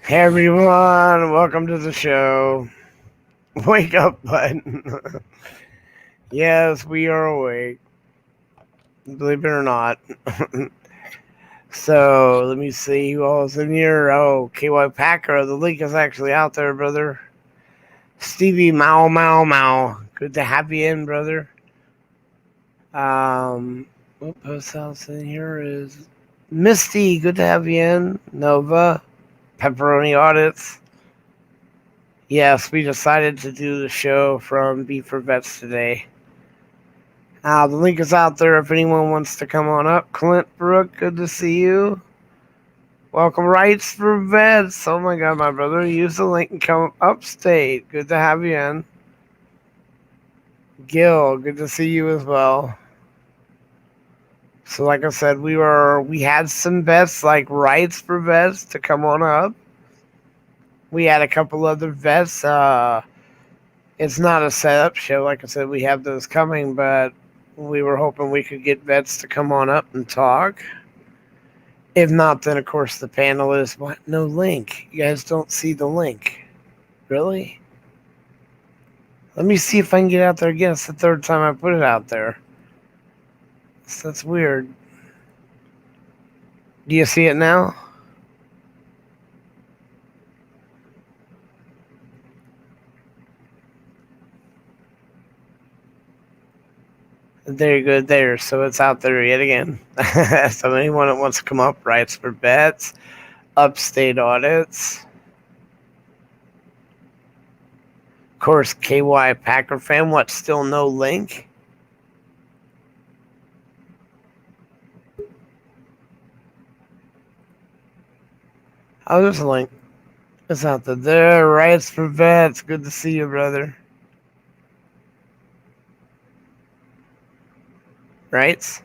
Hey everyone, welcome to the show. Wake up button. Yes, we are awake. Believe it or not. So let me see who all is in here. Oh, KY Packer. The link is actually out there, brother. Stevie Mau Mau Mau. Good to have you in, brother. What else in here is Misty. Good to have you in. Nova. Pepperoni Audits. Yes, we decided to do the show from Beef for Vets today. The link is out there if anyone wants to come on up. Clint Brook, good to see you. Welcome, Rights for Vets. Oh my god, my brother. Use the link and come upstate. Good to have you in. Gil, good to see you as well. So like I said, we had some vets like Rights for Vets to come on up. We had a couple other vets. It's not a setup show. Like I said, we have those coming, but we were hoping we could get vets to come on up and talk. If not, then of course the panel is what? No link. You guys don't see the link. Really? Let me see if I can get out there again. It's the third time I put it out there. So that's weird. Do you see it now? There you go. There. So it's out there yet again. So anyone that wants to come up, Rights for Vets, Upstate Audits. Of course, KY Packer fan. What? Still no link? Oh, there's a link. It's out there. There, Rights for Vets. Good to see you, brother. Rights?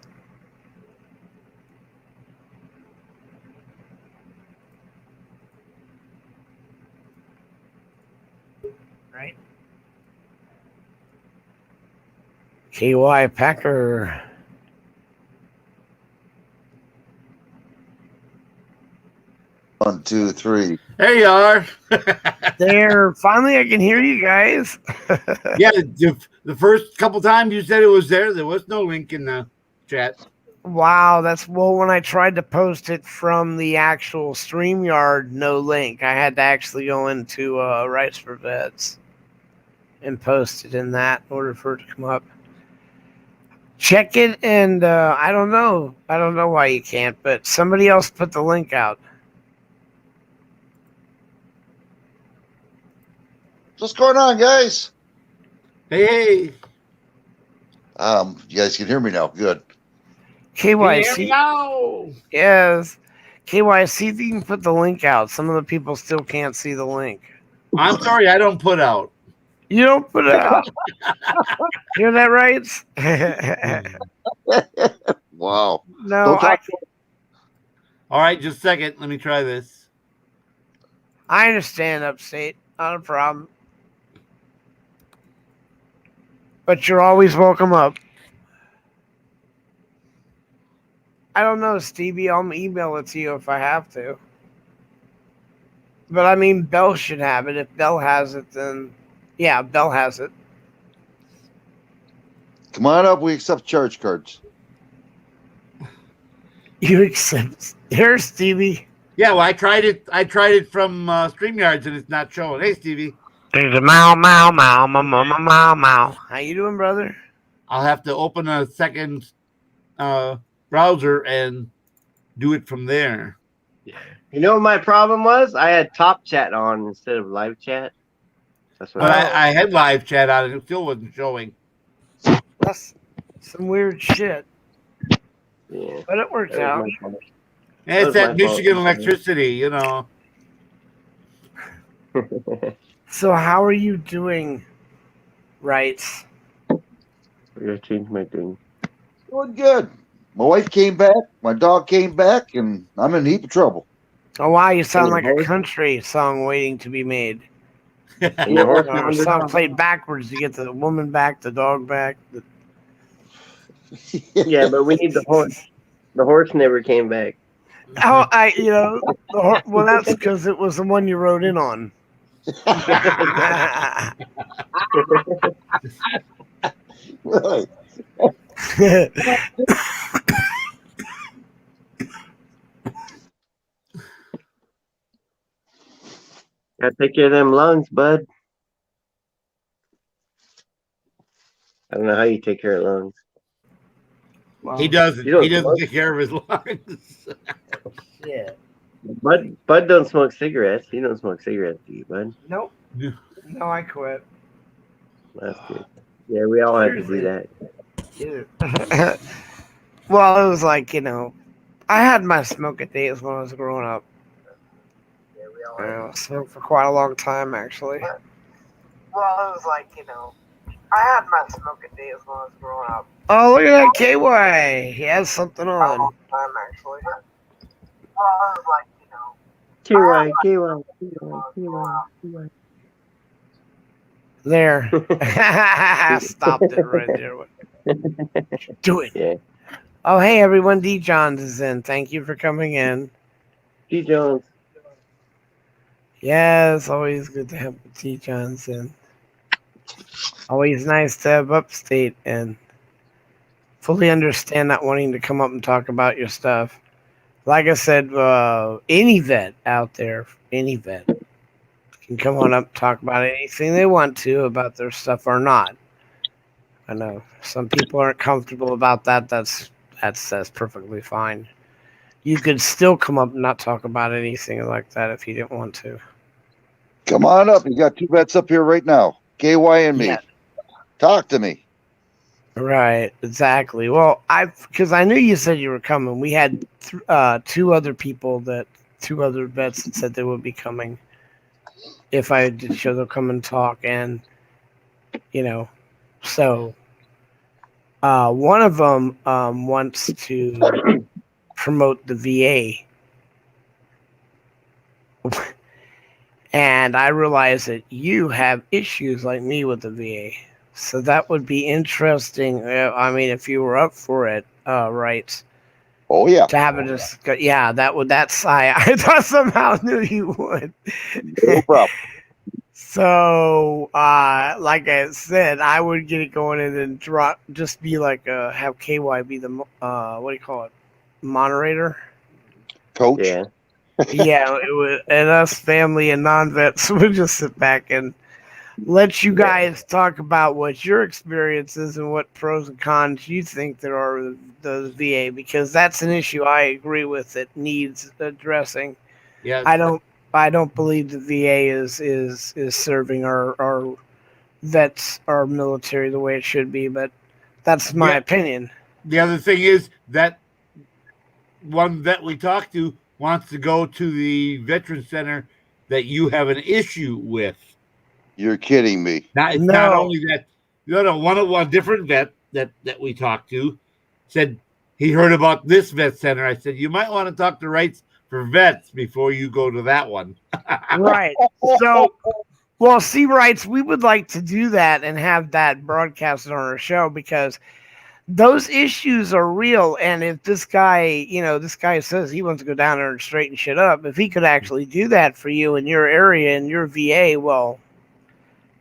Right. KY Packer. One, two, three. There you are. There. Finally, I can hear you guys. Yeah, the first couple times you said it was there was no link in the chat. Wow, that's when I tried to post it from the actual StreamYard, no link. I had to actually go into Rights for Vets and post it in that in order for it to come up. Check it, and I don't know. I don't know why you can't, but somebody else put the link out. What's going on, guys? Hey. You guys can hear me now. Good. KYC. Now. Yes. KYC, if you can put the link out. Some of the people still can't see the link. I'm sorry, I don't put out. You don't put it out. Hear that, Rights? Wow. No, Don't talk All right, just a second. Let me try this. I understand, Upstate. Not a problem. But you're always welcome up. I don't know, Stevie. I'll email it to you if I have to. But I mean, Bell should have it. If Bell has it, then yeah, Bell has it. Come on up. We accept charge cards. You accept? Here's Stevie. Yeah, well, I tried it. I tried it from StreamYards and it's not showing. Hey, Stevie. There's a Mau Mau Mau Mau Mau Mau Mau Mau. How you doing, brother? I'll have to open a second browser and do it from there. You know what my problem was? I had Top Chat on instead of Live Chat. That's what But I had live chat on it. It still wasn't showing. That's some weird shit. Yeah. But it worked That out. was my fault. And it's was that my Michigan fault. electricity, you know. So how are you doing, Rights? I gotta change my thing. Doing good. My wife came back. My dog came back, and I'm in a heap of trouble. Oh wow, you sound like a horse? country song waiting to be made. And your horse A wandered song off. played backwards to get the woman back, the dog back. Yeah, but we need the horse. The horse never came back. Oh, well, that's because it was the one you wrote in on. Really? Gotta take care of them lungs, bud. I don't know how you take care of lungs. He doesn't. You don't He doesn't smoke? take care of his lungs. Yeah. Bud don't smoke cigarettes. You don't smoke cigarettes, do you, bud? Nope. Yeah. No, I quit. That's good. Yeah, we all have to do that. Yeah. Well, it was like, I had my smoking days when I was growing up. I smoked for quite a long time, actually. Well, it was like, I had my smoking days when I was growing up. Oh, look at that KY. He has something on. Time, actually. Well, it was like, KY. There. Stopped it right there. Do it. Yeah. Oh, hey, everyone. D. Johns is in. Thank you for coming in. D. Jones. Yeah, it's always good to have T. Johnson. Always nice to have Upstate and fully understand not wanting to come up and talk about your stuff. Like I said, any vet out there, any vet can come on up and talk about anything they want to about their stuff or not. I know some people aren't comfortable about that. That's perfectly fine. You could still come up and not talk about anything like that if you didn't want to. Come on up. You got two vets up here right now. KY and me. Yeah. Talk to me. Right, exactly. Well, because I knew you said you were coming. We had two other vets that said they would be coming if I did show they'll come and talk. And, so one of them wants to promote the VA. And I realize that you have issues like me with the VA. So that would be interesting. If you were up for it, right? Oh yeah. To have a discussion. Yeah, I thought somehow knew you would. No problem. So, like I said, I would get it going and then just be like, have KY be the, what do you call it? Moderator? Coach. Yeah. Yeah, it would, and us family and non-vets would just sit back and let you guys talk about what your experiences and what pros and cons you think there are with the VA, because that's an issue I agree with that needs addressing. Yeah. I don't believe the VA is serving our vets, our military, the way it should be, but that's my opinion. The other thing is that one vet we talked to wants to go to the veteran center that you have an issue with. You're kidding me. Not only that. One different vet that we talked to said he heard about this vet center. I said, you might want to talk to Rights for Vets before you go to that one. Right. So, well, see, Rights, we would like to do that and have that broadcasted on our show, because those issues are real. And if this guy says he wants to go down there and straighten shit up, if he could actually do that for you in your area, in your VA, well,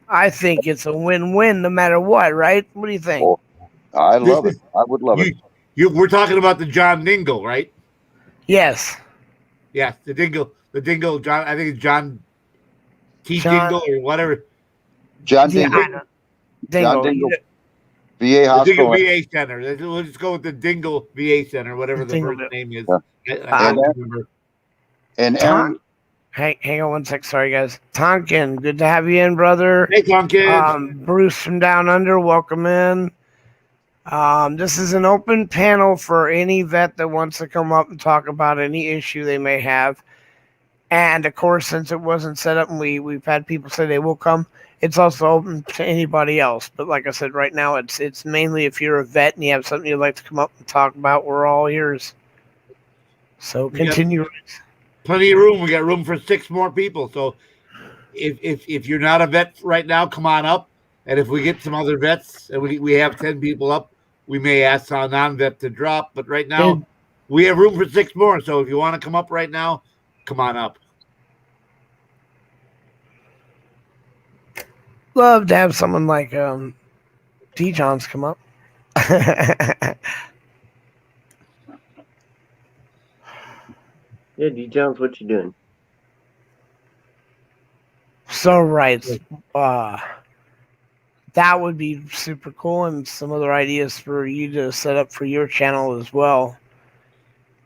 I think it's a win-win no matter what, right? What do you think? Oh, I love it. I would love it. We're talking about the John Dingle, right? Yes. Yeah, the Dingle, John. I think it's John Dingle or whatever. John Dingle. John Dingle. VA Hospital. The Dingle VA Center. We'll just go with the Dingle VA Center, whatever the first name is. Yeah. I don't remember. And Aaron. Hang on one sec. Sorry, guys. Tonkin, good to have you in, brother. Hey, Tonkin. Bruce from Down Under, welcome in. This is an open panel for any vet that wants to come up and talk about any issue they may have. And, of course, since it wasn't set up and we've had people say they will come, it's also open to anybody else. But like I said, right now it's mainly if you're a vet and you have something you'd like to come up and talk about, we're all ears. So continue. Plenty of room. We got room for 6 more people. So if you're not a vet right now, come on up. And if we get some other vets and we have 10 people up, we may ask our non-vet to drop. But right now, we have room for 6 more. So if you want to come up right now, come on up. Love to have someone like D. Johns come up. Yeah, D Jones, what you doing? So right, that would be super cool, and some other ideas for you to set up for your channel as well.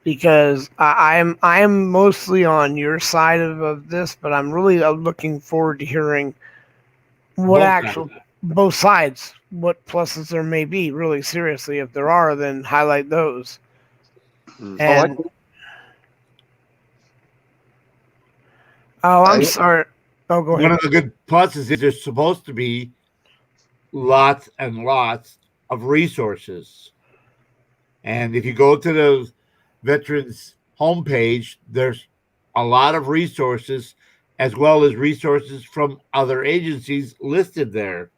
Because I'm mostly on your side of this, but I'm really looking forward to hearing what both sides, what pluses there may be. Really seriously, if there are, then highlight those. And I'm sorry. Oh, go ahead. One of the good pluses is there's supposed to be lots and lots of resources. And if you go to the Veterans homepage, there's a lot of resources as well as resources from other agencies listed there.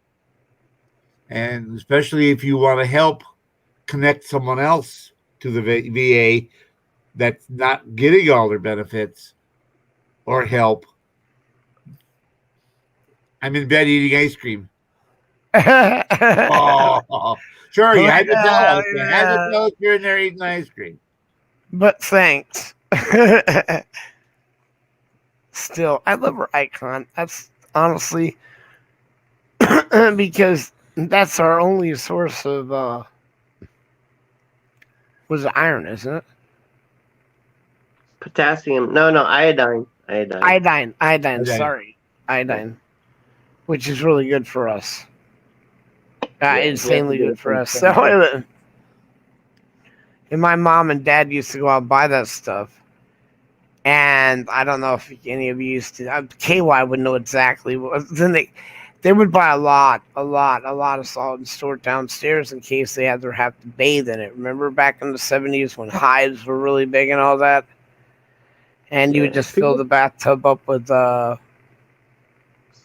And especially if you want to help connect someone else to the VA that's not getting all their benefits or help. I'm in bed eating ice cream. Oh, sure. You had to tell us. You had to tell us you're in there eating ice cream. But thanks. Still, I love her icon. That's honestly because that's our only source of was it iron, isn't it? Potassium. No, iodine. Iodine. Sorry, iodine, which is really good for us. Insanely good for us. So, and my mom and dad used to go out and buy that stuff. And I don't know if any of you used to. KY would know exactly what. Then they would buy a lot of salt and store it downstairs in case they had to have to bathe in it. Remember back in the 70s when hives were really big and all that? And you would just fill the bathtub up with salt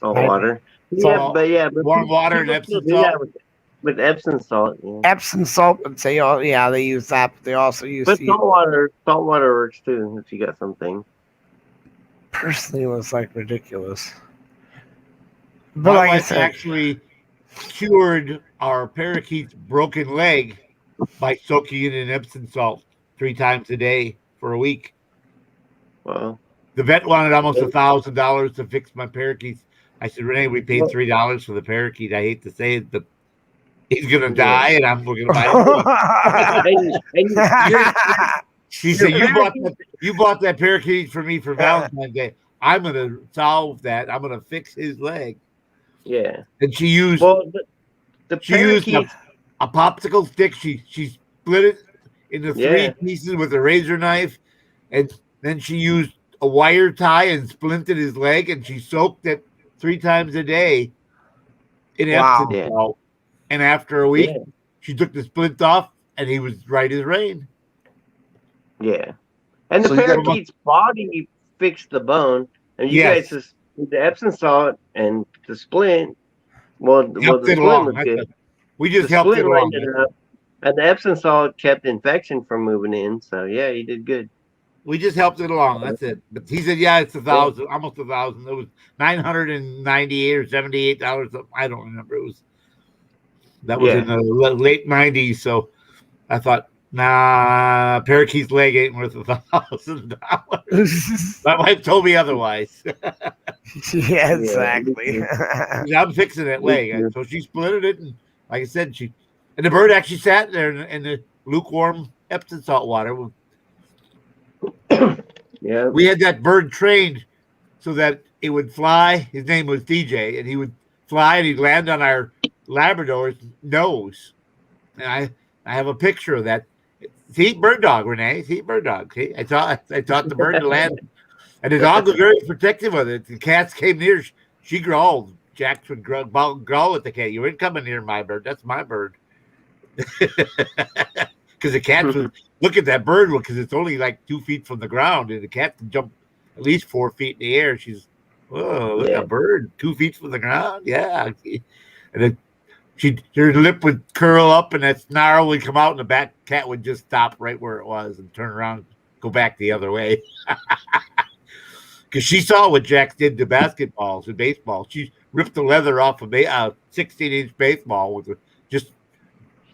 water. But warm water and Epsom salt. With Epsom salt. Yeah. Epsom salt, but they use that, but they also use. But salt water works too if you got something. Personally, it was like ridiculous. But My like wife actually cured our parakeet's broken leg by soaking it in Epsom salt 3 times a day for a week. Wow. The vet wanted almost $1,000 to fix my parakeets. I said, Renee, we paid $3 for the parakeet. I hate to say it, but he's gonna die, and we're gonna buy it. She said, "You bought that parakeet for me for Valentine's Day. I'm gonna solve that. I'm gonna fix his leg." Yeah. And she used the parakeet, a popsicle stick. She split it into 3 pieces with a razor knife, and then she used a wire tie and splinted his leg, and she soaked it 3 times a day in Epsom salt. And after a week, she took the splint off, and he was right as rain. Yeah. And the parakeet's body fixed the bone. And you guys just with the Epsom salt and the splint. Well, the splint was good. We just helped it along. And the Epsom salt kept infection from moving in. So, yeah, you did good. We just helped it along. That's it. But he said, yeah, it's $1,000, almost $1,000. It was $998 or $78. I don't remember. That was in the late 90s. So I thought, nah, parakeet's leg ain't worth $1,000. My wife told me otherwise. Yeah, exactly. I'm fixing that leg. So she split it, and like I said, and the bird actually sat there in the lukewarm Epsom salt water. Yeah, we had that bird trained so that it would fly. His name was DJ, and he would fly and he'd land on our Labrador's nose. And I have a picture of that. See, bird dog, Renee. See, bird dog. See, I taught the bird to land, and the dog was very protective of it. The cats came near. She growled. Jax would growl at the cat. You ain't coming near my bird. That's my bird. Because the cats would look at that bird because it's only like 2 feet from the ground, and the cat can jump at least 4 feet in the air. She's, look, a bird 2 feet from the ground. Yeah. And then her lip would curl up and that snarl would come out, and the back cat would just stop right where it was and turn around, go back the other way. Because she saw what Jack did to basketballs and baseball. She ripped the leather off of a 16-inch baseball with just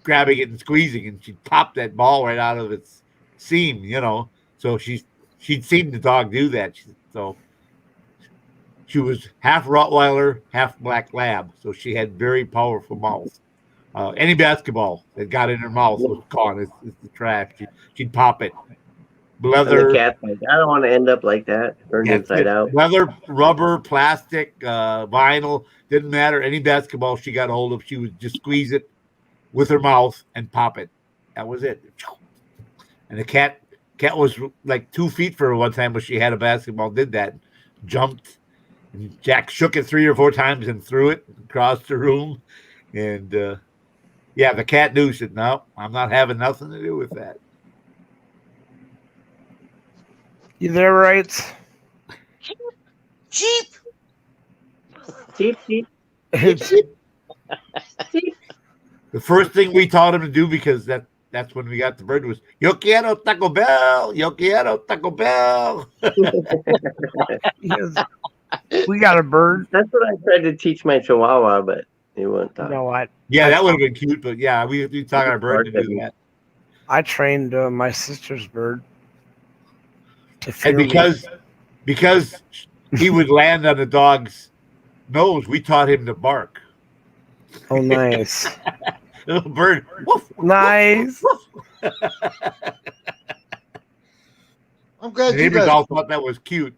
grabbing it and squeezing, and she popped that ball right out of its seam, So she'd seen the dog do that. So she was half Rottweiler, half Black Lab. So she had very powerful mouth. Any basketball that got in her mouth was gone. It's the trash. She'd pop it. Leather. And the cat's like, I don't want to end up like that, turned inside out. Leather, rubber, plastic, vinyl, didn't matter. Any basketball she got a hold of, she would just squeeze it with her mouth and pop it. That was it. And the cat was like 2 feet for her one time, but she had a basketball, did that, jumped. And Jack shook it 3 or 4 times and threw it across the room. And the cat knew, said, no, I'm not having nothing to do with that. You there, right? Cheap. Cheap. The first thing we taught him to do, because that's when we got the bird, was Yo quiero Taco Bell, Yo quiero Taco Bell. Yes. We got a bird. That's what I tried to teach my Chihuahua, but he wouldn't talk. You know what? Yeah, that would have been cute, but yeah, we taught our bird to do that. I trained my sister's bird to And because he would land on the dog's nose, we taught him to bark. Oh, nice. Little bird. Woof, Nice. woof. I'm glad The you neighbors guys. all thought that was cute.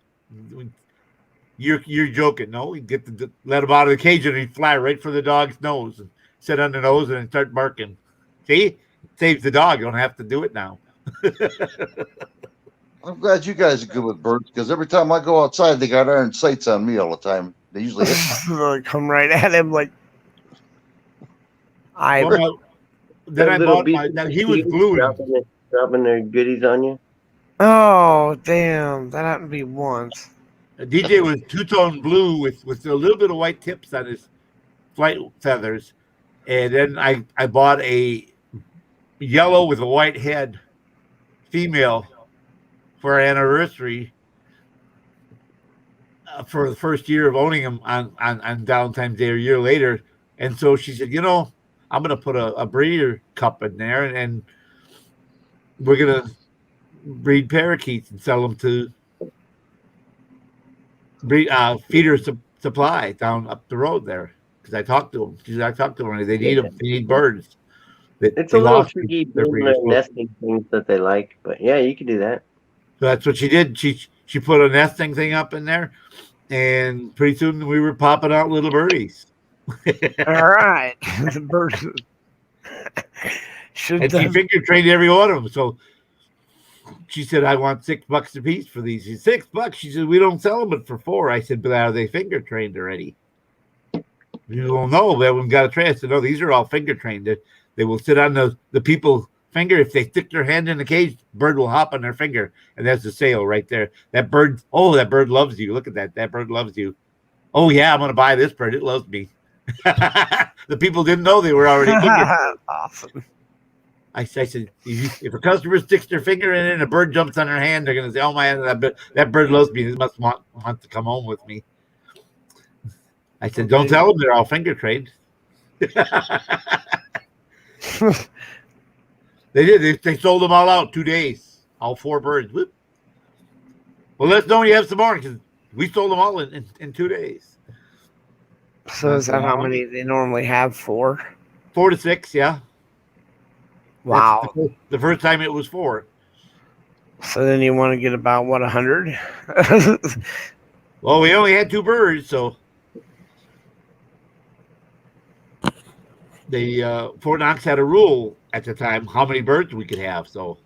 You're joking. No, we get let him out of the cage and he'd fly right for the dog's nose and sit on the nose and start barking. See? It saves the dog. You don't have to do it now. I'm glad you guys are good with birds, because every time I go outside, they got iron sights on me all the time. They usually hit They come right at him like. Then I bought he was gluing. Dropping their goodies on you. Oh, damn. That happened to be once. DJ was two-tone blue with a little bit of white tips on his flight feathers. And then I bought a yellow with a white head female for our anniversary for the first year of owning him on Valentine's Day, or a year later. And so she said, I'm going to put a breeder cup in there, and we're going to breed parakeets and sell them to feeder supply down up the road there. Because I talked to them. They need them. They need birds. It's a little tricky building their nesting things that they like, but yeah, you can do that. So that's what she did. She put a nesting thing up in there, and pretty soon we were popping out little birdies. All right. The bird. And she finger trained every one of them. So she said, I want $6 a piece for these. She said, $6. She said, we don't sell them but for $4. I said, but are they finger trained already? You don't know. They haven't got a train. I said, no, these are all finger trained. They will sit on the people's finger. If they stick their hand in the cage, bird will hop on their finger. And that's the sale right there. That bird loves you. Look at that. That bird loves you. Oh, yeah, I'm going to buy this bird. It loves me. The people didn't know they were already awesome. I said, if a customer sticks their finger in it and a bird jumps on their hand, they're going to say, oh, my, that bird loves me. This must want to come home with me. I said, don't tell them they're all finger trained. They did. They sold them all out 2 days. All 4 birds. Whoop. Well, let us know when you have some more, because we sold them all in 2 days. So is that how many they normally have? 4? 4 to 6, yeah. Wow. The first time it was 4. So then you want to get about, 100? Well, we only had 2 birds, so Fort Knox had a rule at the time how many birds we could have. So,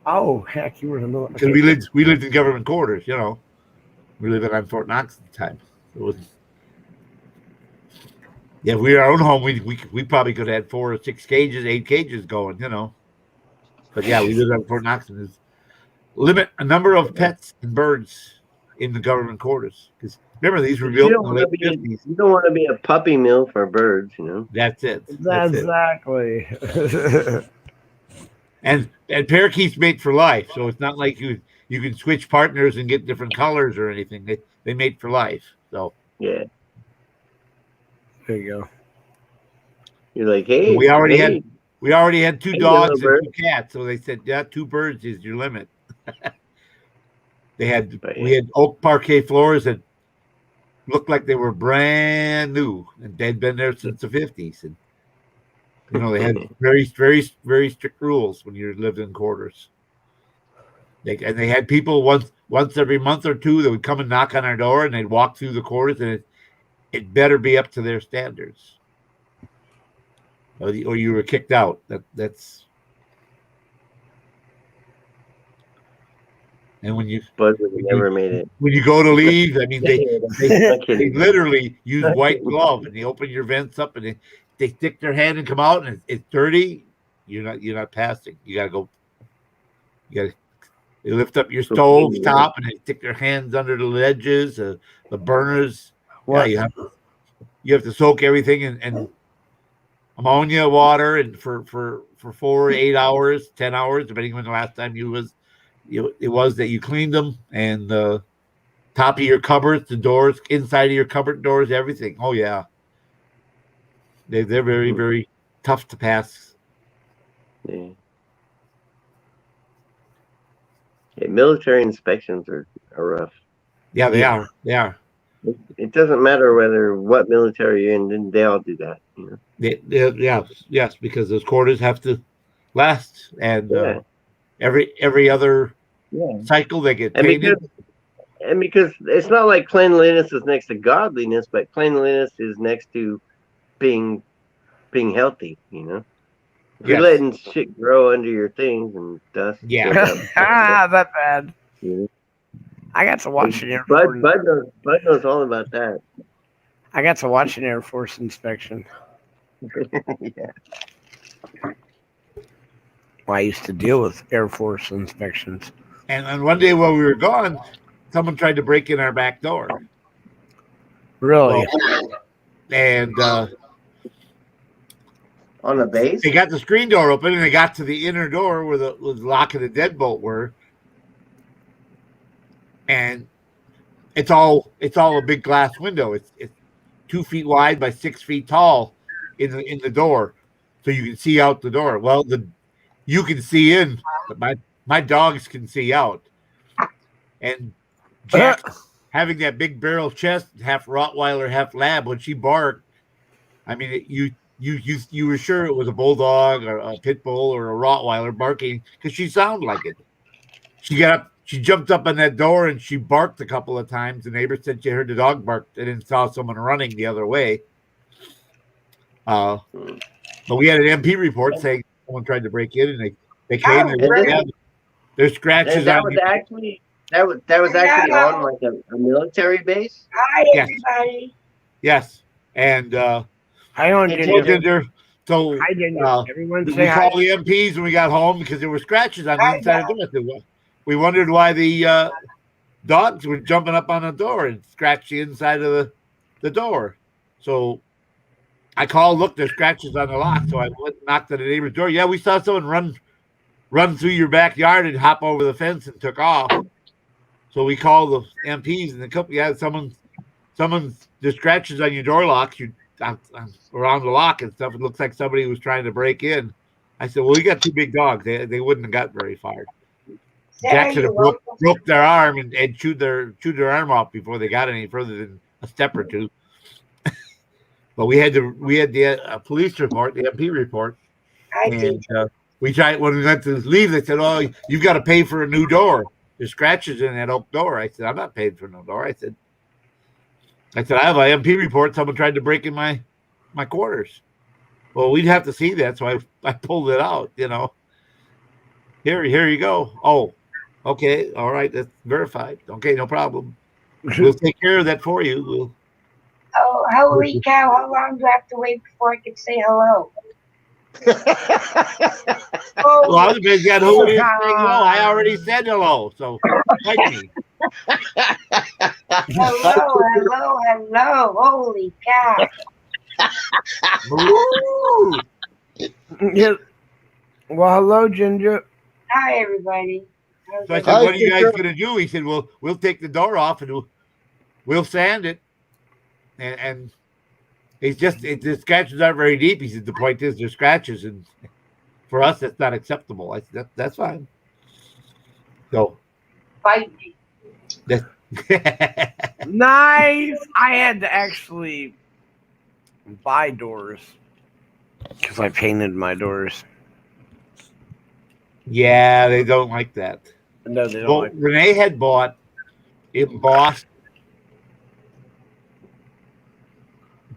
oh heck, you were in the middle. because we lived in government quarters, we lived on Fort Knox at the time. It was, if we were our own home, we probably could have had 4 or 6 cages, 8 cages going, But yeah, we lived on Fort Knox, and there's limit a number of pets and birds in the government quarters, because Remember, these were You built in don't the want late to be. 50s. You don't want to be a puppy mill for birds. You know. That's it. That's it. Exactly. And parakeets mate for life, so it's not like you can switch partners and get different colors or anything. They mate for life. So Yeah. There you go. You're like, hey, we already hey, had 2 Hey, dogs yellow and 2 cats, so they said, yeah, 2 birds is your limit. We had oak parquet floors that looked like they were brand new, and they'd been there since the 50s. And they had very, very, very strict rules when you lived in quarters. They had people once every month or two that would come and knock on our door, and they'd walk through the quarters, and it better be up to their standards, or you were kicked out. That's. And when you never made it. When you go to leave, I mean, they I'm kidding. literally use white glove, and they open your vents up, and they stick their hand and come out, and it's dirty. You're not passing. You gotta go. They lift up your stove top, and they stick their hands under the ledges, the burners. What? Yeah, you have to soak everything in ammonia water, and for 4 8 hours, 10 hours, depending on when the last time it was that you cleaned them, and the top of your cupboards, the doors, inside of your cupboard doors, everything. Oh yeah, they're very, very tough to pass. Yeah. Military inspections are rough. Yeah, they are. They are. It doesn't matter what military you're in, then they all do that. You know? Yes, because those quarters have to last, and every other cycle they get painted. And because it's not like cleanliness is next to godliness, but cleanliness is next to being healthy. You know, if you're letting shit grow under your things and dust. Yeah, that bad. Yeah. I got to watch an Air Bud Force. knows all about that. I got to watch an Air Force inspection. Yeah. Well, I used to deal with Air Force inspections. And one day while we were gone, someone tried to break in our back door. Really? And on the base, they got the screen door open, and they got to the inner door where the lock and the deadbolt were. And it's all a big glass window. It's 2 feet wide by 6 feet tall in the door, so you can see out the door. Well, you can see in, but my dogs can see out. And Jack, having that big barrel chest, half Rottweiler, half Lab, when she barked, I mean, you were sure it was a bulldog or a pit bull or a Rottweiler barking, because she sounded like it. She got up. She jumped up on that door and she barked a couple of times. The neighbor said she heard the dog bark and then saw someone running the other way. But we had an MP report saying someone tried to break in, and they came and there's scratches that on was actually that was actually on like a military base. Hi, everybody. Yes, and Hi, on Ginger. So hi, Ginger. Everyone we say hi. called the MPs when we got home because there were scratches on the inside of the door. We wondered why the dogs were jumping up on the door and scratched the inside of the door. So I called, look, there's scratches on the lock. So I went and knocked on the neighbor's door. Yeah, we saw someone run through your backyard and hop over the fence and took off. So we called the MPs, and the company had there's scratches on your door locks, around the lock and stuff. It looks like somebody was trying to break in. I said, well, we got 2 big dogs. They wouldn't have got very far. Jack should have broke their arm and chewed their arm off before they got any further than a step or two. But we had the police report, the MP report, and we tried when we went to leave. They said, "Oh, you've got to pay for a new door. There's scratches in that oak door." I said, "I'm not paying for no door." I said, I have an MP report. Someone tried to break in my quarters. Well, we'd have to see that, so I pulled it out. Here you go. Oh. Okay, all right, that's verified. Okay, no problem. We'll take care of that for you. Oh, holy cow, how long do I have to wait before I can say hello? Well, I was busy on who is saying hello. I already said hello, so like me. Hello. Holy cow. Ooh. Yeah. Well, hello, Ginger. Hi, everybody. How's So I said, Hi, "What are you guys Ginger. going to do?" He said, "Well, we'll take the door off and we'll sand it." And it's just the scratches aren't very deep. He said, "The point is they're scratches, and for us, that's not acceptable." I said, "That's fine." So Bite me. that's Nice. I had to actually buy doors because I painted my doors. yeah, they don't like that. No, they don't. Well, Like Renee had bought embossed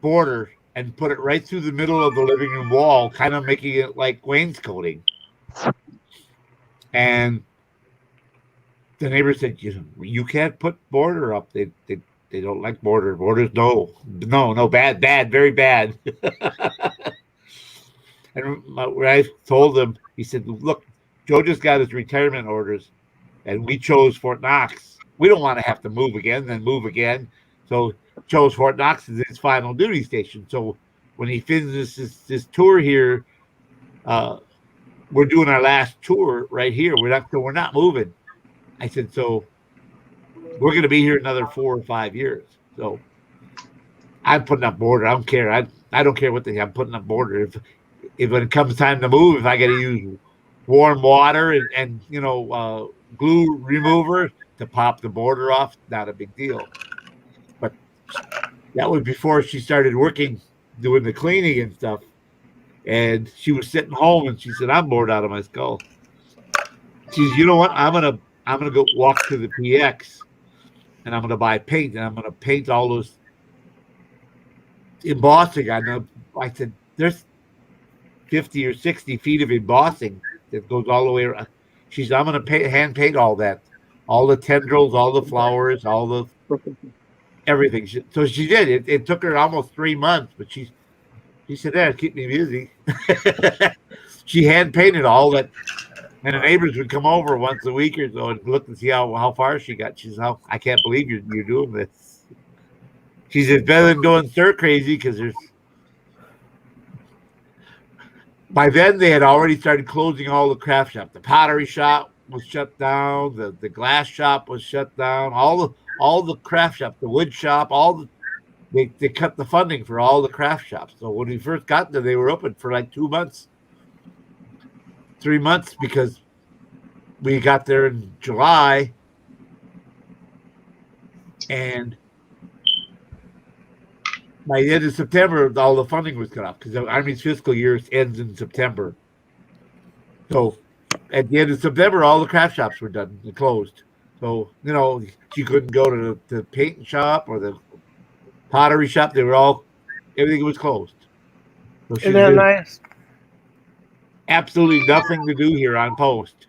border and put it right through the middle of the living room wall, kind of making it like wainscoting. And the neighbor said, "You can't put border up. They don't like border. Borders, no, bad, very bad." And when I told him, he said, "Look, Joe just got his retirement orders, and we chose Fort Knox. We don't want to have to move again, then move again. So chose Fort Knox as his final duty station. So when he finishes this tour here, we're doing our last tour right here. We're not moving." I said, "So we're going to be here another 4 or 5 years. So I'm putting up border. I don't care. I don't care what I'm putting up border. If when it comes time to move, if I got to use warm water and glue remover to pop the border off, not a big deal." But that was before she started working, doing the cleaning and stuff. And she was sitting home and she said, "I'm bored out of my skull." She says, "You know what? I'm gonna go walk to the PX and I'm gonna buy paint and I'm gonna paint all those embossing." I said, "There's 50 or 60 feet of embossing that goes all the way around." She said, "I'm going to hand paint all that, all the tendrils, all the flowers, all the everything." So she did. It took her almost 3 months, but she said, "Yeah, keep me busy." She hand painted all that, and the neighbors would come over once a week or so and look and see how far she got. She said, "I can't believe you're doing this." She said, "It's better than going stir crazy because there's." By then, they had already started closing all the craft shop. The pottery shop was shut down. The glass shop was shut down. All the craft shop, the wood shop, they cut the funding for all the craft shops. So when we first got there, they were open for like 2 months, 3 months, because we got there in July, and by the end of September, all the funding was cut off because the Army's fiscal year ends in September. So at the end of September, all the craft shops were done and closed. So, she couldn't go to the paint shop or the pottery shop. Everything was closed. So Isn't that nice? absolutely nothing to do here on post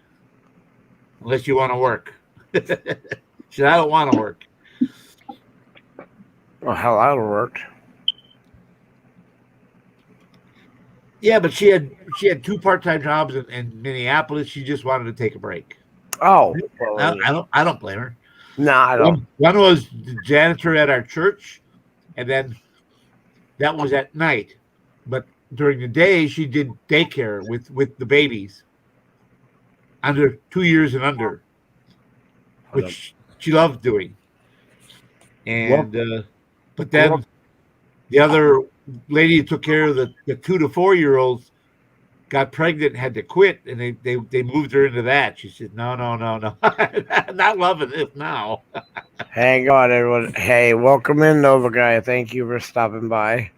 unless you want to work. She said, "I don't want to work." Well, hell, that worked. Yeah, but she had 2 part-time jobs in Minneapolis. She just wanted to take a break. Oh, well, I don't blame her. no, I don't. One was the janitor at our church, and then that was at night. But during the day, she did daycare with the babies under 2 years and under, which she loved doing. And but then the other lady who took care of the 2 to 4 year olds got pregnant and had to quit, and they moved her into that. She said, no, not loving this now. Hang on, everyone. Hey, welcome in, Nova Guy. Thank you for stopping by.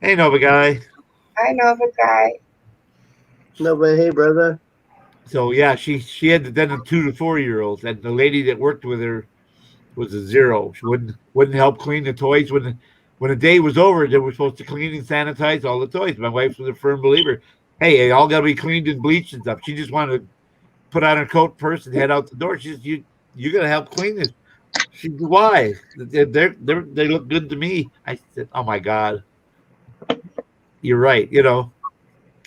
Hey, Nova Guy. I know the guy. No, but hey, brother. So yeah, she had then the 2 to 4 year olds, and the lady that worked with her was a 0. She wouldn't help clean the toys when the day was over. They were supposed to clean and sanitize all the toys. My wife was a firm believer. Hey, they all got to be cleaned and bleached and stuff. She just wanted to put on her coat, purse, and head out the door. She said, "You got to help clean this." She said, "Why? They look good to me." I said, "Oh my God, you're right.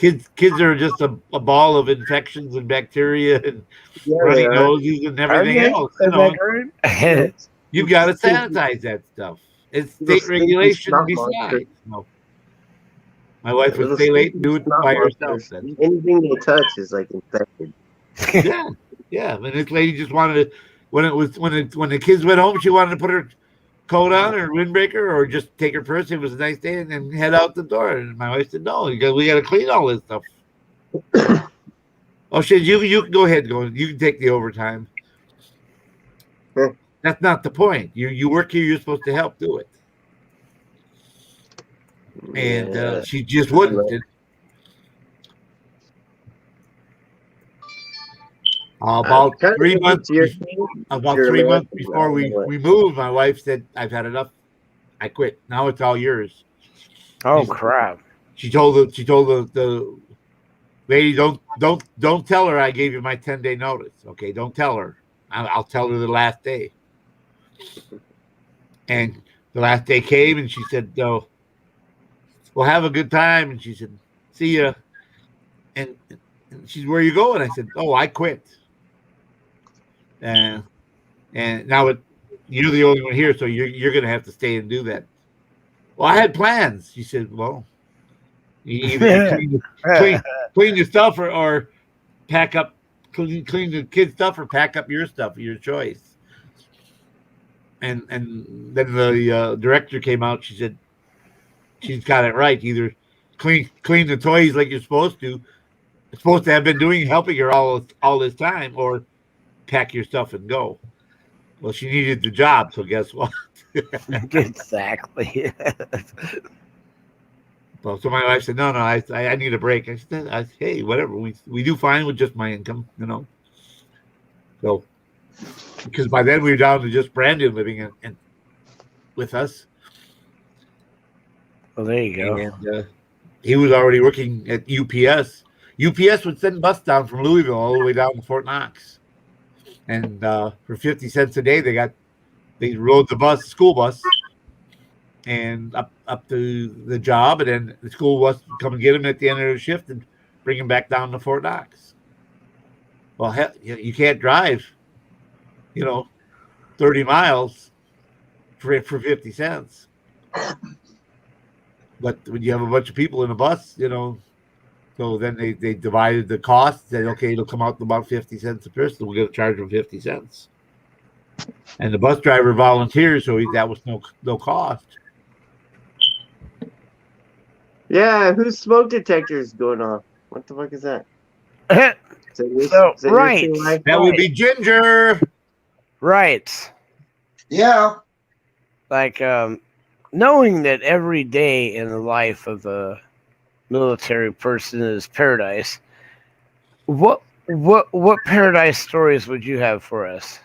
kids are just a ball of infections and bacteria and Yeah, runny they are. noses and everything Are they? else. Is that right? You've got to sanitize that stuff. It's Little state stinky regulation snot monster. besides. No. My wife would Little stay late stinky and do it snot by herself monsters. then. Anything they touch is like infected. Yeah, yeah. And this lady just wanted to when the kids went home, she wanted to put her coat on or windbreaker or just take her purse. It was a nice day and then head out the door. And my wife said, "No, we got to clean all this stuff." Oh shit, you can go ahead, you can take the overtime. Huh. That's not the point. You work here, you're supposed to help do it. And Yeah. she just wouldn't. And about Kind of 3 months to your before thing. about You're 3 months American. I before don't know we what. we moved, my wife said, "I've had enough. I quit. Now it's all yours." Oh crap! She told the lady, don't tell her I gave you my 10-day notice. Okay, don't tell her. I'll tell her the last day. And the last day came, and she said, "Oh, well, have a good time." And she said, "See ya." And she's, "Where you going?" I said, "Oh, I quit." And now you're the only one here, so you're going to have to stay and do that. Well, I had plans. She said, "Well, you either clean your stuff or pack up, clean the kids' stuff or pack up your stuff, your choice." And then the director came out. She said she's got it right. Either clean the toys like you're supposed to. It's supposed to have been helping her all this time, or pack your stuff and go. Well, she needed the job, so guess what? Exactly. Well, so my wife said, "No, I need a break." I said, "Hey, whatever. We do fine with just my income, you know." So, because by then we were down to just Brandon living in with us, Well, there you go. and he was already working at UPS. UPS would send bus down from Louisville all the way down to Fort Knox, and for 50 cents a day, they rode the school bus, and up to the job, and then the school bus would come and get him at the end of the shift and bring him back down to Fort Knox. Well, hell, you can't drive, 30 miles for 50 cents. But when you have a bunch of people in a bus, so then they divided the cost, said, okay, it'll come out to about 50 cents a person. We're going to charge them 50 cents. And the bus driver volunteered, so that was no cost. Yeah, whose smoke detector is going off? What the fuck is that? Right. That would be Ginger. Right. Yeah. Like knowing that every day in the life of a military person is paradise. What paradise stories would you have for us?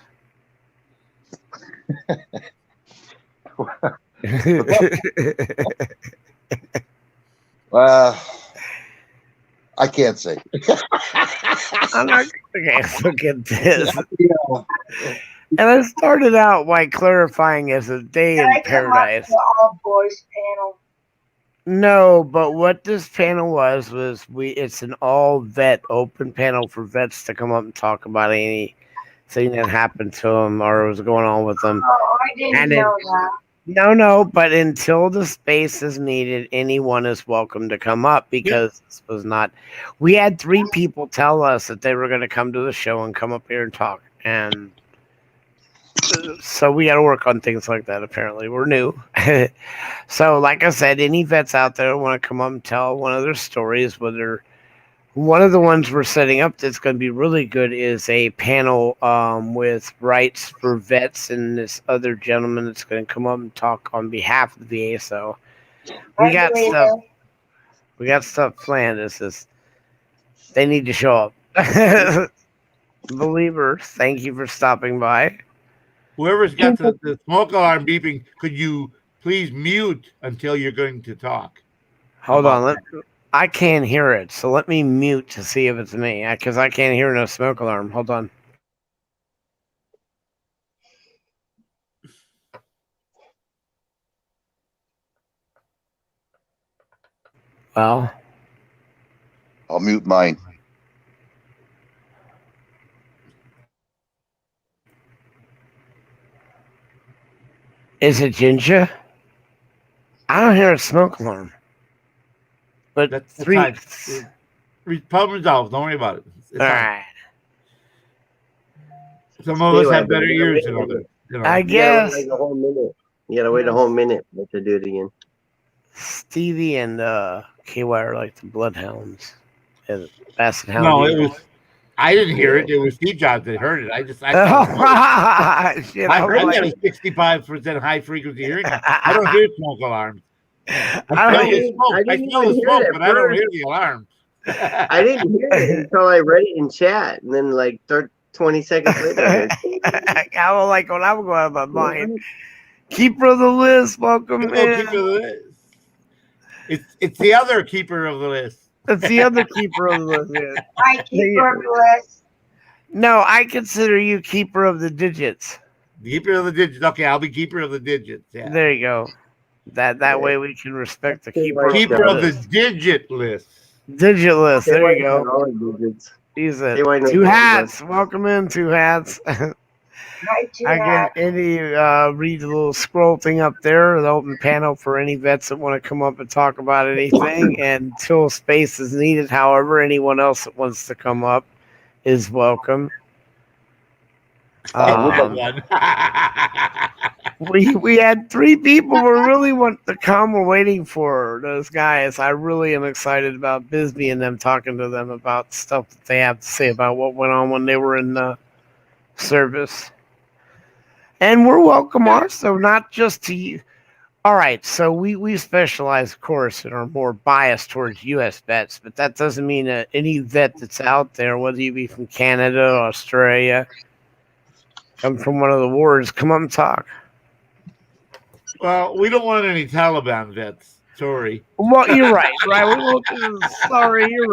I can't say. I'm not okay. Look at this. Yeah. And I started out by clarifying as a day in paradise. The all boys panel. No, but what this panel was it's an all vet open panel for vets to come up and talk about anything that happened to them or was going on with them. Oh, I didn't know that. No, but until the space is needed, anyone is welcome to come up because this was not. We had 3 people tell us that they were going to come to the show and come up here and talk, and so we got to work on things like that. Apparently, we're new. So, like I said, any vets out there want to come up and tell one of their stories, whether one of the ones we're setting up that's going to be really good is a panel with rights for vets and this other gentleman that's going to come up and talk on behalf of the VA. So we got stuff planned. They need to show up. Believer, thank you for stopping by. Whoever's got the smoke alarm beeping, could you please mute until you're going to talk? Hold on. I can't hear it, so let me mute to see if it's me, because I can't hear no smoke alarm. Hold on. Well, I'll mute mine. Is it Ginger? I don't hear a smoke alarm. But That's three. fine. Problem resolved. Don't worry about it. It's All fine. right. Some of us Anyway, have better but you ears gotta than wait- others. You know. I You gotta guess wait like a whole minute. You gotta wait a whole minute to do it again. Stevie and KY are like the bloodhounds. And Basset Hound. No, it was. I didn't hear it. It was Steve Jobs that heard it. I Oh, shit, I I'm got like, a 65% high frequency hearing. I don't hear smoke alarms. I I don't smell the smoke. I I didn't smell the even hear smoke, it at but I don't first. hear the alarm. I didn't hear it until I read it in chat, and then like 20 seconds later, I heard it. I was like, when I'm going out of my mind. Keeper of the list, welcome Keeper of in. the list. It's the other keeper of the list. It's the other keeper of the list. Yeah. I keeper of the list. No, I consider you keeper of the digits. Keeper of the digits. Okay, I'll be keeper of the digits. Yeah. There you go. That way we can respect the keeper. Keeper of the list. digit list. Digit list. There you go. All the digits. He's it. KY knows Two all the hats. Welcome in, two hats. My two I hats. get any read the little scroll thing up there, the open panel for any vets that want to come up and talk about anything. And until space is needed, however, anyone else that wants to come up is welcome. That one. We had 3 people who really want to come. We're waiting for those guys. I really am excited about Bisbee and them talking to them about stuff that they have to say about what went on when they were in the service. And we're welcome also, not just to you. All right, so we specialize, of course, and are more biased towards U.S. vets, but that doesn't mean that any vet that's out there, whether you be from Canada, Australia, come from one of the wars, come up and talk. Well, we don't want any Taliban vets. Sorry. Well, you're right, right? Sorry, you're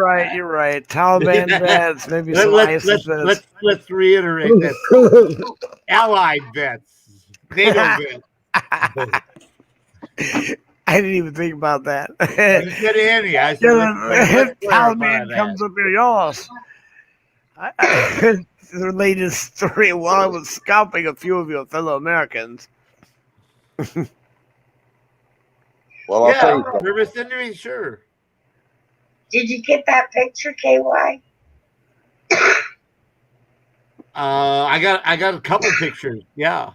right. Taliban vets, maybe some ISIS vets. Let's reiterate that. Allied vets. NATO vets. I didn't even think about that. You said Annie. I said, let's clarify Taliban that. comes up here, y'all. The latest story while I was scalping a few of your fellow Americans. Well, I'll tell you Yeah, something. service injury, sure. Did you get that picture, KY? I got a couple pictures. Yeah.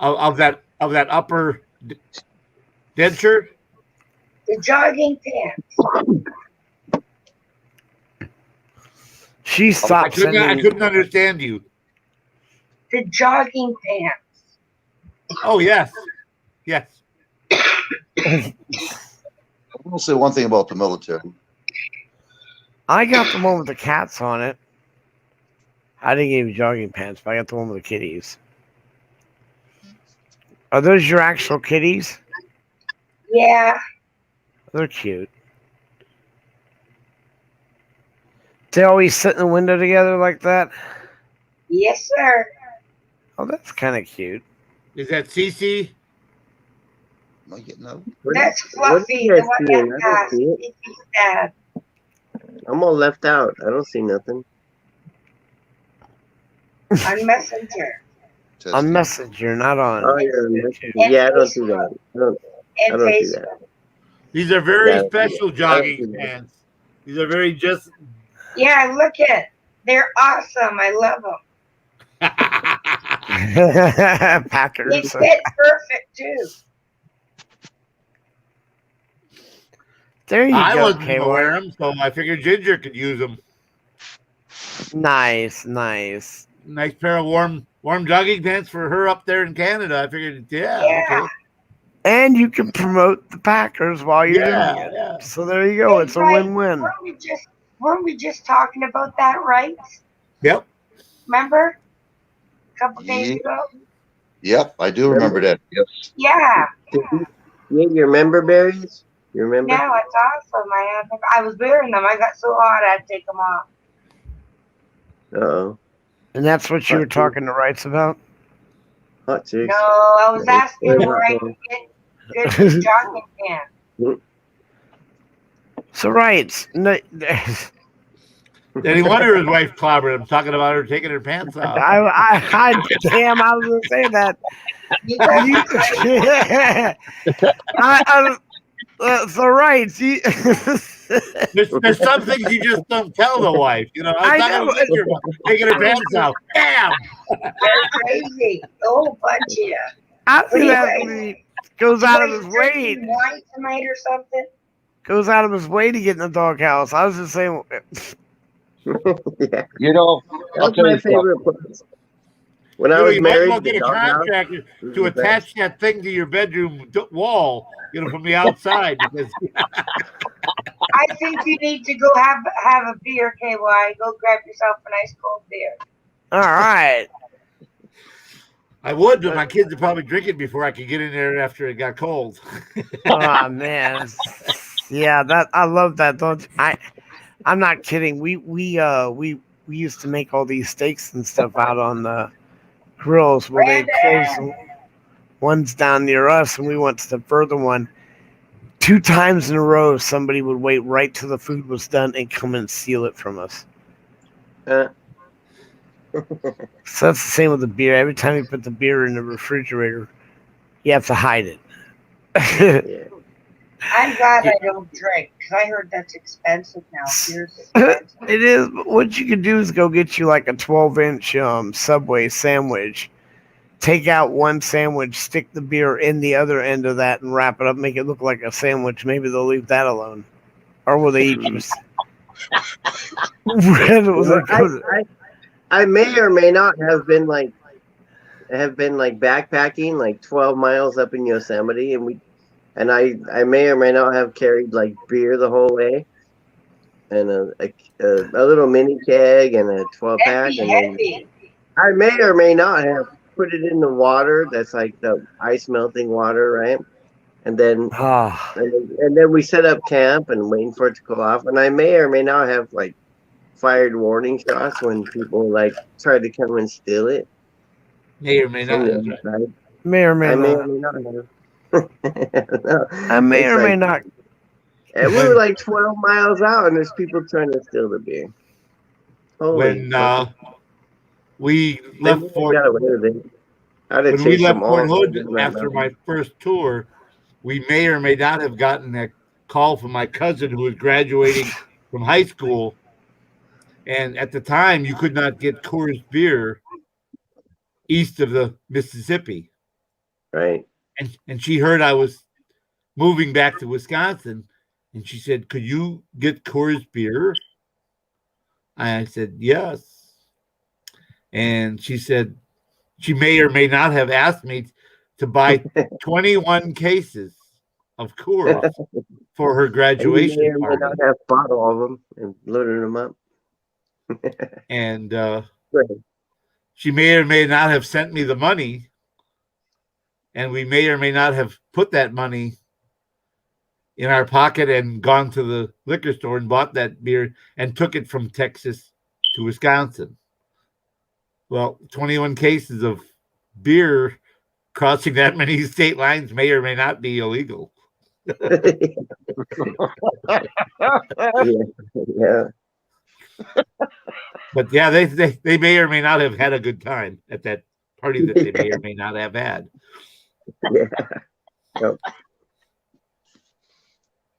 of that upper denture. The jogging pants. She I stopped sending. couldn't understand you. The jogging pants. Oh yes. I will say one thing about the military. I got the one with the cats on it. I didn't get any jogging pants, but I got the one with the kitties. Are those your actual kitties? Yeah. They're cute. They always sit in the window together like that? Yes, sir. Oh, that's kind of cute. Is that Cece? Am I getting out? That's what Fluffy, do you the guys one see? I that don't passed. see it. It's dad. I'm all left out. I don't see nothing. On Messenger. On Messenger, not on. Oh, yeah, I don't do that. I And don't do Facebook. that. These are very Yeah, special I jogging don't do that. pants. These are very just. Yeah, look at. They're awesome. I love them. They Packers. fit perfect too. There you I go, wasn't KY. gonna wear them, so I figured Ginger could use them. Nice. Nice pair of warm jogging pants for her up there in Canada. I figured, Yeah. okay. And you can promote the Packers while you're doing it. Yeah. So there you go. It's a Right. win-win. Weren't we just talking about that, right? Yep. Remember? A couple days Yeah. ago? Yep, I do remember that. Yes. Yeah. Yeah, you remember berries? You remember? No, it's awesome. I was wearing them. I got so hot I had to take them off. Uh-oh. And that's what you were talking to Wrights about? Hot chicks. No, I was asking where I could get good jogging pants. So right. No, Then he wonder his wife clobbered him, talking about her taking her pants off. damn, I was gonna say that. You got So right. See, There's some things you just don't tell the wife. You know, I I know. was talking about taking her pants off. Bam! crazy. Oh, bunch of you. I What do think you that think? goes out of What, his you way. drinking wine tonight or something? Goes out of his way to get in the doghouse. I was just saying. Yeah, You know, I'll that's tell my you something. favorite place. When I You know, was you might as married, well the get a doghouse contractor was to the best. attach that thing to your bedroom wall, you know, from the outside. Because I think you need to go have a beer, KY. Go grab yourself a nice cold beer. All right. I would, but my kids would probably drink it before I could get in there after it got cold. Oh man. Yeah, that I love that. Don't I'm not kidding. We used to make all these steaks and stuff out on the grills where they closed the ones down near us, and we went to the further one. 2 times in a row, somebody would wait right till the food was done and come and steal it from us. Uh, So that's the same with the beer. Every time you put the beer in the refrigerator, you have to hide it. yeah. I'm glad I don't drink because I heard that's expensive now. Beer's expensive. It is, but what you can do is go get you like a 12-inch Subway sandwich. Take out one sandwich, stick the beer in the other end of that, and wrap it up. Make it look like a sandwich. Maybe they'll leave that alone, or will they eat you? I may or may not have been backpacking like 12 miles up in Yosemite, and I may or may not have carried like beer the whole way, and a little mini keg and a 12-pack, and then Heavy. I may or may not have put it in the water. That's like the ice melting water, right? And then and then we set up camp and waiting for it to cool off. And I may or may not have like fired warning shots when people like tried to come and steal it. May or may not. from the That's right. other side. May or may I may not. or may not have. No, I may it's or may like- not. And we were like 12 miles out, and there's people trying to steal the beer. Holy When fuck. we They left Fort got away with it. I'd have when we chased left them all. Fort Hood after my first tour, we may or may not have gotten a call from my cousin who was graduating from high school. And at the time, you could not get Coors beer east of the Mississippi. Right. And she heard I was moving back to Wisconsin. And she said, "Could you get Coors beer?" I said, "Yes." And she said, she may or may not have asked me to buy 21 cases of Coors for her And you graduation may or may party. not have bought all of them and loaded them up. And Go ahead. she may or may not have sent me the money. And we may or may not have put that money in our pocket and gone to the liquor store and bought that beer and took it from Texas to Wisconsin. Well, 21 cases of beer crossing that many state lines may or may not be illegal. Yeah. But yeah, they may or may not have had a good time at that party that they may or may not have had. Yeah. Yep,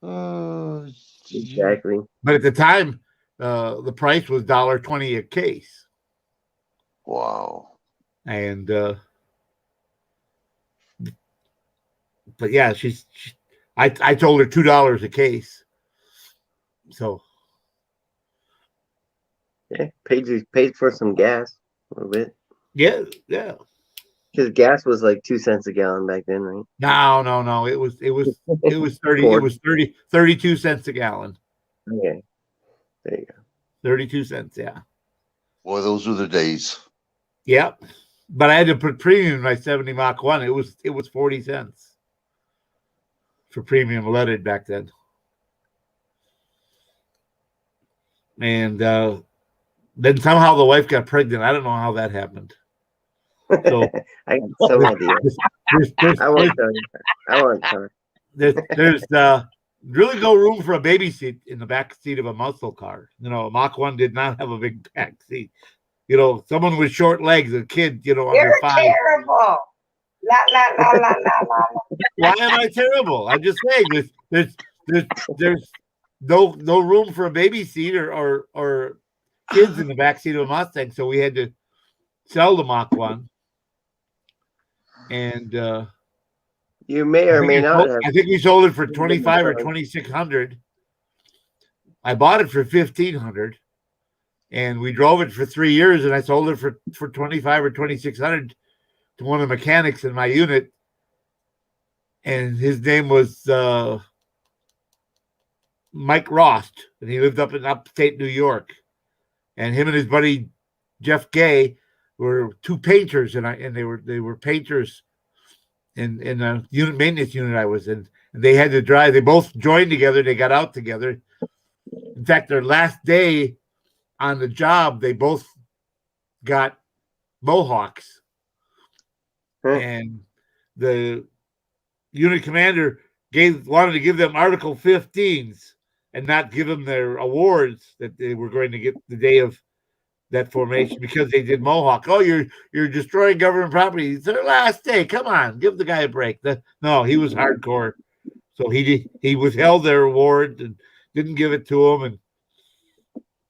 Oh, exactly. But at the time, the price was $1.20 a case. wow. And but yeah, I told her $2 a case. So Yeah. Paid for some gas a little bit. yeah. Because gas was like 2 cents a gallon back then, right? No. It was 32 cents a gallon. Okay. There you go. 32 cents, yeah. Boy, those were the days. Yep. But I had to put premium in my 70 Mach 1. It was 40 cents for premium leaded back then. And then somehow the wife got pregnant. I don't know how that happened. So I got some idea. I won't tell you. I won't tell you. there's really no room for a baby seat in the back seat of a muscle car. You know, a Mach 1 did not have a big back seat. You know, someone with short legs, a kid, you know, under You're 5. terrible. La la la la la la. Why am I terrible? I'm just saying there's no room for a baby seat or kids in the back seat of a Mustang, so we had to sell the Mach 1. And You may or may not have. I think we sold it for 25 or 2,600. I bought it for 1,500, and we drove it for 3 years, and I sold it for 25 or 2,600 to one of the mechanics in my unit, and his name was Mike Rost, and he lived up in upstate New York. And him and his buddy Jeff Gay were two painters, and they were painters in the unit maintenance unit I was in. And they had to drive. They both joined together. They got out together. In fact, their last day on the job, they both got mohawks. And the unit commander wanted to give them Article 15s and not give them their awards that they were going to get the day of that formation because they did mohawk. Oh, you're destroying government property. It's their last day. Come on, give the guy a break. No, he was hardcore, so he withheld their award and didn't give it to him and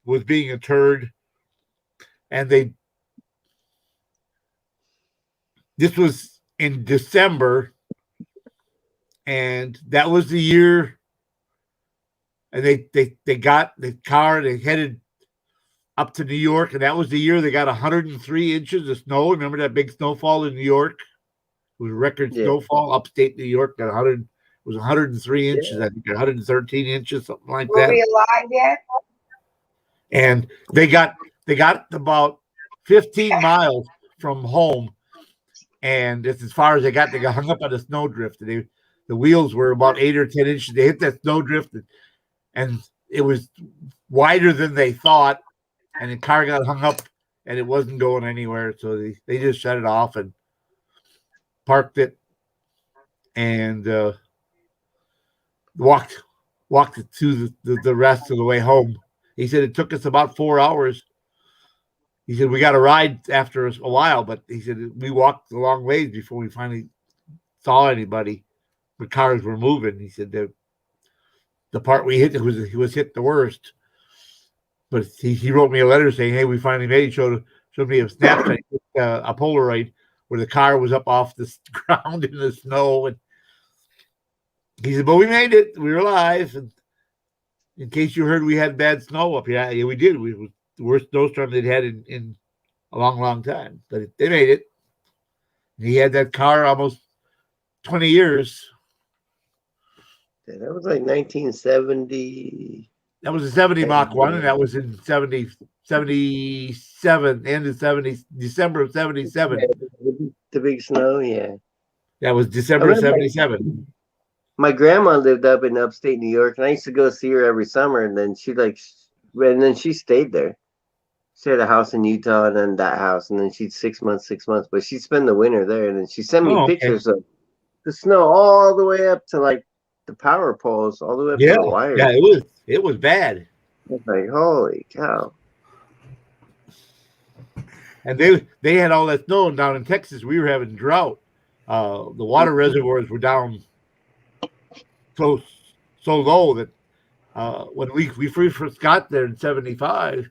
was being a turd. And this was in December, and that was the year. And they got the car. They headed up to New York, and that was the year they got 103 inches of snow. Remember that big snowfall in New York? It was record snowfall. Upstate New York got 100. It was 103 inches. I think 113 inches, something like that. Were we alive yet? And they got about 15 miles from home, and it's as far as they got. They got hung up on a snowdrift. The wheels were about 8 or 10 inches. They hit that snowdrift, and it was wider than they thought. And the car got hung up, and it wasn't going anywhere. So they just shut it off and parked it, and walked it to the rest of the way home. He said it took us about 4 hours. He said we got a ride after a while, but he said we walked a long ways before we finally saw anybody. The cars were moving. He said the part we hit was hit the worst. But he wrote me a letter saying, "Hey, we finally made it." Showed me a snapshot, a Polaroid where the car was up off the ground in the snow, and he said, "But we made it. We were alive." And in case you heard, we had bad snow up here. Yeah, we did. We was the worst snowstorm they'd had in a long, long time. But they made it. And he had that car almost 20 years. Yeah, that was like 1970. That was a 70 Mach 1, and that was in 77, end of 70, December of 77. The big snow, yeah. That was December of 77. My grandma lived up in upstate New York, and I used to go see her every summer, and then she stayed there. She had a house in Utah, and then that house, and then she'd 6 months, but she'd spend the winter there, and then she sent me pictures of the snow all the way up to like the power poles, all the way up to the wires. Yeah, it was bad. It's like, holy cow. And they had all that snow down in Texas. We were having drought. The water reservoirs were down so low that when we first got there in 75,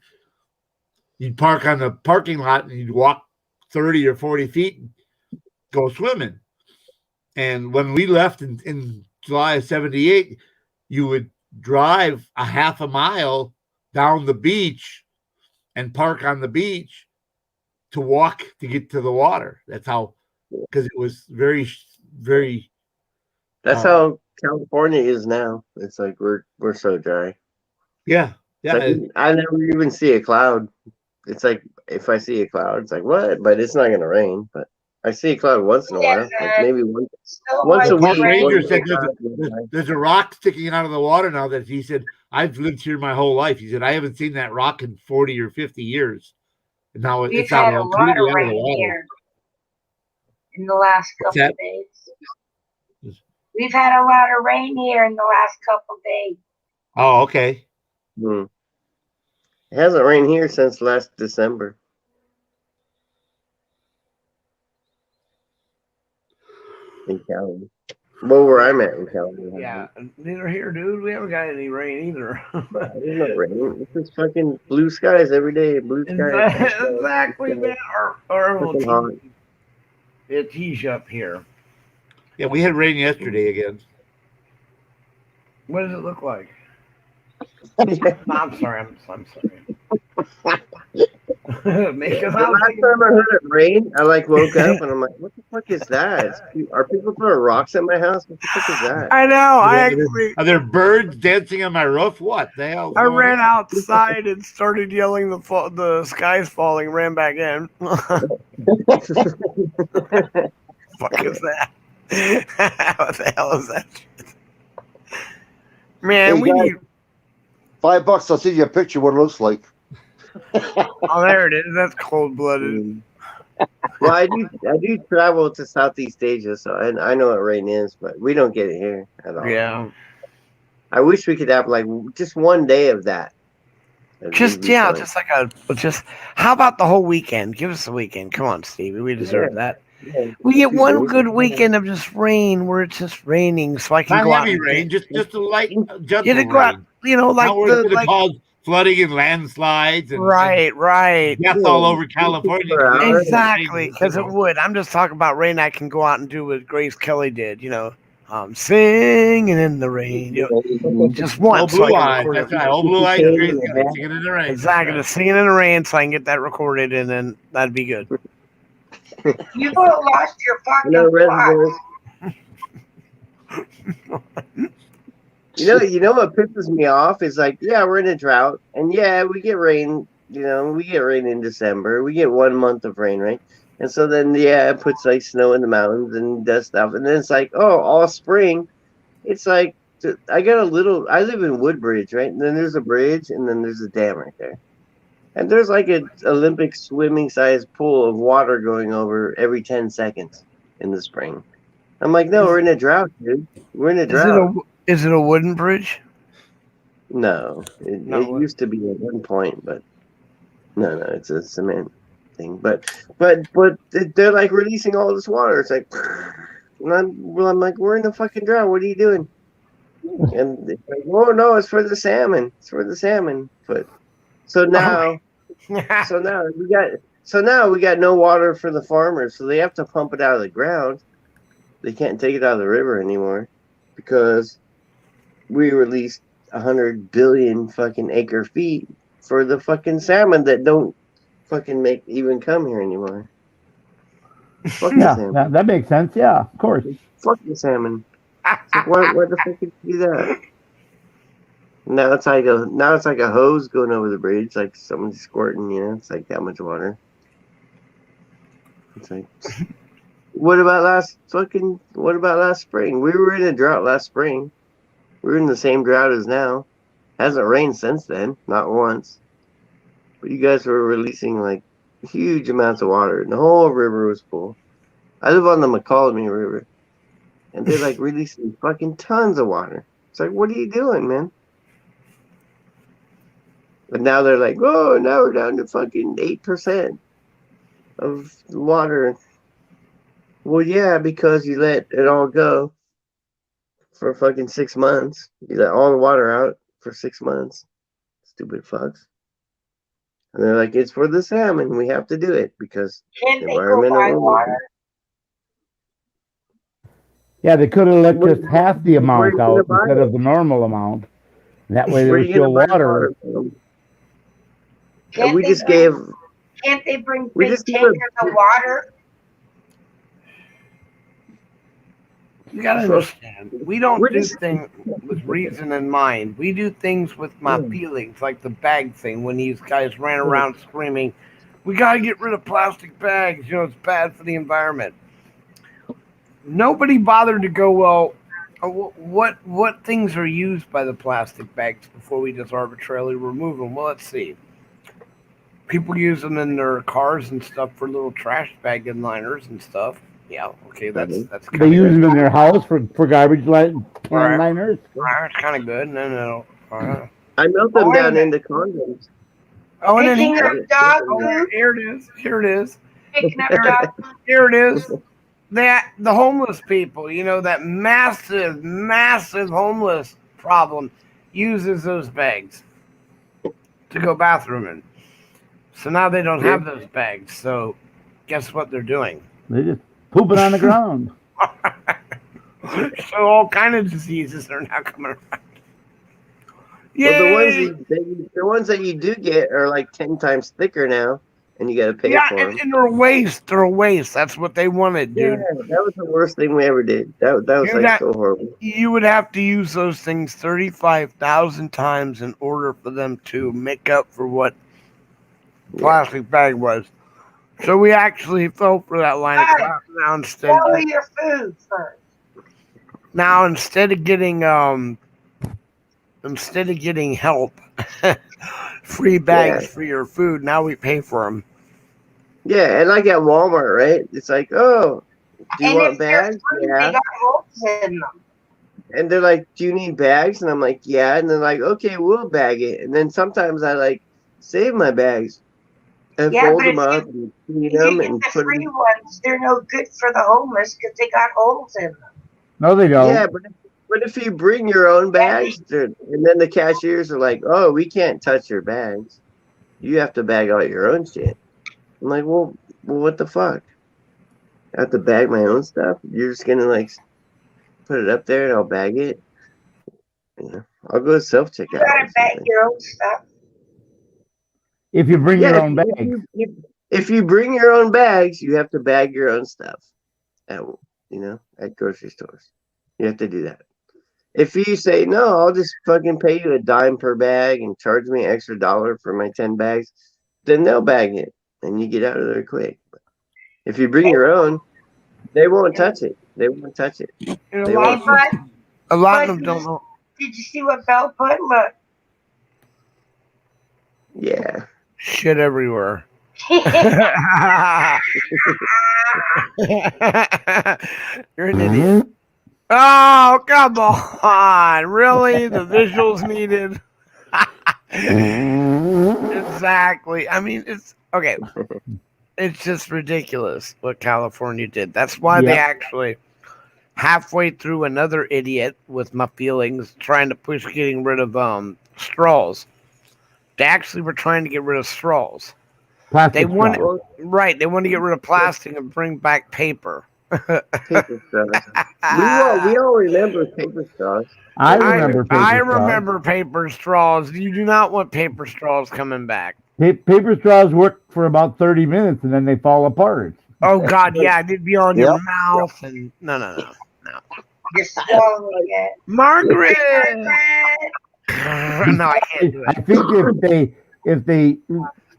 you'd park on the parking lot and you'd walk 30 or 40 feet and go swimming. And when we left in July of 78, you would drive a half a mile down the beach and park on the beach to walk to get to the water. That's how, because it was very, very. That's how California is now. It's like we're so dry. Yeah. Like, I never even see a cloud. It's like if I see a cloud, it's like what? But it's not gonna rain. But I see a cloud once in a while, like maybe once a week. Ranger said there's a rock sticking out of the water now that he said, I've lived here my whole life. He said, I haven't seen that rock in 40 or 50 years. And now it's out of the water. Here in the last couple of days. We've had a lot of rain here in the last couple days. Oh, okay. Hmm. It hasn't rained here since last December. In Cali. Well, where I'm at in Cali. Yeah, neither here, dude. We haven't got any rain either. There's no rain. It's just fucking blue skies every day. Blue skies. Exactly, man. Our Fucking hot. it tees up here. Yeah, we had rain yesterday again. What does it look like? I'm sorry. I'm sorry. Because The last time I heard it rain, I woke up and I'm like, "What the fuck is that? Are people throwing rocks at my house? What the fuck is that?" I know. Are there birds dancing on my roof? What the hell? I ran outside and started yelling the sky's falling. Ran back in. Fuck is that? What the hell is that? Man, Hey, we guys. need. $5. I'll send you a picture of what it looks like. Oh, there it is. That's cold blooded. Well, I do travel to Southeast Asia, so I know what rain is, but we don't get it here at all. Yeah. I wish we could have just one day of that. Just how about the whole weekend? Give us the weekend. Come on, Stevie. We deserve that. Yeah. We get one good weekend of just rain where it's just raining, so I can Not go out. heavy And rain, just a light, gentle get to go out. rain. You know, like Now we're the gonna cause flooding and landslides and right. death all over California. Exactly, because it would. I'm just talking about rain. I can go out and do what Grace Kelly did. You know, singing in the rain. You know, just Oh, once. blue so I eyes. can That's record right. it. Oh, blue eyes. Singing in the rain. Exactly, just singing in the rain, so I can get that recorded, and then that'd be good. You lost your fucking No plot. reservoirs. You know what pisses me off is we're in a drought, and we get rain. We get rain in December. We get 1 month of rain, right? And so then it puts snow in the mountains and does stuff, and then it's all spring. It's I live in Woodbridge, right? And then there's a bridge, and then there's a dam right there. And there's an Olympic swimming sized pool of water going over every 10 seconds in the spring. I'm like, no, we're in a drought, dude. We're in a drought. Is it a wooden bridge? No, it used to be at one point, but no, it's a cement thing. But they're releasing all this water. It's and I'm like, we're in a fucking drought. What are you doing? And it's oh no, it's for the salmon. It's for the salmon. But so now we got no water for the farmers, so they have to pump it out of the ground. They can't take it out of the river anymore because we released 100 billion fucking acre feet for the fucking salmon that don't fucking even come here anymore. Fuck the salmon. That makes sense. Yeah, of course. Fuck the salmon. Why the fuck did you do that? Now it's like a hose going over the bridge, like someone's squirting. It's like that much water. It's like, what about last spring? We were in a drought last spring. We're in the same drought as now. Hasn't rained since then, not once. But you guys were releasing huge amounts of water, and the whole river was full. I live on the McCallum River, and they're releasing fucking tons of water. It's like, what are you doing, man? But now they're like, oh, now we're down to fucking 8% of water. Well, yeah, because you let it all go for fucking 6 months. You let all the water out for 6 months. Stupid fucks. And they're like, it's for the salmon. We have to do it because Can't they go buy water? Yeah, they could have let just half the amount out instead of the normal amount. That way there's still water. Can't they bring big tankers of water? You gotta understand, we don't do things with reason in mind. We do things with my feelings, like the bag thing when these guys ran around screaming, we gotta get rid of plastic bags, it's bad for the environment. Nobody bothered to go, well, what things are used by the plastic bags before we just arbitrarily remove them? Well, let's see. People use them in their cars and stuff for little trash bag liners and stuff. Yeah, okay, that's They kind use of them in their house for garbage can Right. liners. It's kind of good. No. I melt Oh, them wait a down minute. into condoms. Oh, and then Picking up dog food. here it is. Here it is. Picking up dog food. Here it is. That the homeless people, you know, that massive homeless problem uses those bags to go bathrooming. So now they don't have those bags. So guess what they're doing? They just poop it on the ground. So all kind of diseases are now coming around. Well, Yay! the ones that you do get are like 10 times thicker now, and you got to pay Yeah, for them. and they're waste. They're a waste. That's what they wanted, Yeah, dude. that was the worst thing we ever did. That was Dude, like so horrible. You would have to use those things 35,000 times in order for them to make up for what plastic bag was. So we actually fell for that line of Right. crap. Swallow your food first. Now instead of getting help, free bags for your food, now we pay for them. Yeah, and like at Walmart, right? It's like, oh, do you And want if they're bags? free, Yeah. they got holes in them. And they're like, do you need bags? And I'm like, yeah. And they're like, okay, we'll bag it. And then sometimes I like save my bags and Yeah, fold but them if up and clean If you them get and the put free them. ones, they're no good for the homeless because they got holes in them. No, they don't. Yeah, but if you bring your own bags, and then the cashiers are like, oh, we can't touch your bags. You have to bag out your own shit. I'm like, well, what the fuck? I have to bag my own stuff? You're just gonna like put it up there and I'll bag it? Yeah. I'll go self checkout. You gotta bag your own stuff. If you bring your own bags. If you bring your own bags, you have to bag your own stuff at grocery stores. You have to do that. If you say no, I'll just fucking pay you $0.10 per bag and charge me an extra $1 for my 10 bags, then they'll bag it and you get out of there quick. But if you bring your own, they won't touch it. They won't touch it. And They a lot, won't. of them don't know. Did you see what Belle put? Look. Yeah. Shit everywhere. You're an idiot. Oh, come on. Really? The visuals needed? Exactly. I mean, it's okay. It's just ridiculous what California did. That's why they actually, halfway through, another idiot with my feelings trying to push getting rid of straws. They actually were trying to get rid of straws. Plastic They want straws. right. They want to get rid of plastic and bring back paper. Paper straws. We all remember paper straws. I remember paper I straws. remember paper straws. You do not want paper straws coming back. Paper straws work for about 30 minutes and then they fall apart. Oh God, yeah, it'd be on your mouth and no. You're swallowing it. Margaret. No, I can't do I it. think if they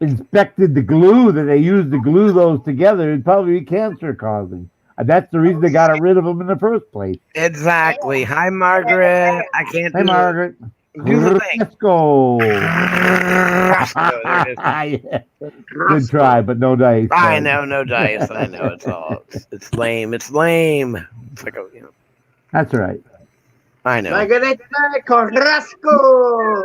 inspected the glue that they used to glue those together, it'd probably be cancer causing. That's the reason they got rid of them in the first place. Exactly. Hi, Margaret. I can't. Hey, Margaret. Do the thing. Let's go. There it is. Good try, but no dice. I know, no dice. I know it's lame. It's lame. It's like That's right. I know. Margarita Carrasco.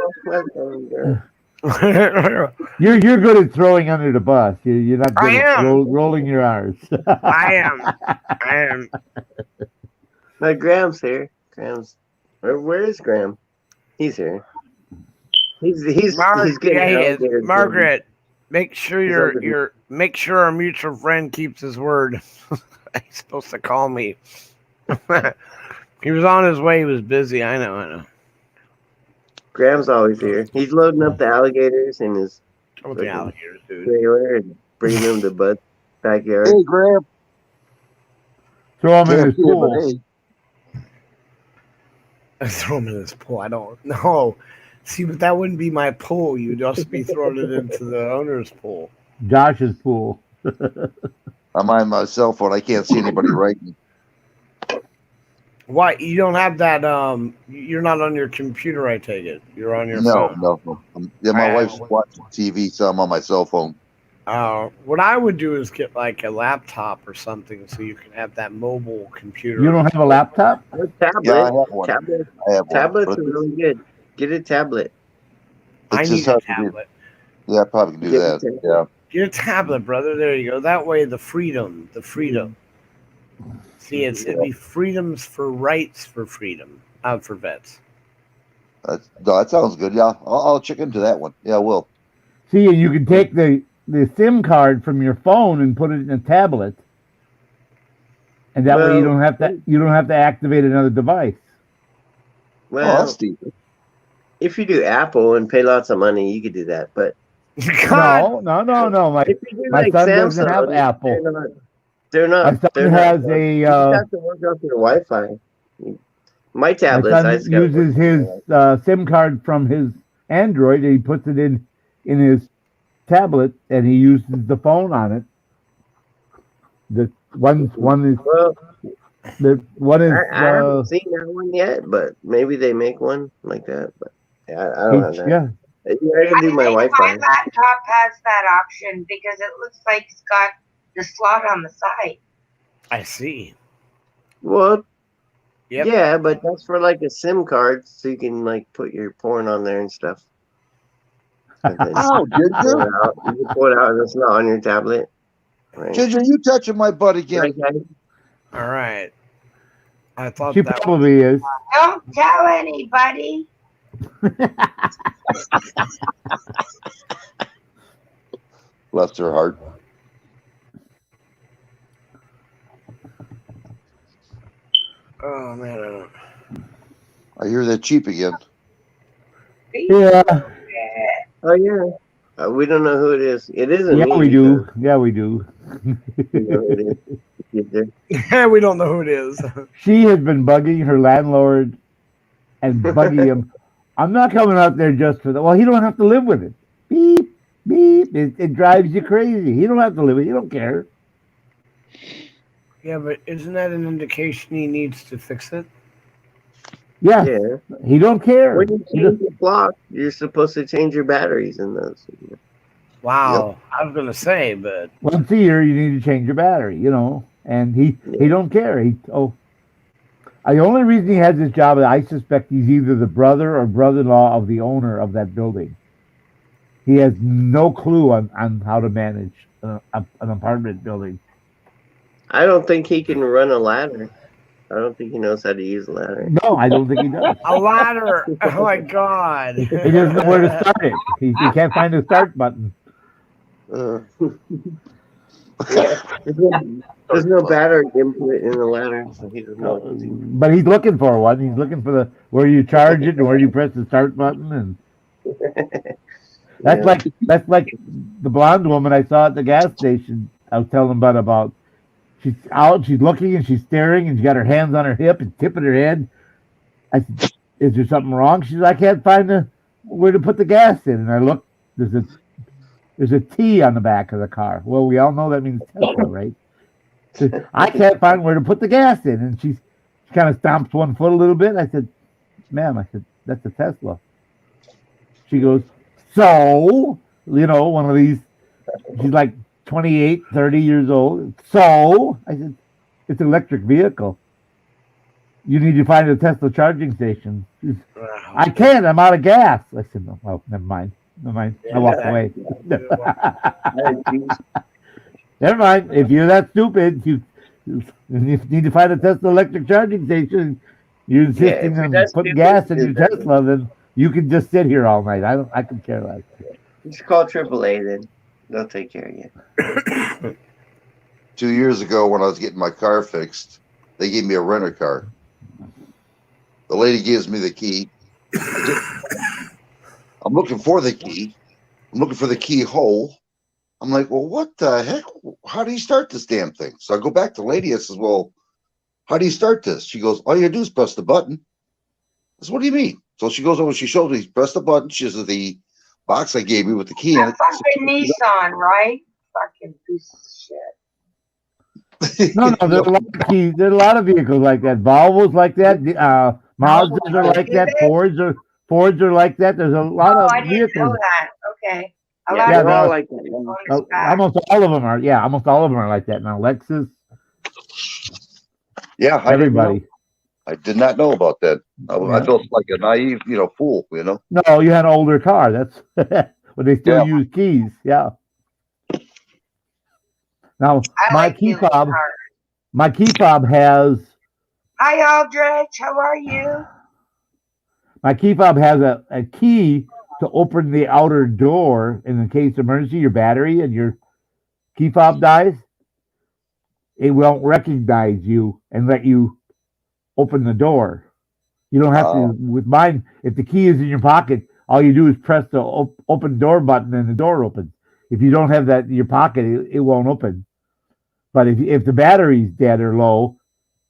You're good at throwing under the bus. You're not good I at am. rolling your R's. I am. My Graham's here. Where is Graham? He's here. He's getting Yeah, he is. alligators. Margaret, make sure He's make sure our mutual friend keeps his word. He's supposed to call me. He was on his way. He was busy. I know. Graham's always here. He's loading up the alligators in his With the alligators, dude. trailer and bringing them to Bud's backyard. Hey, Graham. Throw them in Can't his see it, but pool. hey. I throw him in his pool. I don't know. See, but that wouldn't be my pool. You'd just be throwing it into the owner's pool. Josh's pool. I'm on my cell phone. I can't see anybody writing. Why? You don't have that, you're not on your computer, I take it. You're on your phone. No. Yeah, my wife's watching TV, so I'm on my cell phone. What I would do is get like a laptop or something so you can have that mobile computer. You don't have a laptop? Or tablet. Yeah, I have one. Tablet. I have one. Tablets But are really good. Get a tablet. I it's need just a hard to do. tablet. Yeah, I probably can do Get a that. tablet. Yeah. Get a tablet, brother. There you go. That way, the freedom. See, it'd be freedoms for rights for freedom, for vets. That sounds good. Yeah, I'll check into that one. Yeah, I will. See, and you can take the SIM card from your phone and put it in a tablet, and that way you don't have to activate another device. Well, that's deep. if you do Apple and pay lots of money, you could do that. But God, No. if you do My like son doesn't have Samsung, Apple. They're My not. son They're not. has You a. have to work off your Wi-Fi. My My tablets, I son just gotta work uses his SIM card from his Android, and he puts it in his tablet, and he uses the phone on it. The one is Well, the one is I haven't seen that one yet, but maybe they make one like that. But yeah, I don't have that. yeah. Yeah, I can do my think Wi-Fi. my laptop has that option because it looks like it's got the slot on the side. I see. Well, Yep. yeah, but that's for like a SIM card, so you can like put your porn on there and stuff. And then Oh, pull Ginger, it out. You can pull it out, and it's not on your tablet. Right. Ginger, you touching my butt again? Right, guys? All right. I thought She that. probably is. Don't tell anybody. Bless her heart. Oh man, I don't. I hear that cheap again. Yeah, Oh yeah. We don't know who it is. It isn't yeah, me. we do. Yeah, we do. because we know who it is. Ginger. We don't know who it is. She has been bugging her landlord and bugging him. I'm not coming out there just for that. Well, he don't have to live with it. Beep, beep. It drives you crazy. He don't have to live with it. You don't care. Yeah, but isn't that an indication he needs to fix it? Yeah, Yeah. he don't care. When you change the clock, you're supposed to change your batteries in those. Wow, I was gonna say, but Once a year, you need to change your battery, and he don't care. The only reason he has this job is I suspect he's either the brother or brother-in-law of the owner of that building. He has no clue on how to manage an apartment building. I don't think he can run a ladder. I don't think he knows how to use a ladder. No, I don't think he does. a ladder. Oh my god. He doesn't know where to start it. He can't find the start button. There's no battery input in the ladder, so he doesn't know what to do. But he's looking for one. He's looking for where you charge it and where you press the start button, and that's like the blonde woman I saw at the gas station. I was telling Bud about. She's out, she's looking, and she's staring, and she's got her hands on her hip and tipping her head. I said, "Is there something wrong?" She's like, "I can't find where to put the gas in." And I look, there's a T on the back of the car. Well, we all know that means Tesla, right? So, I can't find where to put the gas in, and she kind of stomps one foot a little bit. I said, "Ma'am," I said, "that's a Tesla." She goes, "So," one of these. She's like 28, 30 years old. So I said, "It's an electric vehicle. You need to find a Tesla charging station." "I can't. I'm out of gas." I said, "No, well, never mind. I walked away." Never mind. If you're that stupid, you need to find a Tesla electric charging station. You're insisting on putting gas in your Tesla, then you can just sit here all night. I could care less. Just call AAA then. They'll take care of you. 2 years ago, when I was getting my car fixed, they gave me a renter car. The lady gives me the key. I'm looking for the key. I'm looking for the keyhole. I'm like, well, what the heck? How do you start this damn thing? So I go back to the lady. I says, well, how do you start this? She goes, all you do is press the button. I said, what do you mean? So she goes over, she shows me, press the button. She says, the box I gave you with the key in it. That fucking Nissan, right? Fucking piece of shit. No, there's a lot of keys. There's a lot of vehicles like that. Volvos like that. Mazdas are like that. Fords are like that. There's a lot Oh, of I didn't know vehicles. that. Okay. A Yeah, lot Yeah, they're of all no, like that. people on his back. almost all of them are. Yeah, almost all of them are like that now. Lexus, Yeah, I didn't know. everybody. I did not know about that. I Yeah. felt like a naive, fool. No, you had an older car. That's but they still Yeah. use keys. Yeah. Now I my like key dealing fob, cars. my key fob has Hi, Aldrich. How are you? a key to open the outer door in the case of emergency. Your battery and your key fob dies. It won't recognize you and let you open the door. You don't have to. With mine, if the key is in your pocket, all you do is press the open door button and the door opens. If you don't have that in your pocket, it won't open. But if the battery's dead or low,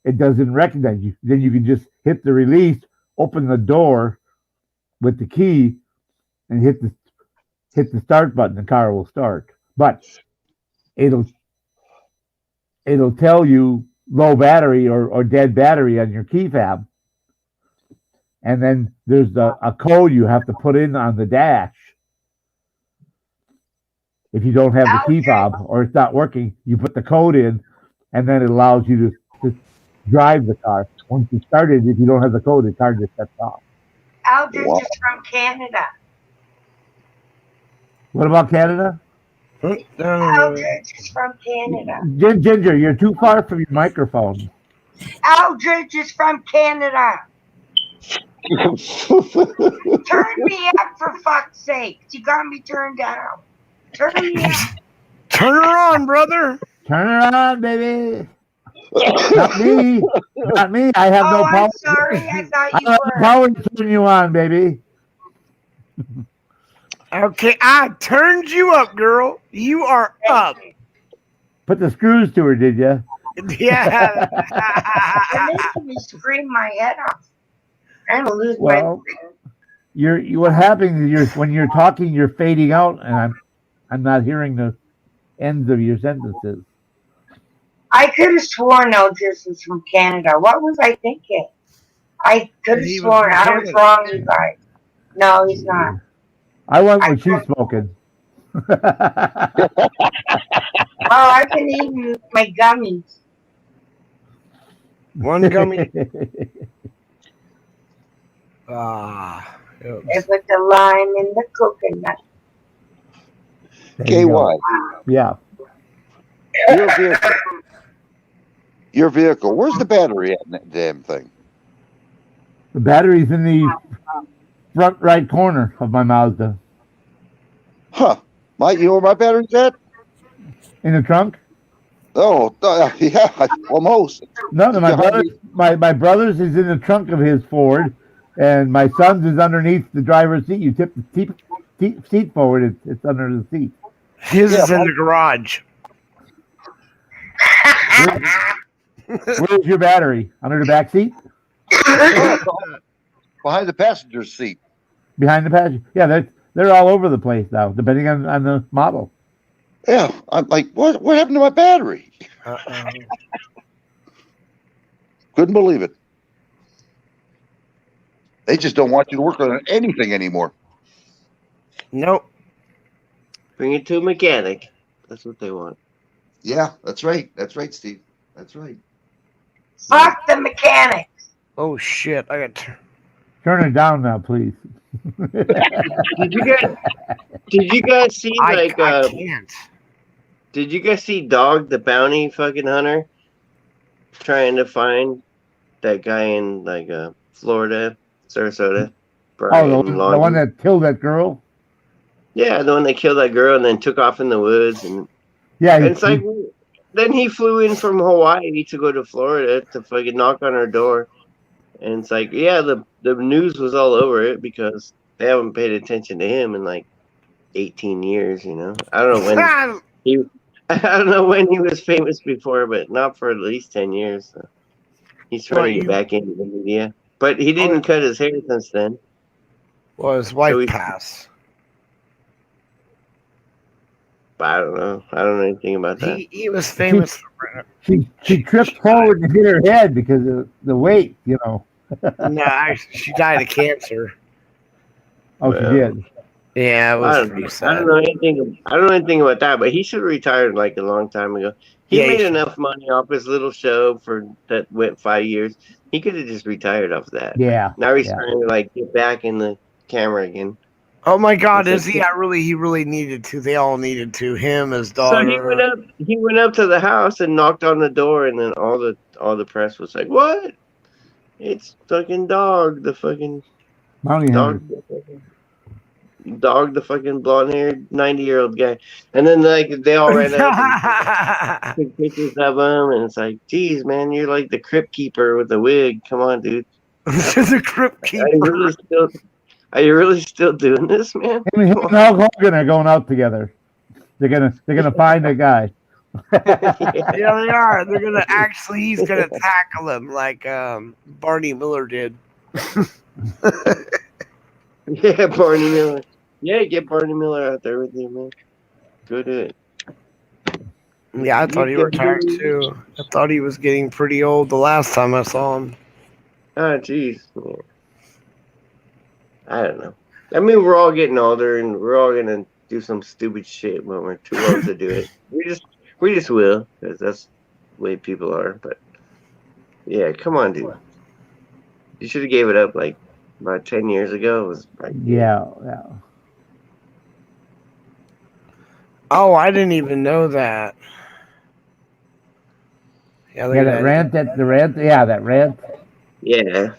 it doesn't recognize you. Then you can just hit the release, open the door with the key, and hit the start button. The car will start. But it'll tell you low battery or dead battery on your key fob. And then there's a code you have to put in on the dash. If you don't have the key fob or it's not working, you put the code in, and then it allows you to drive the car. Once you start it, if you don't have the code, the car just shuts off. Aldrich Wow. is from Canada. What about Canada? Aldrich is from Canada. Ginger, you're too far from your microphone. Aldrich is from Canada. Turn me up for fuck's sake. You got me turned down. Turn me up. Turn her on, brother. Turn it on, baby. Not me. Not me. I have no I'm power. sorry. I thought I you have the were. power to turn you on, baby. Okay, I turned you up, girl. You are up. Put the screws to her, did you? Yeah. You're making me scream my head off. I'm gonna lose Well, what happens is when you're talking, you're fading out, and I'm not hearing the ends of your sentences. I could have sworn Aldrich was from Canada. What was I thinking? I could have He was sworn. from I was Canada. wrong, you guys. No, he's not. I went when she's smoking. Oh, I've been eating my gummies. One gummy. Ah. I put the lime in the coconut. There you go. KY, Yeah. your vehicle. Where's the battery at in that damn thing? The battery's in the front right corner of my Mazda. Huh? You know where my battery's at? In the trunk? Oh, yeah, almost. No, my brother's is in the trunk of his Ford, and my son's is underneath the driver's seat. You tip the seat forward, it's under the seat. His is in the garage. Where's your battery? Under the back seat? Behind the passenger seat. Behind the passenger? Yeah, they're all over the place now, depending on the model. Yeah, I'm like, what happened to my battery? Couldn't believe it. They just don't want you to work on anything anymore. Nope. Bring it to a mechanic. That's what they want. Yeah, that's right. That's right, Steve. That's right. Fuck the mechanic. Oh shit! I got. Turn it down now, please. Did you guys see I can't. Did you guys see Dog the Bounty fucking hunter trying to find that guy in Florida, Sarasota? Oh, the one that killed that girl? Yeah, the one that killed that girl and then took off in the woods, and Yeah, it's like then he flew in from Hawaii to go to Florida to fucking knock on her door, and it's like, yeah, the news was all over it because they haven't paid attention to him in like 18 years. You know, I don't know when he was famous before, but not for at least 10 years. So he's trying to get back into the media, but he didn't cut his hair since then. Well, his wife passed. I don't know. I don't know anything about that. He was famous. She tripped forward and hit her head because of the weight, you know. No, she died of cancer. Oh, she did. Yeah, it I was don't pretty know. sad. I don't know anything. I don't know anything about that, but he should have retired like a long time ago. He Yeah, he made should. enough money off his little show for that went 5 years. He could have just retired off that. Yeah. Now he's Yeah. trying to like get back in the camera again. Oh my God, It's is like- he? He really needed to. They all needed to. Him, his So daughter. he went up to the house and knocked on the door, and then all the press was like, "What? It's fucking dog, the fucking Bounty hunter. dog, the fucking blonde-haired 90-year-old guy." And then like they all ran up and took pictures of him, and it's like, "Geez, man, you're like the crypt keeper with the wig. Come on, dude. The crypt Are you really still doing this, man?" Him and Hulk Hogan are going out together. They're gonna find a guy. Yeah, they are. They're gonna actually. He's gonna tackle him like Barney Miller did. Yeah, Barney Miller. Yeah, get Barney Miller out there with you, man. Go do it. Yeah, I thought he retired too. I thought he was getting pretty old the last time I saw him. Oh, jeez. Yeah. I don't know. I mean, we're all getting older, and we're all gonna do some stupid shit when we're too old to do it. We just will, because that's the way people are. But yeah, come on, dude. You should have gave it up like about 10 years ago. It was like, Yeah. Oh, I didn't even know that. Yeah, look Yeah, at that rant. That rant. yeah.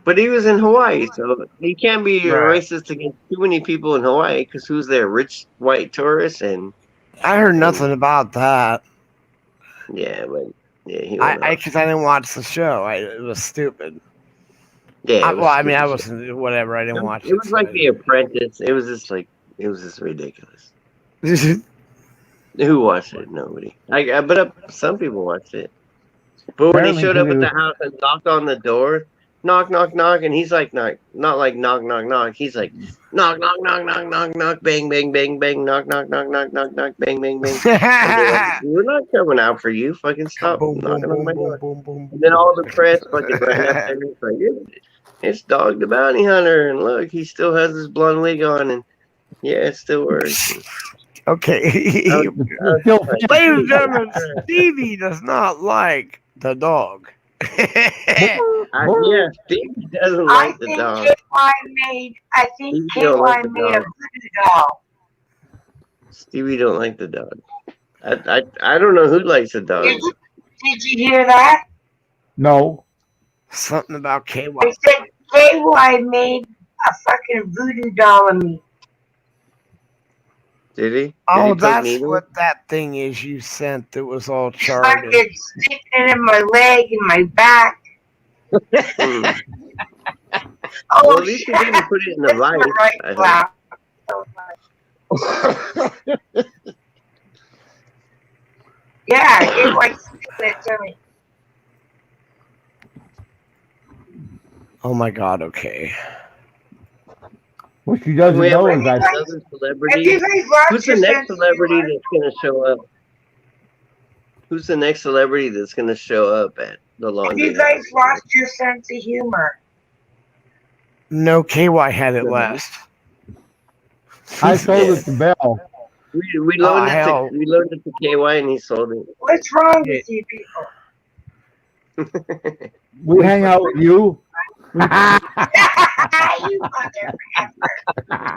But he was in Hawaii, so he can't be Right. racist against too many people in Hawaii, because who's there? Rich white tourists, and I heard nothing about that. yeah, but yeah, he went I off. because I didn't watch the show. It was stupid. Yeah, it was I stupid. wasn't. Whatever. I didn't watch it. It was like The Apprentice. It was just ridiculous. Who watched it? Nobody. But some people watched it. But when he Apparently showed up at too. the house and knocked on the door, knock, knock, knock, and he's like, not like knock, knock, knock. He's like, knock, knock, knock, knock, knock, knock, bang, bang, bang, bang, knock, knock, knock, knock, knock, knock, bang, bang, bang. And they're like, we're not coming out for you. Fucking stop boom, boom, knocking on boom, my boom, door. boom, boom. And then all the press fucking ran up there and it's like, it's Dog the Bounty Hunter, and look, he still has his blonde wig on, and yeah, it still works. Okay. It's still Ladies and gentlemen, Stevie does not like the dog. Yeah, Steve doesn't I like the think dog. I think You don't like KY the made a dog. voodoo doll. Stevie don't like the dog. I don't know who likes the dog. Did you hear that? no. Something about KY. I said KY made a fucking voodoo doll of me. Did he? Did Oh, he poke that's needles? what that thing is you sent that was all I charred. could stick it in my leg and my back. Hmm. Oh, Well, at least he didn't put it in the that's light. my right I cloud. Yeah, it like sticking it to me. Oh my God. Okay. What she doesn't We have know is another I. Have you celebrity. guys watched Who's the your next sense of celebrity humor? that's going to show up? Who's the next celebrity that's going to show up at the Have laundry you guys house? lost your sense of humor? No, KY had it last. I sold it to Bell. We loaned hell. it to KY and he sold it. What's wrong with you people? We hang out with you. You mother.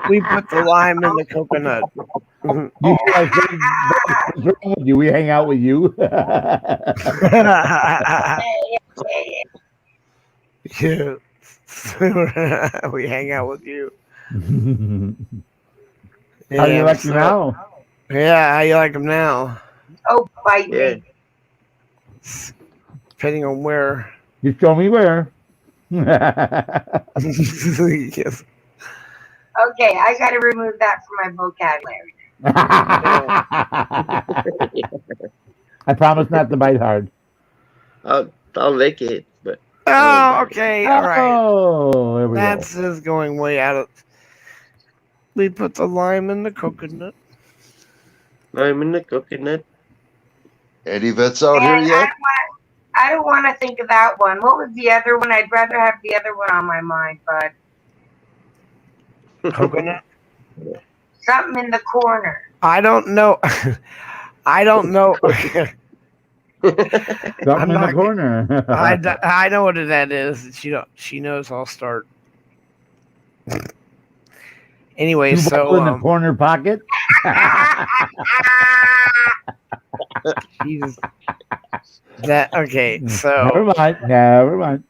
We put the lime in the coconut. You guys, what's wrong with you? We hang out with you. Yeah. We hang out with you. How do you like so- me now? Yeah, how you like them now? Oh, bite Yeah. me. Depending on where. You show me where. Yes. Okay, I got to remove that from my vocabulary. I promise not to bite hard. I'll lick it, but Oh, okay. All right. Oh, there we That's just going way out of. We put the lime in the coconut. I'm in the coconut. Any vets out And here yet? I don't want to think of that one. What was the other one? I'd rather have the other one on my mind, bud. Coconut. Something in the corner. I don't know. I don't know. Something I'm in the not- corner. I know what that is. She knows I'll start. Anyway, Two ball in the so corner pocket. Jesus. That okay. Never So mind. Never mind.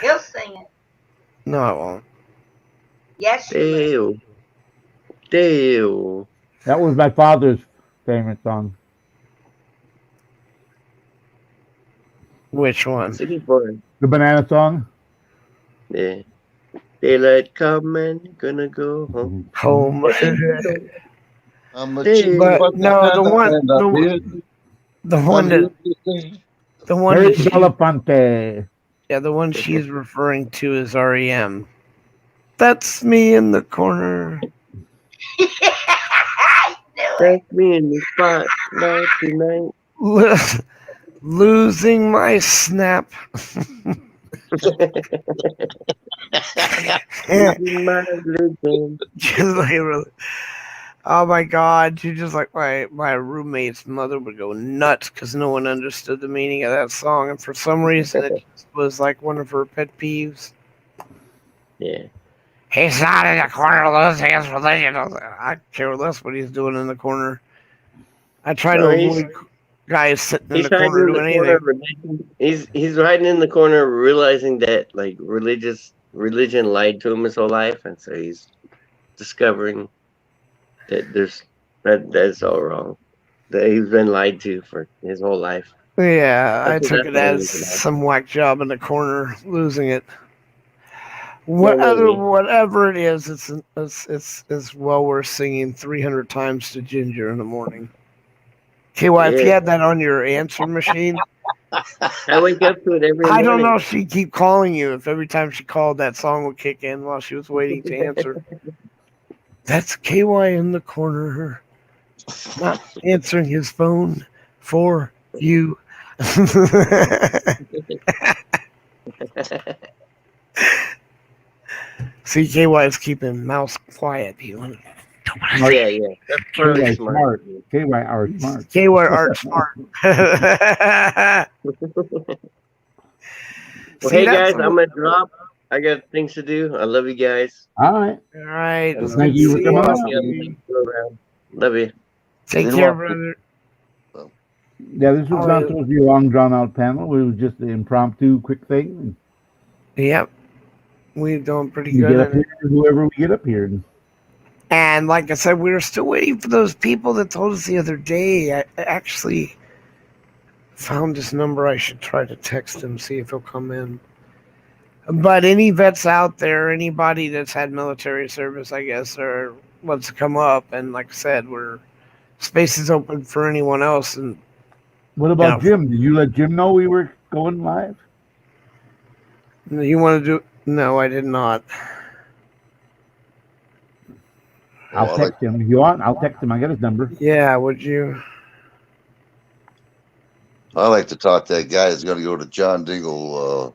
He'll sing it. no, I won't. Yes, you will. Dale. That was my father's favorite song. Which one? City boy. The banana song. Yeah. Daylight coming, gonna go home. Home. I'm a Hey, cheap but fuck no, the one- and the I one- did. The one that the one Harry that she, Belafonte. yeah, the one she's referring to is REM. That's me in the corner. I knew it. Take me in the spotlight tonight. Losing my snap. Losing my religion. Just like really. Oh my god, she just like my roommate's mother would go nuts because no one understood the meaning of that song, and for some reason it just was like one of her pet peeves. Yeah. He's not in the corner losing his religion. I care less what he's doing in the corner. I try No, to he's- avoid guys sitting in He's the hiding corner in the doing corner anything. of religion. He's hiding in the corner, realizing that like religion lied to him his whole life, and so he's discovering that that's all wrong. That he's been lied to for his whole life. Yeah, I That's took what it that as is about. some whack job in the corner, losing it. maybe. Whatever it is, it's well worth singing 300 times to Ginger in the morning. KY, if you Yeah. had that on your answer machine, I wake up to it every morning. I don't know if she'd keep calling you if every time she called that song would kick in while she was waiting to answer. That's KY in the corner, not answering his phone for you. See, KY is keeping mouse quiet. He wanted Yeah. That's really KY smart. smart. KY are smart. KY art smart. Well, See, hey that's guys, I'm gonna drop. I got things to do. I love you guys. All right. all right. Thank It's good you to for see coming you. on. Love you. Take You're care, welcome. brother. Yeah, this was Oh, not yeah. supposed to be a long, drawn out panel. It was just an impromptu, quick thing. Yep. We're doing pretty We get good. up here, whoever we get up here. And like I said, we were still waiting for those people that told us the other day. I actually found his number. I should try to text him, see if he'll come in. But any vets out there, anybody that's had military service, I guess, or wants to come up, and like I said, space is open for anyone else. And What about Yeah. Jim? Did you let Jim know we were going live? you want to do? No, I did not. I'll Well, text him. If you want, I'll text him. I got his number. Yeah, would you? I like to talk to that guy that's going to go to John Dingle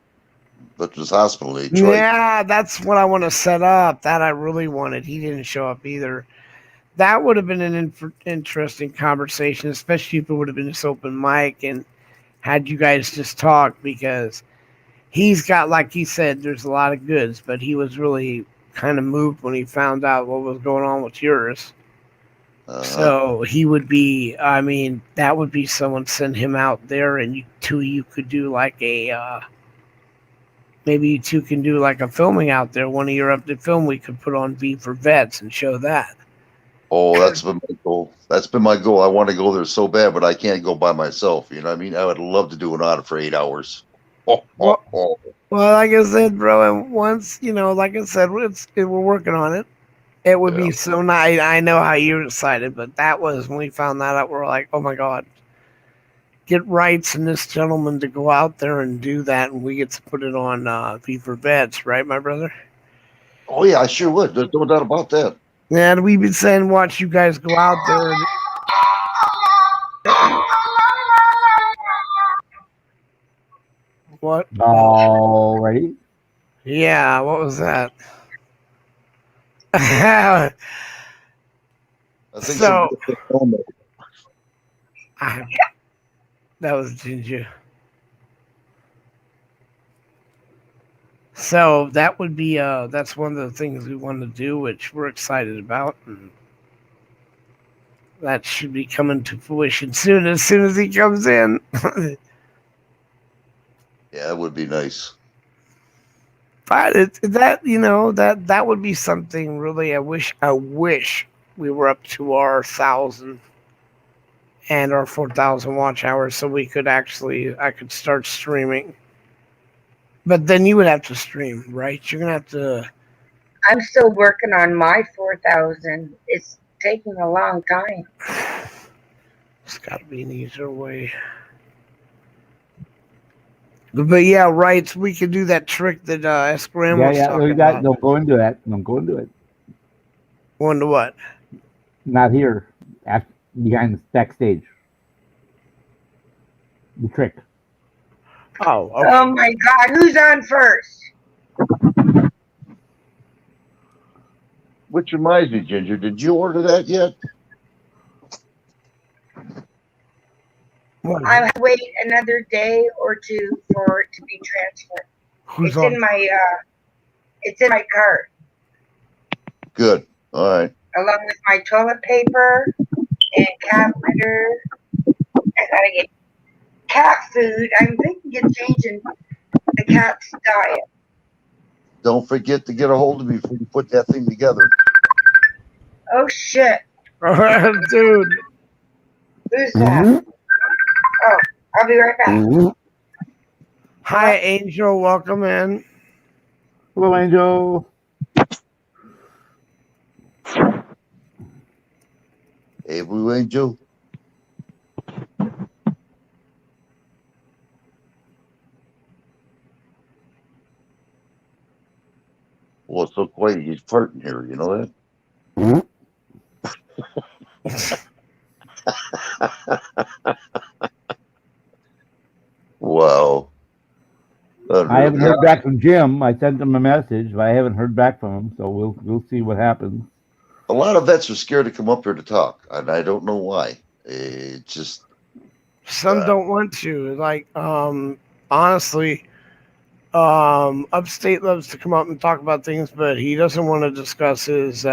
Veterans Hospital in Detroit. Yeah, that's what I want to set up. That I really wanted. He didn't show up either. That would have been an interesting conversation, especially if it would have been this open mic and had you guys just talk, because he's got, like he said, there's a lot of goods, but he was really kind of moved when he found out what was going on with yours. So he would be, I mean, that would be someone send him out there, and you could do like a, maybe you two can do like a filming out there. One of your up to film we could put on V for Vets and show that. Oh, that's been my goal. That's been my goal. I want to go there so bad, but I can't go by myself. You know what I mean? I would love to do an audit for 8 hours. Oh. Well, like I said, bro, and once, like I said, we're working on it. It would be so nice. I know how you decided, but that was when we found that out. We're like, oh my God, get rights and this gentleman to go out there and do that, and we get to put it on V for Vets, right, my brother? Oh, yeah, I sure would. There's no doubt about that. And we've been saying, watch you guys go out there. What? Alrighty. Yeah, what was that? I think So- some- That was Ginger. So that would be that's one of the things we want to do, which we're excited about, and that should be coming to fruition soon as he comes in. yeah, it would be nice. But that would be something really. I wish we were up to our 1,000 and our 4,000 watch hours, so I could start streaming. But then you would have to stream, right? You're gonna have to. I'm still working on my 4,000. It's taking a long time. It's got to be an easier way. But yeah, right. We could do that trick that Escaram was talking we about. don't go into that. Don't go into it. Wonder what? Not here. Behind the backstage. The trick. Oh, okay. Oh my God, who's on first? Which reminds me, Ginger, did you order that yet? What? I wait another day or two for it to be transferred. Who's It's on? in my cart, Good. All right. along with my toilet paper and cat litter. I gotta get cat food. I'm thinking of changing the cat's diet. Don't forget to get a hold of me before you put that thing together. Oh shit, Dude. who's that? Oh, I'll be right back. Hi, Angel. Welcome in. Hello, Angel. Hey, Blue Angel. Well, it's so quiet. He's farting here. You know that? Wow. I haven't heard back from Jim. I sent him a message, but I haven't heard back from him. So we'll see what happens. A lot of vets are scared to come up here to talk, and I don't know why. It just Some don't want to. Like, honestly, Upstate loves to come up and talk about things, but he doesn't want to discuss his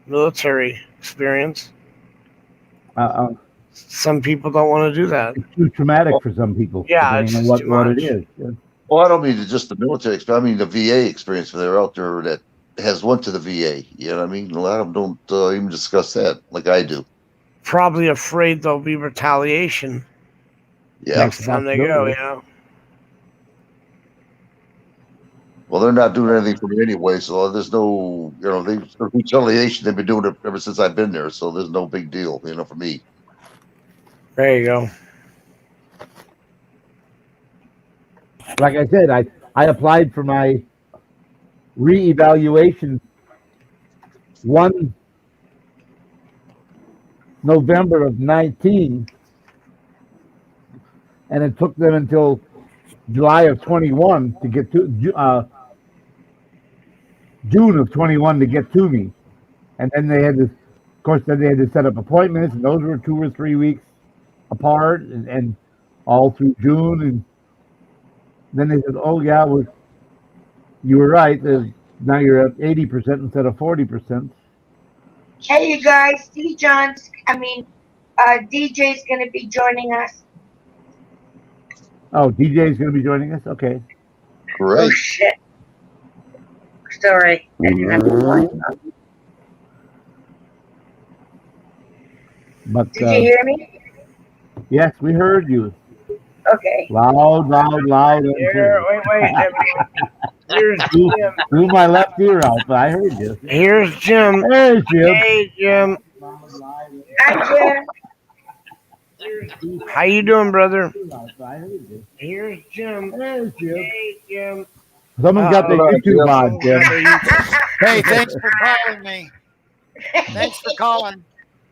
military experience. Some people don't want to do that. It's too traumatic for some people. Yeah, depending it's on just what too it much. is. Yeah. well, I don't mean just the military experience. I mean the VA experience. When they're out there that has went to the VA. You know what I mean? A lot of them don't even discuss that like I do. Probably afraid there'll be retaliation Yeah. next time they go. Absolutely. You know. Well, they're not doing anything for me anyway, so there's no, there's retaliation. They've been doing it ever since I've been there, so there's no big deal, for me. There you go. Like I said, I applied for my reevaluation 1 November of 19, and it took them until July of 21 to get to June of 21 to get to me, and then they had to, of course, then they had to set up appointments, and those were 2 or 3 weeks apart, and all through June, and then they said, "Oh yeah, you were right. Now you're at 80% instead of 40%." Hey, you guys, DJ's going to be joining us. Oh, DJ is going to be joining us. Okay. Oh Great. shit. Sorry. But Did you hear me? yes, we heard you Okay. loud, and Here, clear. wait. Here's Jim. Blew my left ear out, but I heard you. Here's Jim. There's Jim. Hey, Jim. Hi, Jim. How you doing, brother? I heard you. Here's Jim. There's Jim. Hey, Jim. Someone's got the YouTube on, Jim. Hey, thanks for calling me. Thanks for calling.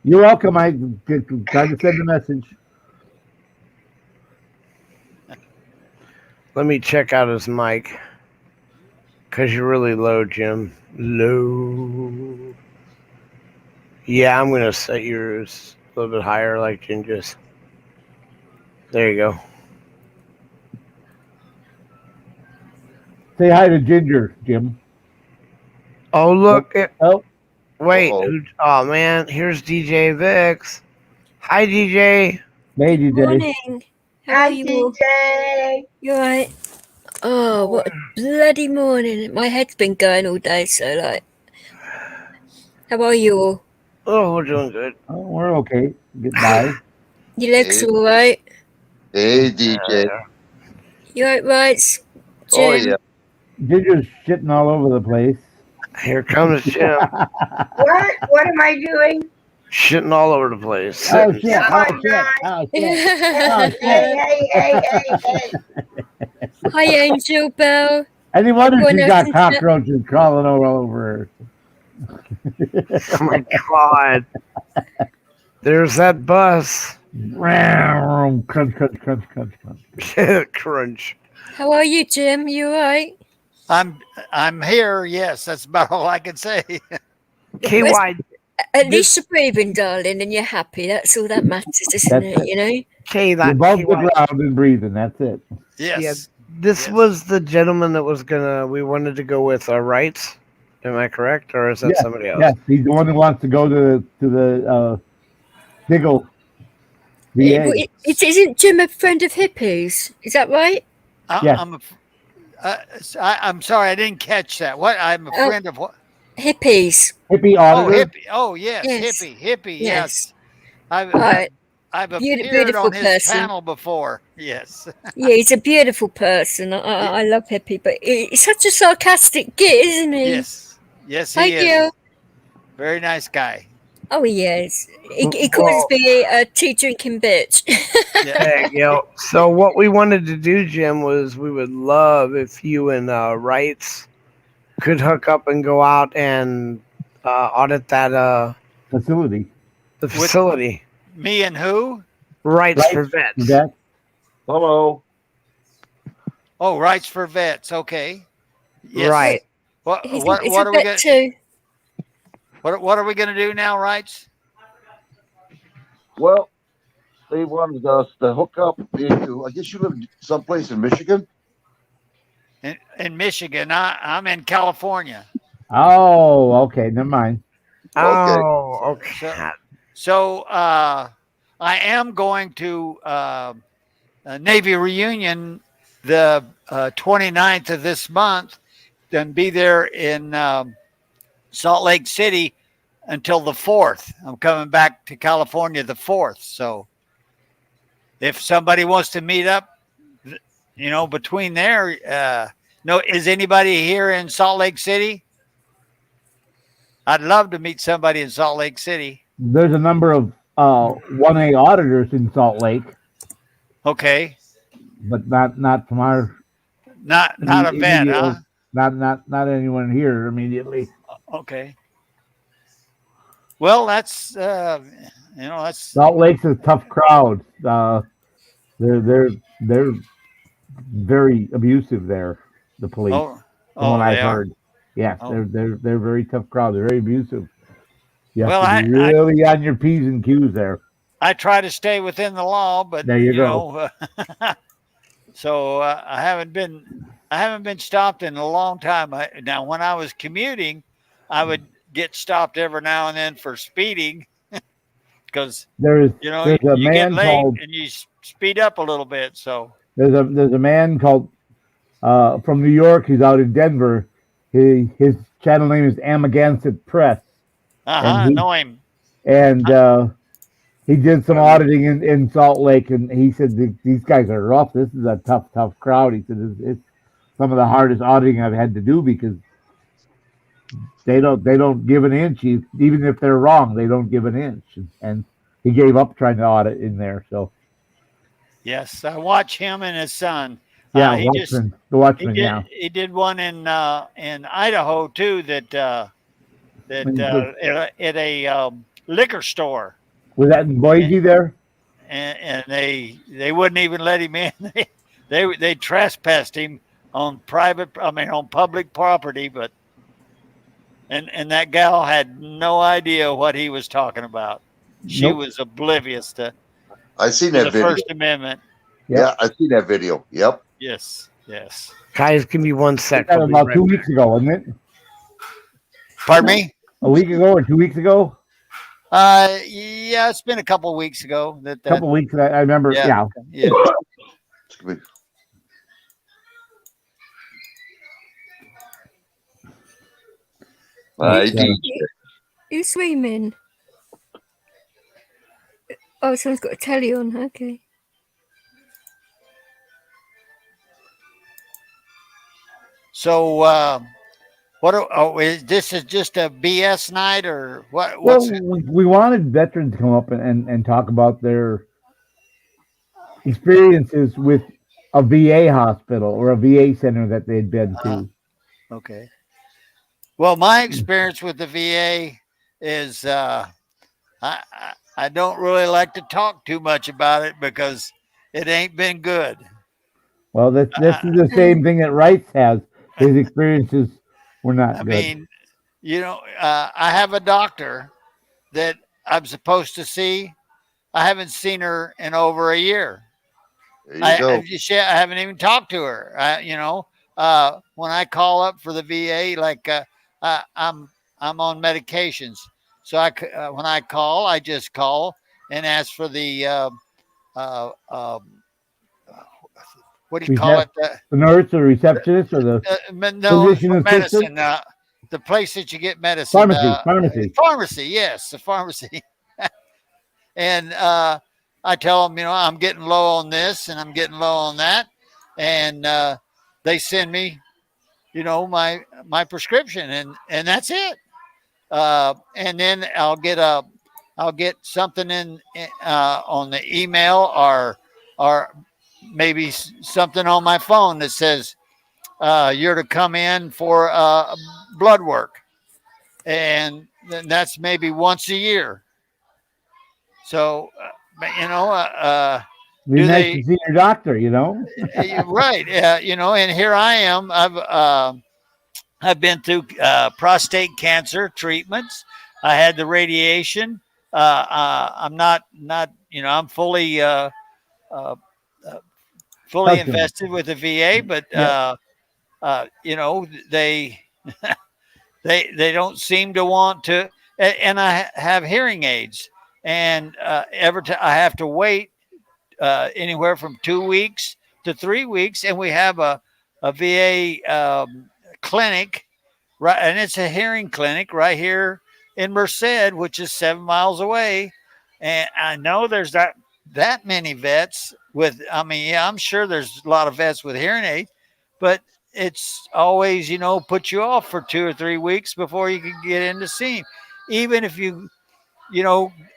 You're welcome. I tried to send a message. Let me check out his mic. Because you're really low, Jim. Low. Yeah, I'm going to set yours a little bit higher like Ginger's. There you go. Say hi to Ginger, Jim. Oh, look. Oh, Wait. Uh-oh. Oh, man. Here's DJ Vix. Hi, DJ. hey, DJ. Morning. How Hi, are you all? DJ. You alright? Oh, what a bloody morning. My head's been going all day, so like. How are you all? Oh, we're doing good. Oh, we're okay. Goodbye. Your legs Hey. alright? Hey, DJ. You alright, right? Oh, yeah. Ginger's shitting all over the place. Here comes Jim. What? What am I doing? Shitting all over the place. Oh Sitting- shit! Oh shit! Oh shit! Hey, hey, hey, hey. Hi, Angel Bell. Any wonder Everyone she's else got is- cockroaches crawling all over her. Oh my god. There's that bus. Crunch, crunch, crunch, crunch, crunch. Crunch. How are you, Jim? You alright? I'm here. Yes, that's about all I can say. KY. At least you're breathing, darling, and you're happy. That's all that matters, isn't That's it? You know? K, You're that above the KY. ground and breathing. That's it. Yes. This Yes. was the gentleman that was we wanted to go with rights. Am I correct? Or is that Yeah, somebody else? Yes, he's the one who wants to go to the Diggle VA. Isn't Jim a friend of hippies? Is that right? Yes. I'm sorry, I didn't catch that. What? I'm a Oh. friend of what? Hippies. Hippie Oh, auditor. hippie. Oh, yes, Yes. hippie. Yes. Yes. I've Right. appeared Beautiful on his person. panel before. Yes. Yeah, he's a beautiful person. I love Hippie, but he's such a sarcastic git, isn't he? Yes. Yes, he Thank is. you. Very nice guy. Oh, he is. He Well- calls me a tea drinking bitch. Yeah. There you go. So what we wanted to do, Jim, was we would love if you and Rights could hook up and go out and audit that Facility. the facility. Me and who? Rights Rights for vets. That Hello. Oh, Rights for Vets. Okay. Yes. Right. What? He's What? a What are we vet gonna? too. What are we gonna do now, Rights? Well, they wanted us to hook up. I guess you live someplace in Michigan. In Michigan. I'm in California. Oh, okay. Never mind. Oh, okay. So I am going to a Navy reunion the 29th of this month, then be there in Salt Lake City until the 4th. I'm coming back to California the 4th. So if somebody wants to meet up, between there, no, is anybody here in Salt Lake City? I'd love to meet somebody in Salt Lake City. There's a number of 1A auditors in Salt Lake, Okay. but not from our Not a vet, huh? not anyone here immediately. Okay. Well, that's Salt Lake's a tough crowd. They're very abusive there. The police, from what I've they are. heard. Yeah, Oh. they're a very tough crowd. They're very abusive. You have Well, to be really on your P's and Q's there. I try to stay within the law, but There you go. So I haven't been stopped in a long time. Now, when I was commuting, I would get stopped every now and then for speeding because There's you a get man late called and you speed up a little bit. So there's a man called from New York. He's out in Denver. His channel name is Amagansett Press, I know him. and he did some auditing in Salt Lake, and he said these guys are rough. This is a tough crowd. He said it's some of the hardest auditing I've had to do because they don't give an inch. Even if they're wrong, they don't give an inch. And he gave up trying to audit in there. So Yes, I watch him and his son. yeah, He the Watchman. Yeah, He did one in Idaho too. That at a liquor store, was that in Boise there? and they wouldn't even let him in. They trespassed him on public property, but and that gal had no idea what he was talking about. She Nope. was oblivious to I seen the that video. First Amendment. Yep. Yeah, I seen that video. Yep. Yes, yes. Guys, give me 1 sec. That I'll was be about right 2 back. weeks ago, wasn't it? Pardon me? A week ago or 2 weeks ago? Yeah, it's been a couple of weeks ago A couple of weeks. I remember. Yeah. yeah. Who's swimming? Oh, someone's got a telly on. Okay. So, this is just a BS night or what? Well, What's it? we wanted veterans to come up and talk about their experiences with a VA hospital or a VA center that they'd been to. Okay. Well, my experience with the VA is I don't really like to talk too much about it because it ain't been good. Well, this is the same thing that Rice has. His experiences were not I good. mean, I have a doctor that I'm supposed to see. I haven't seen her in over a year. There you go. I haven't even talked to her. When I call up for the VA, like I'm on medications, so when I call, I just call and ask for the what do you call it? The nurse or receptionist or the No, physician for assistant? medicine. The place that you get medicine. Pharmacy. Pharmacy, yes, the pharmacy. And I tell them, I'm getting low on this and I'm getting low on that, and they send me, my prescription, and that's it. And then I'll get something in on the email or maybe something on my phone that says you're to come in for blood work, and then that's maybe once a year. So, Be nice to see your doctor, right? And here I am. I've been through prostate cancer treatments. I had the radiation. I'm not. I'm fully invested with the VA, but they don't seem to want to. And I have hearing aids, and I have to wait anywhere from 2 weeks to 3 weeks, and we have a VA clinic, right? And it's a hearing clinic right here in Merced, which is 7 miles away. And I know there's that many vets with. I'm sure there's a lot of vets with hearing aids, but it's always, put you off for 2 or 3 weeks before you can get in to see him. Even if you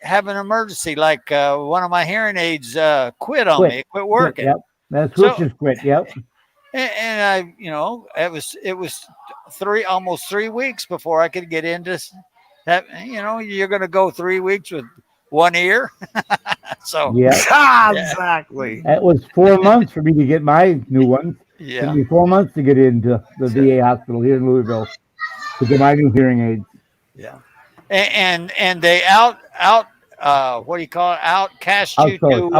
have an emergency, like one of my hearing aids quit working. Yep. That switch is quit. Yep. And I, it was almost 3 weeks before I could get into that. You're going to go 3 weeks with one ear. So yeah, exactly. It was 4 months for me to get my new ones. Yeah. It took me 4 months to get into the VA hospital here in Louisville to get my new hearing aids. Yeah. And they what do you call it? Outcast you to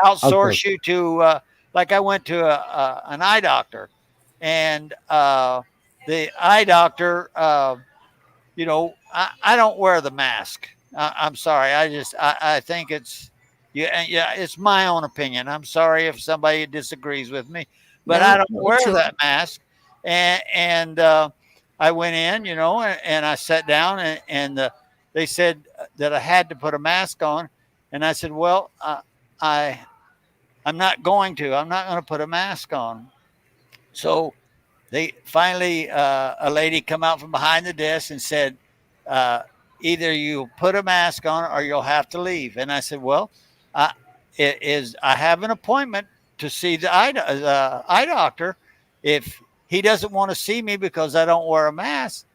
outsource you to like I went to an eye doctor, and the eye doctor, I don't wear the mask. I'm sorry. I think it's it's my own opinion. I'm sorry if somebody disagrees with me, but I don't wear that mask. And I went in, and I sat down, and they said that I had to put a mask on, and I said, "Well, I'm not going to. I'm not going to put a mask on." So they finally, a lady come out from behind the desk and said, "Either you put a mask on or you'll have to leave." And I said, "Well, I have an appointment to see the eye doctor. If he doesn't want to see me because I don't wear a mask,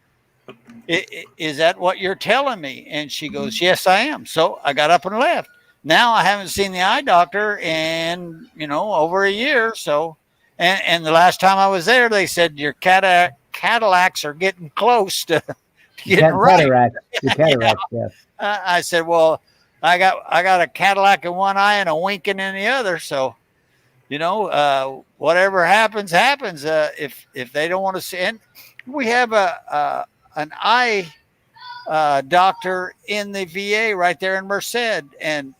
is that what you're telling me?" And she goes, "Yes, I am." So I got up and left. Now I haven't seen the eye doctor in, over a year. So, And the last time I was there, they said your Cadillacs are getting close to getting right. Cataract. The cataract, yes. I said, well, I got a Cadillac in one eye and a winking in the other. So, whatever happens. If they don't want to see, and we have an eye doctor in the VA right there in Merced, and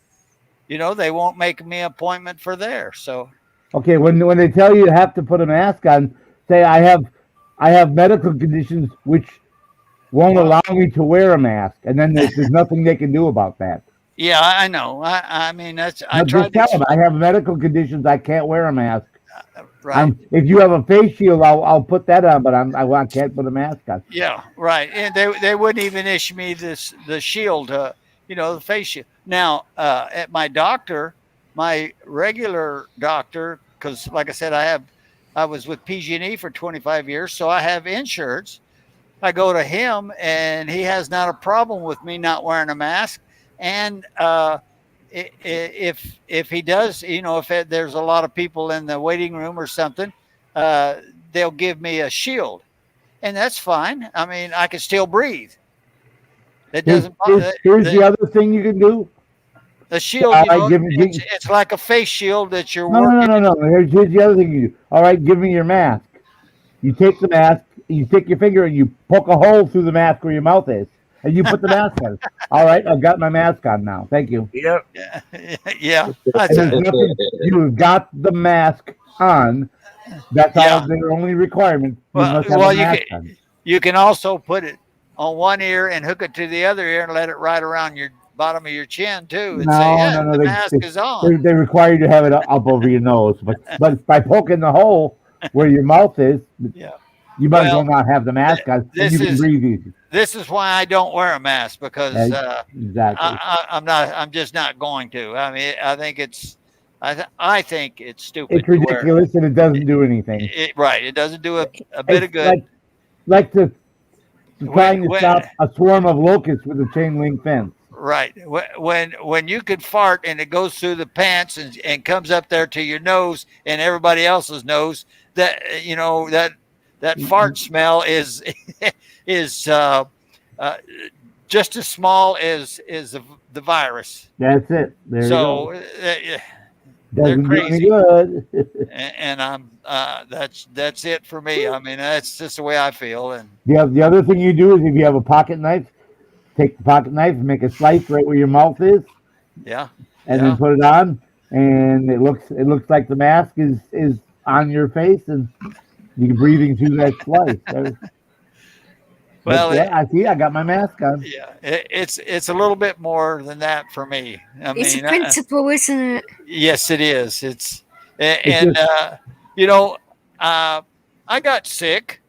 they won't make me an appointment for there. So, Okay, when they tell you have to put a mask on, say I have medical conditions which won't allow me to wear a mask, and then there's nothing they can do about that. yeah, I know. I mean, that's I But tried just tell to them I have medical conditions. I can't wear a mask. right. If you have a face shield, I'll put that on, but I can't put a mask on. Yeah, right. And they wouldn't even issue me the shield, the face shield. Now, at my doctor, my regular doctor, because like I said, I was with PG&E for 25 years, so I have insurance. I go to him, and he has not a problem with me not wearing a mask. And if he does, if there's a lot of people in the waiting room or something, they'll give me a shield, and that's fine. I mean, I can still breathe. It doesn't. Here's the other thing you can do. The shield, it's like a face shield that you're working. No. Here's the other thing you do. All right, give me your mask. You take the mask, you take your finger and you poke a hole through the mask where your mouth is, and you put the mask on. All right, I've got my mask on now. Thank you. Yep. Yeah. And there's nothing, you've got the mask on. That's all their only requirement. You must have a mask on. You can also put it on one ear and hook it to the other ear and let it ride around your bottom of your chin too, and the mask is on. They require you to have it up over your nose, but by poking the hole where your mouth is, you might as well not have the mask on, and you can breathe easy. This is why I don't wear a mask, because exactly. I'm just not going to. I mean, I think it's stupid. It's ridiculous, and it doesn't do anything. Right, it doesn't do a bit of good. Like trying to stop a swarm of locusts with a chain link fence. Right. When you could fart and it goes through the pants and comes up there to your nose and everybody else's nose, that that fart smell is just as small as the virus. That's it. There so you go. They're crazy. Good. and I'm that's it for me. I mean, that's just the way I feel. And the other thing you do is if you have a pocket knife, take the pocket knife and make a slice right where your mouth is. Yeah. And then put it on, and it looks like the mask is on your face, and you're breathing through that slice. Well, I got my mask on. Yeah, it's a little bit more than that for me. It's a principle, isn't it? Yes, it is. I got sick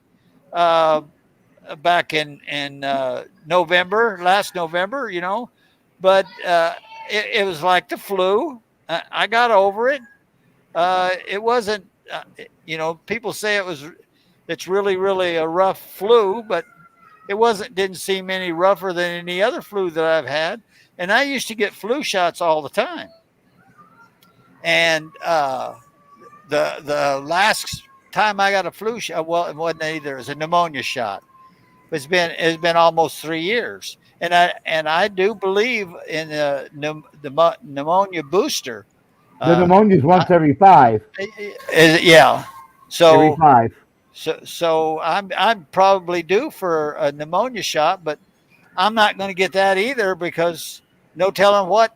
back in last November, but it was like the flu. I got over it. It wasn't, people say it's really, really a rough flu, but it didn't seem any rougher than any other flu that I've had. And I used to get flu shots all the time. And the last time I got a flu shot, well, it wasn't either. It was a pneumonia shot. It's been almost 3 years. And I do believe in the pneumonia booster. The pneumonia is once every 5. Yeah. So every 5. So I'm probably due for a pneumonia shot, but I'm not going to get that either, because no telling what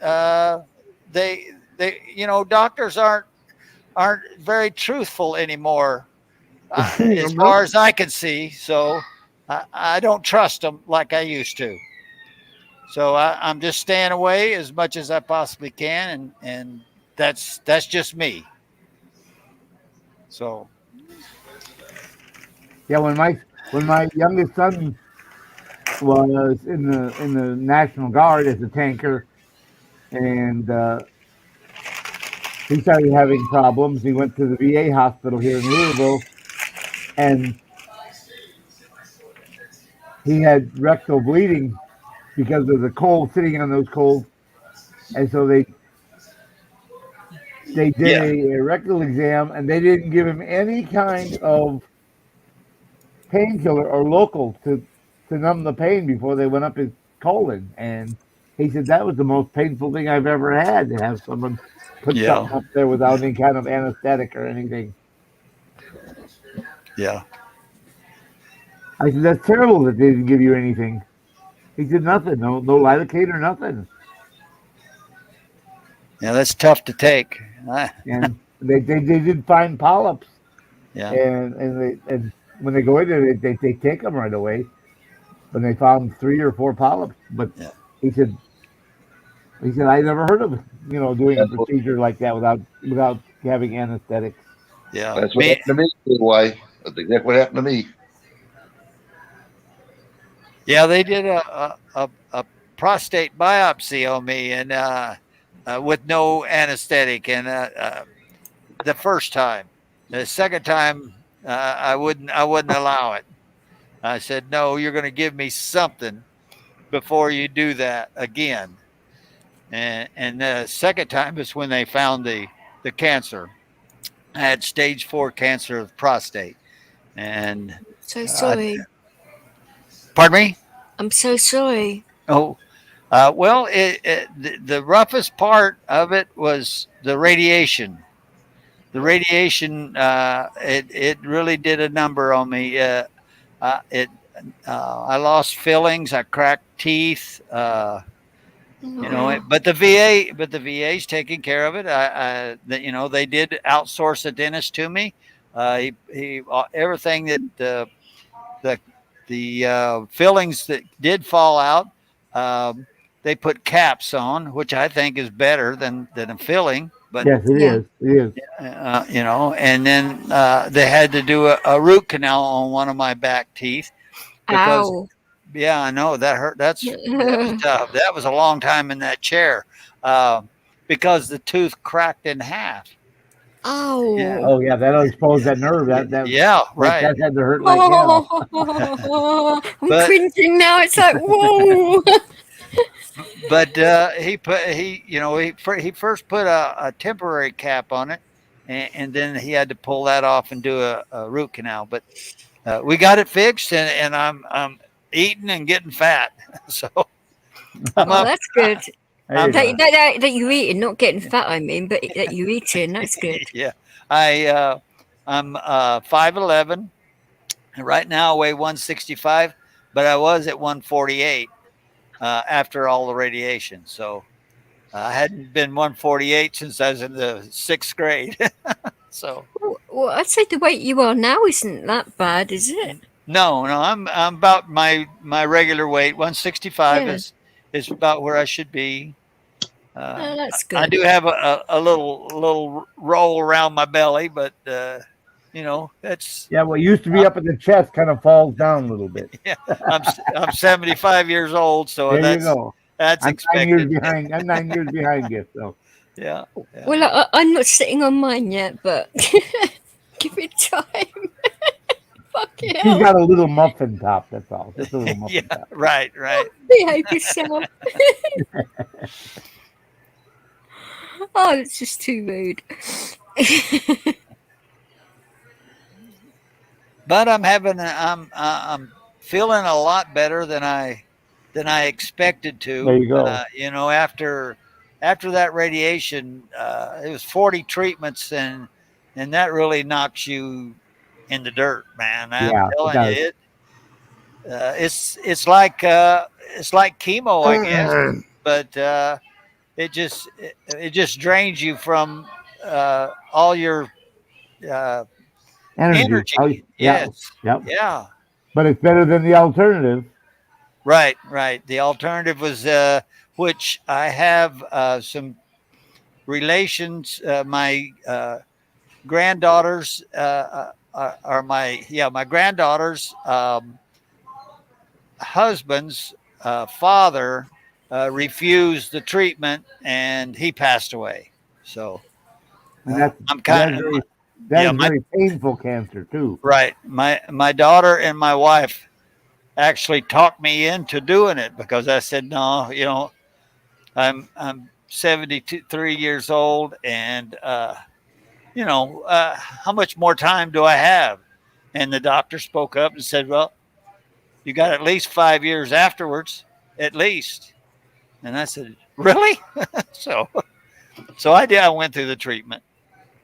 they doctors aren't very truthful anymore as far as I can see. So I don't trust them like I used to. So I'm just staying away as much as I possibly can, and that's just me. So. Yeah, when my youngest son was in the National Guard as a tanker, and he started having problems. He went to the VA hospital here in Louisville, and he had rectal bleeding because of the cold, sitting on those cold, and so they they did a rectal exam, and they didn't give him any kind of painkiller or local to numb the pain before they went up his colon. And he said that was the most painful thing I've ever had, to have someone put something up there without any kind of anesthetic or anything. Yeah. I said, that's terrible that they didn't give you anything. He said, nothing, no lidocaine or nothing. Yeah, that's tough to take. And they did find polyps. Yeah. And when they go in there, they take them right away. When they found 3 or 4 polyps, but he said I never heard of doing a procedure like that without having anesthetics. Yeah, That's what happened to me. Why? That's exactly what happened to me. Yeah, they did a prostate biopsy on me, and with no anesthetic, and the first time. The second time, I wouldn't allow it. I said, no, you're going to give me something before you do that again. And the second time is when they found the cancer. I had stage 4 cancer of prostate, and So sorry. Pardon me? I'm so sorry. Oh, well, the roughest part of it was the radiation. The radiation, it really did a number on me. I lost fillings. I cracked teeth. But the VA's taking care of it. They did outsource a dentist to me. He everything that the fillings that did fall out, they put caps on, which I think is better than a filling. But yes, it is. It is. And then they had to do a root canal on one of my back teeth. Because, Ow. yeah, I know that hurt. That was tough. That was a long time in that chair because the tooth cracked in half. Oh. Yeah. Oh yeah, that'll expose that nerve. That right. That had to hurt like hell. I'm cringing now. It's like whoa. But he first put a temporary cap on it, and then he had to pull that off and do a root canal. But we got it fixed, and I'm eating and getting fat. So That's good. That That you're eating, not getting fat. I mean, but that you're eating. That's good. Yeah, I'm 5'11", and right now I weigh 165, but I was at 148 after all the radiation. So I hadn't been 148 since I was in the 6th grade. So well, I'd say the weight you are now isn't that bad, is it? no, I'm about my regular weight. 165 is about where I should be. That's good. I do have a little roll around my belly, but that's what used to be up in the chest kind of falls down a little bit. yeah. I'm 75 years old, so There that's you go. that's I'm 9 years expected. behind. I'm 9 years behind you. So Yeah. Well, I'm not sitting on mine yet, but give it time. Fuck she's hell. got a little muffin top. That's all. Just a little muffin Yeah, top. right. Behave yourself. Oh, it's just too rude. But I'm feeling a lot better than I expected to. There you go. After that radiation, it was 40 treatments, and that really knocks you in the dirt, man. I'm telling you, it's like chemo, I guess, but it just drains you from all your energy. Oh, Yes. Yep. Yeah. But it's better than the alternative. Right. The alternative was, which I have some relations. My granddaughters are my granddaughter's husband's father refused the treatment, and he passed away. So And I'm kind of very painful cancer too. right. My daughter and my wife actually talked me into doing it because I said no. I'm 73 years old, and how much more time do I have? And the doctor spoke up and said, well, you got at least 5 years afterwards, at least. And I said, really? so I did. I went through the treatment.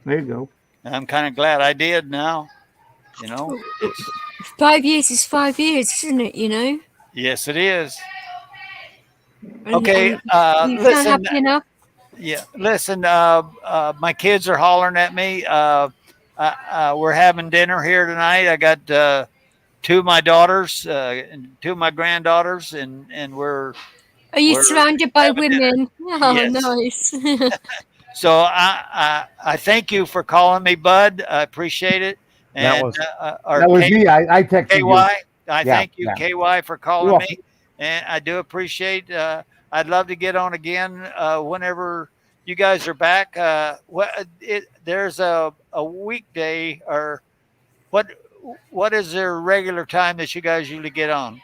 There you go. And I'm kind of glad I did now. It's 5 years is 5 years, isn't it? You know. yes, it is. And- Okay. and you sound Listen. happy enough. Yeah. Listen. My kids are hollering at me. We're having dinner here tonight. I got two of my daughters and two of my granddaughters, and we're Are you we're surrounded by having dinner. women? Oh, Yes. nice. So I thank you for calling me, Bud. I appreciate it. That And was- or That was K- me. I texted KY, you. I Yeah, thank you, yeah. KY, for You're calling welcome. me, and I do appreciate. I'd love to get on again whenever you guys are back. There's a weekday, or what is their regular time that you guys usually get on?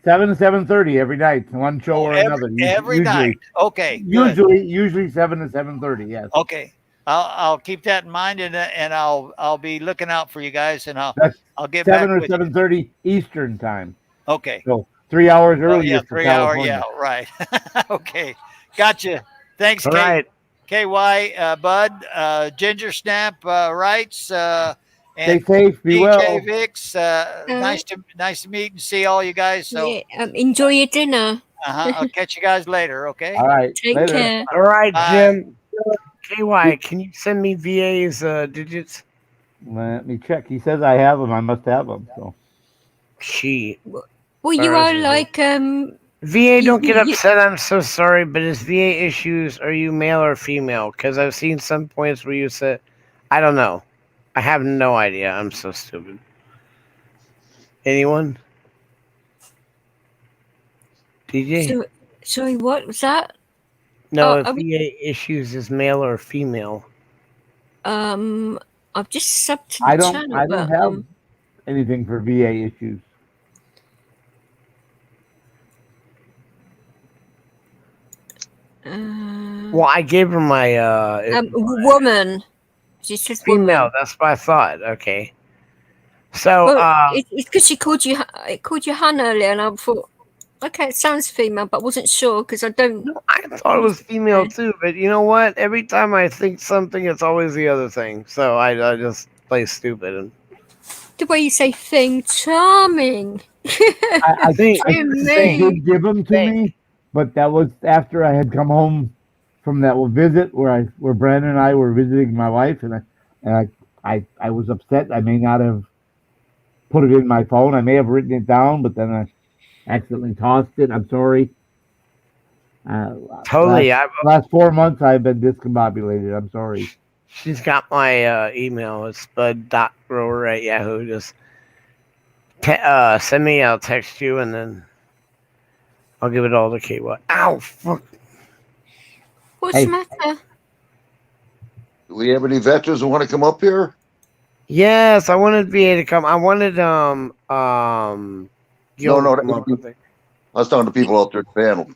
7 to 7:30 every night, one show or another. Every Usually. night. Okay. Good. Usually 7 to 7:30. Yes. Okay. I'll keep that in mind, and I'll be looking out for you guys, and That's I'll get back 7 or with you. 7:30 Eastern time. Okay. So 3 hours Oh, earlier. yeah, for 3 hour. California. Yeah, right. Okay. Gotcha. Thanks, All right. KY, Bud, Ginger Snap, Wrights, Stay and safe. Be DJ well. Vix. Nice to meet and see all you guys. So Yeah, enjoy your dinner. I'll catch you guys later. Okay. All right. Take later. care. All right, Bye. Jim. KY, can you send me VA's digits? Let me check. He says I have them. I must have them. So She. Well, you Where are is it? like VA, don't get you- upset. I'm so sorry, but is VA issues, are you male or female? Because I've seen some points where you said, I don't know. I have no idea. I'm so stupid. Anyone? DJ? so, sorry, what was that? No, Oh, if are we- VA issues is male or female. I've just subbed to the I don't. channel. I don't but, have anything for VA issues. Well, I gave her my woman. She says female. woman. That's what I thought. Okay. So, Well, it's because she called you Han earlier, and I thought, okay, it sounds female, but wasn't sure because I don't. no, I thought it was female too, but you know what? Every time I think something, it's always the other thing. So I just play stupid. And The way you say thing, charming. I think Dear they me. did give them to me, but that was after I had come home from that visit where Brandon and I were visiting my wife, and I was upset. I may not have put it in my phone. I may have written it down, but then I accidentally tossed it. I'm sorry. totally, Last 4 months I've been discombobulated. I'm sorry. she's got my email. It's bud.grower@yahoo. Just send me. I'll text you, and then I'll give it all to KY. Ow! Fuck. What's Hey. the matter? Do we have any veterans who want to come up here? Yes, I wanted VA to come. I wanted Gil No, to come up with it. I was talking to people out there at the panel.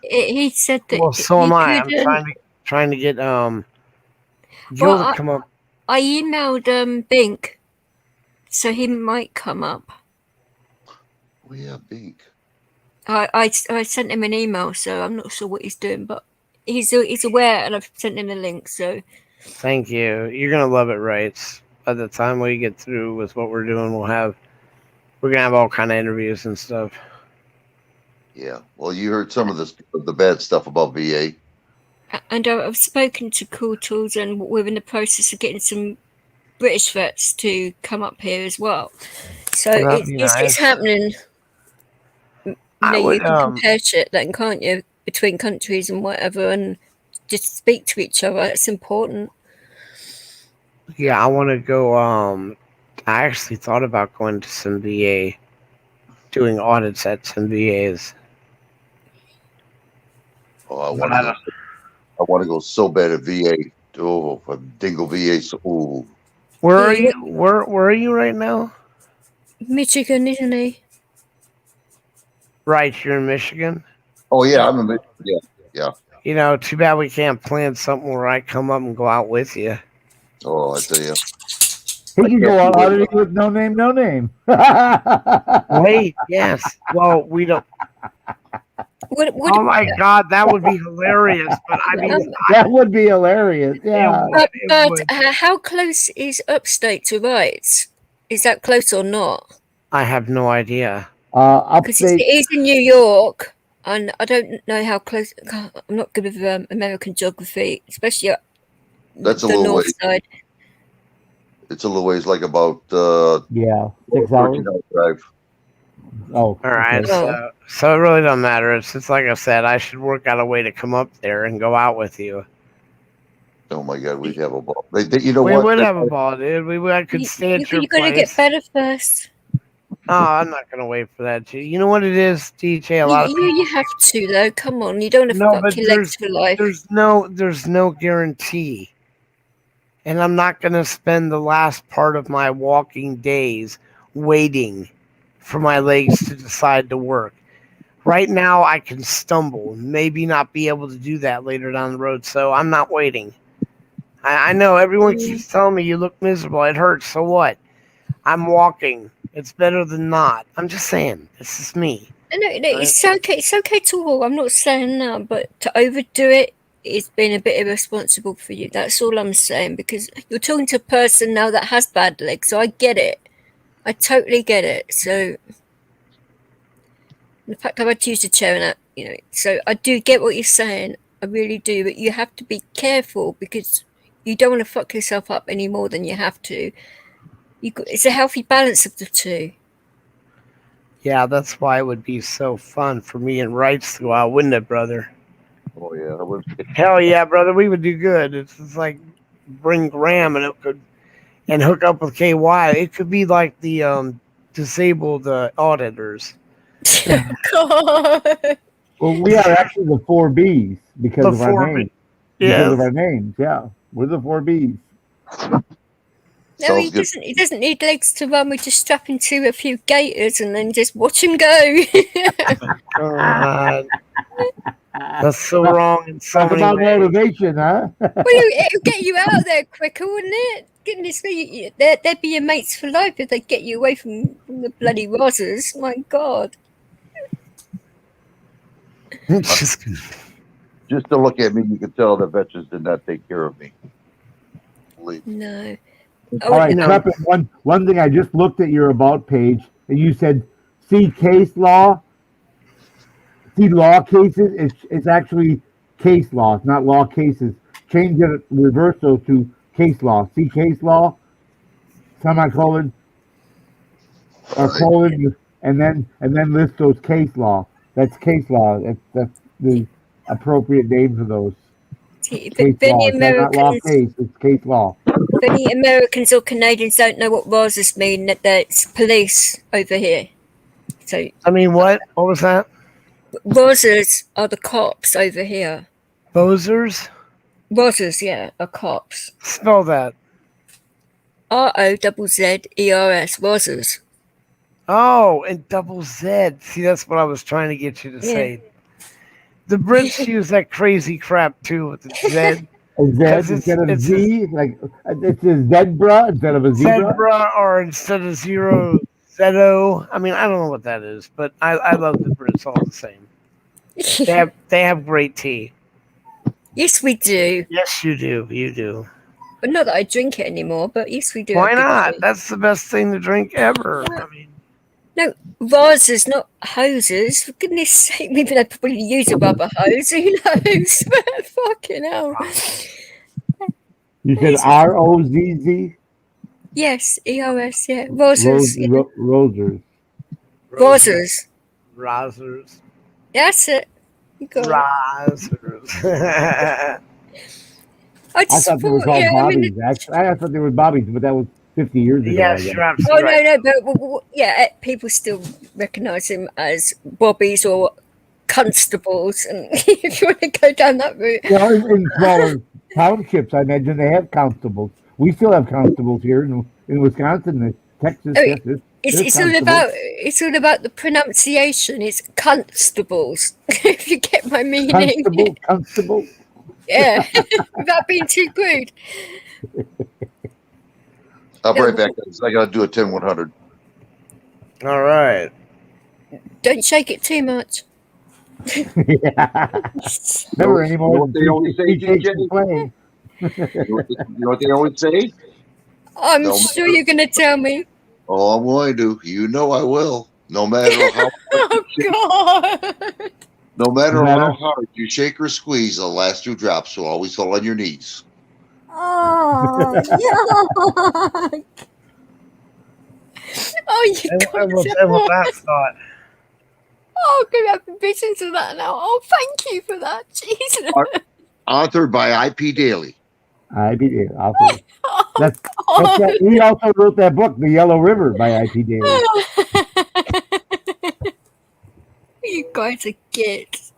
He said that. Well, so am he I. I'm couldn't- trying to get Gil Well, to come up. I emailed Bink, so he might come up. Oh yeah, Bink. I sent him an email, so I'm not sure what he's doing, but he's aware, and I've sent him the link. So Thank you. You're gonna love it, Rights. By the time we get through with what we're doing, we're gonna have all kind of interviews and stuff. Yeah. Well, you heard some of the bad stuff about VA. and I've spoken to Cool Tools, and we're in the process of getting some British vets to come up here as well. So Well, that'd be it's nice. happening. You I know, you would, can compare shit then, can't you, between countries and whatever, and just speak to each other. It's important. Yeah, I want to go. I actually thought about going to some VA, doing audits at some VAs. Oh, I But want to go so bad at VA. Oh, for Dingle VA. So, ooh. Where are Yeah, you? Where are you right now? Michigan, isn't he? Right, you're in Michigan. Oh yeah, I'm in. Yeah, Yeah. You know, too bad we can't plan something where I come up and go out with you. Oh, I tell you. He can can't go out do it. auditing with no name, no name. Wait, yes. Well, we don't. What, Oh my God, that would be hilarious. But I mean, That would be hilarious. Yeah. would. but how close is Upstate to Rights? Is that close or not? I have no idea. Because Upstate. it's in New York, and I don't know how close. God, I'm not good with American geography, especially That's a the little north ways. side. It's a little ways, like about Yeah. 6 hours. 14-hour drive. Oh. All right, okay. so it really don't matter. It's just like I said, I should work out a way to come up there and go out with you. Oh my God, we'd have a ball. You know We what? would have a ball, dude. I could stay at your You gotta place. get better first. Oh, I'm not gonna wait for that. You know what it is, DJ? A lot of You have to though. Come on, you don't want to No, fuck but your legs for life. there's no guarantee. And I'm not gonna spend the last part of my walking days waiting for my legs to decide to work. Right now I can stumble, maybe not be able to do that later down the road, so I'm not waiting. I know everyone keeps telling me you look miserable, it hurts, so what? I'm walking. It's better than not. I'm just saying, this is me. No, it's okay. It's okay to walk. I'm not saying that, but to overdo it is being a bit irresponsible for you. That's all I'm saying, because you're talking to a person now that has bad legs, so I get it. I totally get it. So the fact I've had to use a chair and that, you know, so I do get what you're saying. I really do, but you have to be careful because you don't want to fuck yourself up any more than you have to. It's a healthy balance of the two. Yeah, that's why it would be so fun for me and Wrights to go out, wouldn't it, brother? Oh yeah, that would. Hell yeah, brother, we would do good. It's just like bring Graham and hook up with KY. It could be like the disabled auditors. God. Well, we are actually the 4Bs because The of our 4B. names. Yes. Because of our names, yeah. We're the 4Bs. No, Sounds he good. doesn't. He doesn't need legs to run. We just strap him to a few gaiters and then just watch him go. God. That's so wrong in so Talk many about ways. motivation, huh? Well, it'll get you out there quicker, wouldn't it? Goodness me, they'd be your mates for life if they get you away from the bloody Rozzers. My God. Just- Just to look at me, you can tell the veterans did not take care of me. Believe me. No. All right, no. Prep, one thing I just looked at your about page, and you said see case law. See law cases. It's actually case law. It's not law cases. Change it, reverse those to case law. See case law, semicolon, or colon, and then list those case law. That's case law. That's the appropriate name for those. See, Case if any law. It's not law Americans, case. It's case law. if any Americans or Canadians don't know what Rozzers mean, that's police over here. So I mean, what? What was that? Rozzers are the cops over here. Bozers? Rozzers, yeah, are cops. Spell that. ROZZERS, Rozzers. Oh, and double Z. See, that's what I was trying to get you to Yeah. say. The Brits use that crazy crap too with the Z. A Z 'Cause instead of it's Z, like it's a zebra instead of a zebra. Zebra or instead of zero, Zedo. I mean, I don't know what that is, but I love the Brits all the same. They have great tea. Yes, we do. Yes, you do. You do. But not that I drink it anymore, but yes, we do. Why have good not? tea. That's the best thing to drink ever. I mean, Rozzers, not hoses. For goodness sake, maybe they probably use a rubber hose. Who knows? Fucking hell. You said ROZZ. Yes, EOS, yeah. Rozzers. Yeah. Rosers. Rozzers. Rozzers. That's it. You got it. Rozzers. I I just thought they were thought, called yeah, I mean, bobbies. Actually, I thought they were bobbies, but that was 50 years ago. I yes, guess. you're oh, absolutely right. no, but yeah, people still recognise him as bobbies or constables. And if you want to go down that route. Well, in smaller townships, I imagine they have constables. We still have constables here in Wisconsin, and Texas. Oh, Yes, it's all about the pronunciation. It's constables. If you get my meaning. Constable. Yeah, without being too crude. I'll be right back, guys. I gotta do a 10-100. All right. Don't shake it too much. Never anymore. You know what they always say, DJ? Playing. You know what they always say? I'm No sure matter- you're going to tell me. Oh, I'm going to. You know I will. No matter how Oh, God. no matter No matter- how hard you shake or squeeze, the last 2 drops will always fall on your knees. Oh, yuck. Oh, you And got with that thought, Oh, I'm going to have visions of that now. Oh, thank you for that. Jesus. Authored by IP Daily. I.P. Daily. Oh, That's God. that. He also wrote that book, The Yellow River, by I.P. Daily. You guys are kids.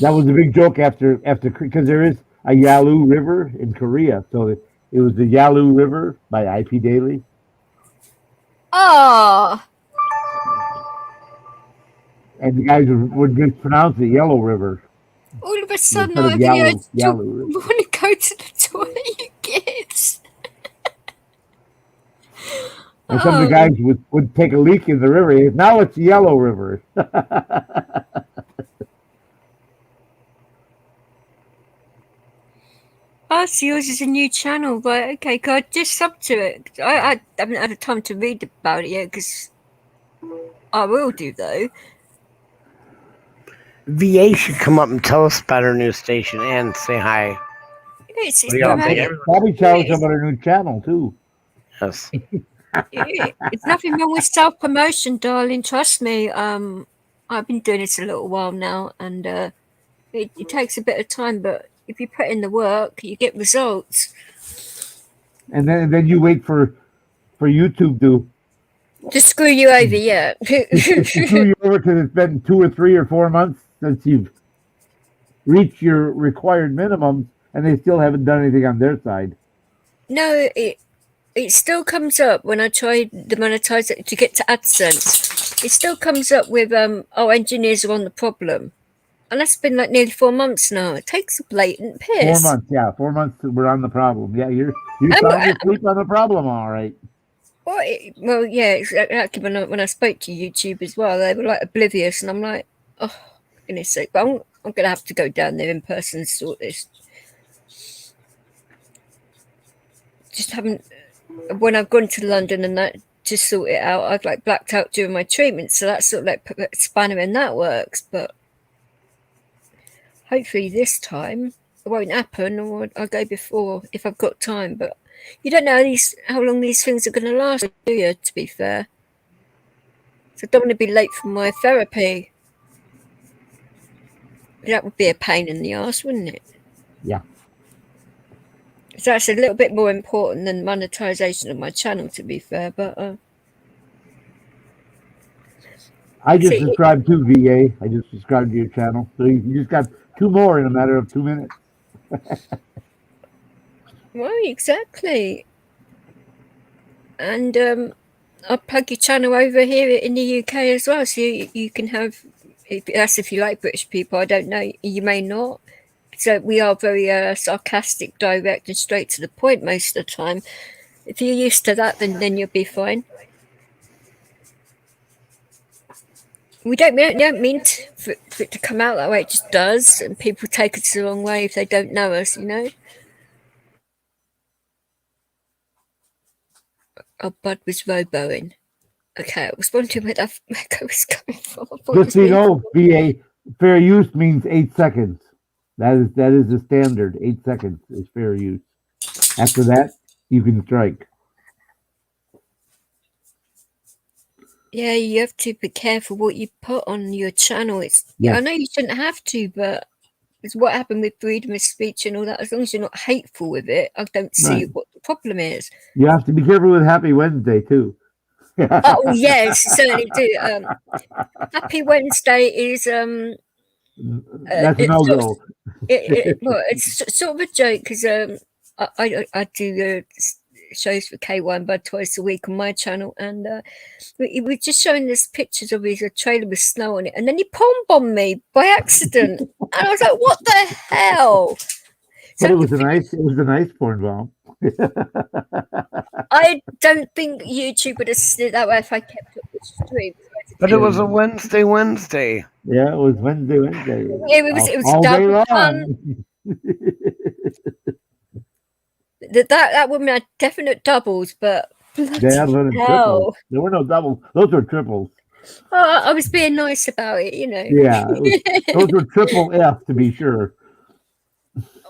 That was a big joke after because there is a Yalu River in Korea, so it was the Yalu River by I.P. Daily. Oh, And the guys would mispronounce it Yellow River all of a sudden instead of I've heard you Yalu River. want to go to the toilet, you kids. And some of the guys would take a leak in the river. Now it's Yellow River. Oh, so yours is a new channel, right? Okay, God, just sub to it. I haven't had the time to read about it yet, because I will do, though. VA should come up and tell us about our new station and say hi. It's What do y'all think? nothing, Probably tell us about our new channel too. Yes. it's nothing wrong with self-promotion, darling. Trust me. I've been doing this a little while now, and it takes a bit of time, but if you put in the work, you get results. And then you wait for YouTube to To screw you over, yeah. screw you over because it's been 2 or 3 or 4 months since you've reached your required minimums, and they still haven't done anything on their side. No, it still comes up when I try the monetizer to get to AdSense. It still comes up with engineers are on the problem, and that's been like nearly 4 months now. It takes a blatant 4 piss. months, yeah, 4 months we're on the problem. Yeah, you I'm- found asleep on the problem, all right. Well, yeah, exactly. When I spoke to YouTube as well, they were like oblivious, and I'm like, oh, goodness sake! But I'm gonna have to go down there in person and sort this. Just haven't. When I've gone to London and that to sort it out, I've like blacked out during my treatment, so that's sort of like put a spanner in that works. But hopefully this time it won't happen, or I'll go before if I've got time. But you don't know how long these things are going to last, do you? To be fair, so I don't want to be late for my therapy. That would be a pain in the ass, wouldn't it? Yeah. So that's a little bit more important than monetization of my channel, to be fair. But I just See- subscribed to VA. I just subscribed to your channel. So you just got 2 more in a matter of 2 minutes. right, exactly. And I'll plug your channel over here in the UK as well, so you can have. That's if you like British people. I don't know. You may not. So we are very sarcastic, direct, and straight to the point most of the time. If you're used to that, then you'll be fine. We don't mean for it to come out that way. It just does, and people take it the wrong way if they don't know us, you know. Oh, Bud was roboing. Okay, I was wondering where that echo was coming from. I thought it Just was so you me. know, VA, fair use means 8 seconds. That is the standard. 8 seconds is fair use. After that, you can strike. Yeah, you have to be careful what you put on your channel. It's Yes. I know you shouldn't have to, but it's what happened with freedom of speech and all that. As long as you're not hateful with it, I don't see Right. what the problem is. You have to be careful with Happy Wednesday, too. Oh yes, certainly do. Happy Wednesday is That's a it's sort of- no-go. well, it's sort of a joke because I do shows for KY and Bud twice a week on my channel, and he was just showing us pictures of his trailer with snow on it, and then he palm bombed me by accident, and I was like, "What the hell?" But it was a nice porn bomb. I don't think YouTube would have slid that way if I kept up the stream. But it was a Wednesday. Yeah, it was Wednesday. It was all day double long. That woman had definite doubles, but They had little hell. triples. There were no doubles. Those were triples. I was being nice about it, you know. Yeah, those were triple F to be sure.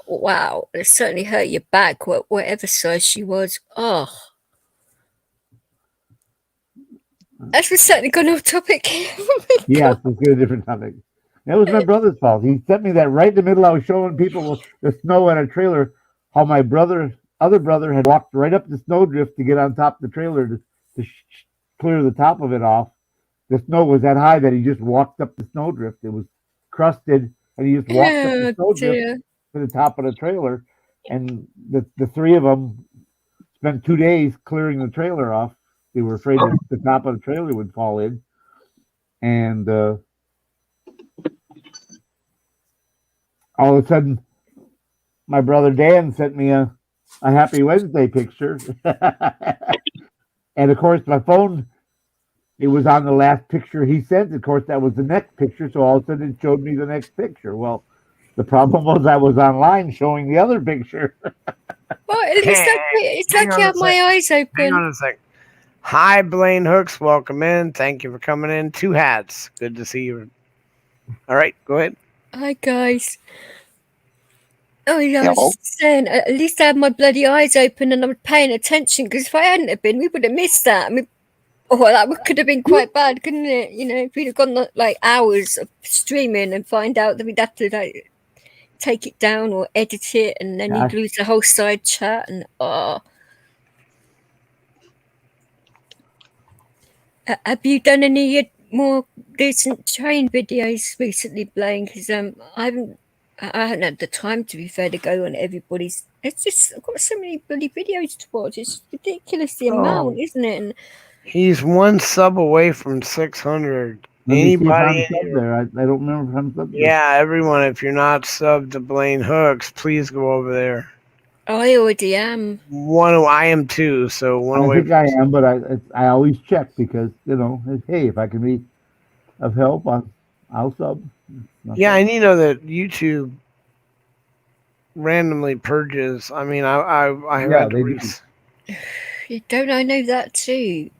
Wow, it certainly hurt your back, whatever size she was. Oh, that's certainly gone off topic. Yes, let's get a different topic. That was my brother's fault. He sent me that right in the middle. I was showing people the snow in a trailer. How my other brother had walked right up the snowdrift to get on top of the trailer to clear the top of it off. The snow was that high that he just walked up the snowdrift. It was crusted, and he just walked up the snowdrift to the top of the trailer. And the three of them spent 2 days clearing the trailer off. They were afraid that the top of the trailer would fall in. And all of a sudden, my brother Dan sent me a Happy Wednesday picture. And of course, my phone, it was on the last picture he sent. Of course, that was the next picture. So all of a sudden, it showed me the next picture. Well, the problem was I was online showing the other picture. Well, it's like you have my eyes open. Hang on a sec. Hi, Blaine Hooks. Welcome in. Thank you for coming in. Two hats. Good to see you. All right, go ahead. Hi, guys. Oh, yeah, I was just saying, at least I had my bloody eyes open and I was paying attention, because if I hadn't have been, we would have missed that. I mean, that could have been quite bad, couldn't it? You know, if we'd have gone like hours of streaming and find out that we'd have to like take it down or edit it, and then you'd lose the whole side chat. And have you done any more decent train videos recently, Blaine? Because I haven't had the time, to be fair, to go on everybody's. It's just, I've got so many bloody videos to watch. It's ridiculous the amount, isn't it? And he's one sub away from 600. Anybody there? I don't remember if I'm subbed there. Yeah, everyone. If you're not subbed to Blaine Hooks, please go over there. I already am. I am too. So one I away. think I am, but I always check because hey, if I can be of help, I'll sub. Yeah, and you know that YouTube randomly purges. I mean, I had Don't I know that too?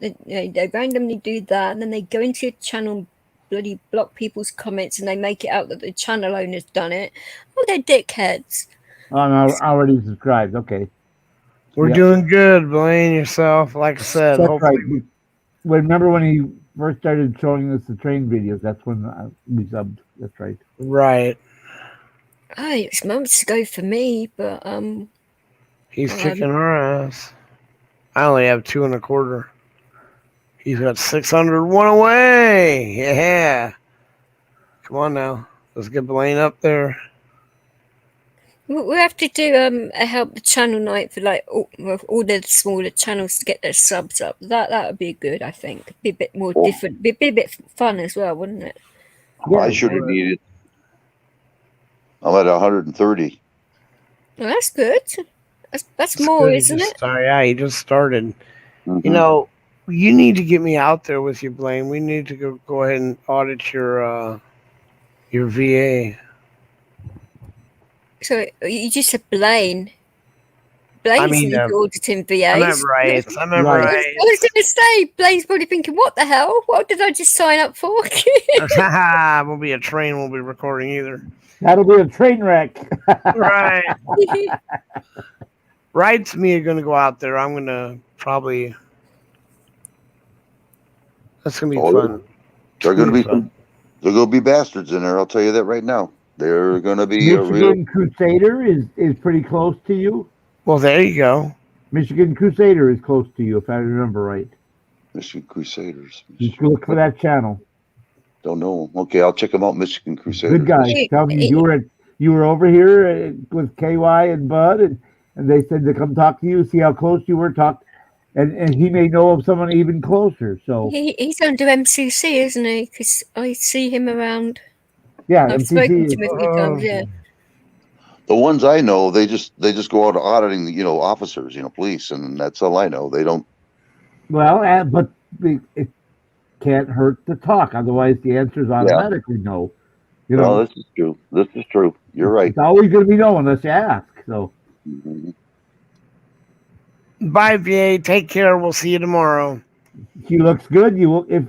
They randomly do that, and then they go into your channel, bloody block people's comments, and they make it out that the channel owner's done it. Oh, they're dickheads. Oh, I'm already subscribed. Okay. We're doing good, Blaine. Yourself, like I said. That's right. Remember when he first started showing us the train videos? That's when we subbed. That's right. Right. Oh, it was months ago for me, but he's kicking our ass. I only have 2.25. He's got 600. One away. Yeah. Come on now. Let's get Blaine up there. We have to do a help the channel night for like all the smaller channels to get their subs up. That would be good, I think. Be a bit more different. Be a bit fun as well, wouldn't it? Well, I should have needed. I'm at 130. Well, that's good. That's more, isn't it? Yeah, he just started. Mm-hmm. You know, you need to get me out there with you, Blaine. We need to go ahead and audit your VA. So you just said Blaine. Blaine's auditing VAs. I'm right. I was going to say, Blaine's probably thinking, what the hell? What did I just sign up for? Won't be a train we'll be recording either. That'll be a train wreck. Right. Wrights and me are going to go out there. I'm going to probably... That's going to be fun. They're going to be bastards in there. I'll tell you that right now. They're going to be Michigan Crusader is pretty close to you. Well, there you go. Michigan Crusader is close to you, if I remember right. Michigan Crusaders. You should look for that channel. Don't know. Okay, I'll check them out. Michigan Crusaders. Good guy. Tell me you were over here with KY and Bud, and they said to come talk to you, see how close you were, and he may know of someone even closer. So He's under MCC, isn't he? Because I see him around. yeah, I've MCC spoken is- to him a few times. Yeah. The ones I know, they just go out auditing, officers, police, and that's all I know. They don't. well, but it can't hurt to talk. Otherwise, the answer is automatically no. You know, No, this is true. This is true. You're right. it's always going to be no unless you ask. So Mhm. Bye, VA. Take care. We'll see you tomorrow. she looks good. You will if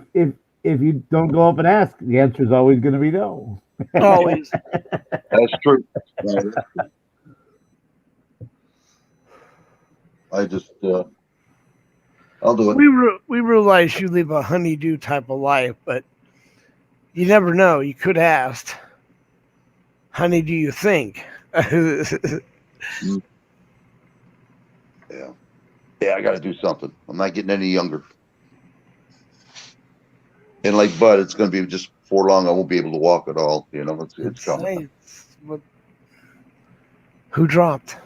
you don't go up and ask, the answer is always going to be no. Always. That's true. I just, I'll do it. We realize you live a honeydew type of life, but you never know. You could ask, honey, do you think? Yeah, I got to do something. I'm not getting any younger. And like Bud, it's going to be just for long. I won't be able to walk at all. It's coming. Nice. Who dropped?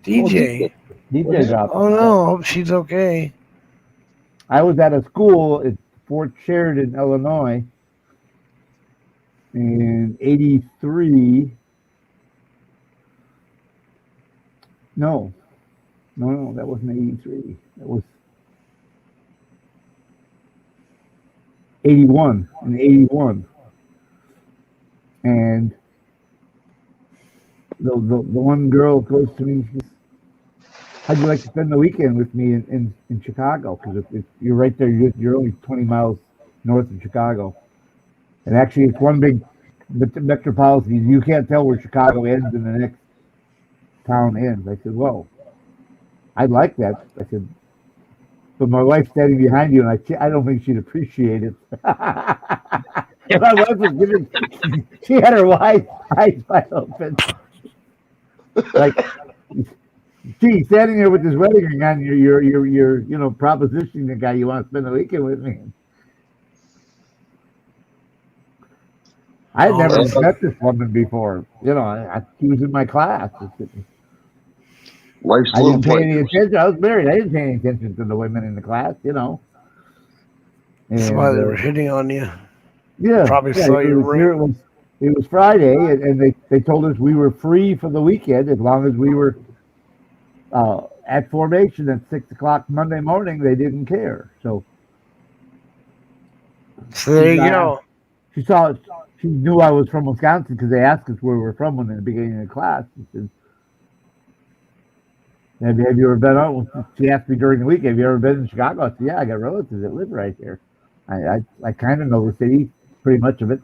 DJ. DJ dropped. Oh no, hope she's okay. I was at a school at Fort Sheridan, Illinois, in '83. No, that wasn't '83. That was '81. In '81, and the one girl goes to me. She says, how'd you like to spend the weekend with me in Chicago? Because if you're right there, you're only 20 miles north of Chicago. And actually, it's one big metropolitan. You can't tell where Chicago ends and the next town ends. I said, well, I'd like that. I said, but my wife's standing behind you, and I don't think she'd appreciate it. My wife was giving, she had her eyes wide open. Like, gee, standing there with this wedding ring on, you're propositioning the guy you want to spend the weekend with me. I had never met this woman before. She was in my class. Life's I little didn't pay any place. attention. I was married. I didn't pay any attention to the women in the class. That's why they were hitting on you. Yeah, Probably saw it your was, it was Friday, and they told us we were free for the weekend as long as we were at formation at 6 o'clock Monday morning. They didn't care. So there you go. She knew I was from Wisconsin because they asked us where we were from in the beginning of the class. She said, have you ever been out? She asked me during the week, have you ever been in Chicago? I said, yeah, I got relatives that live right here. I kind of know the city, pretty much of it.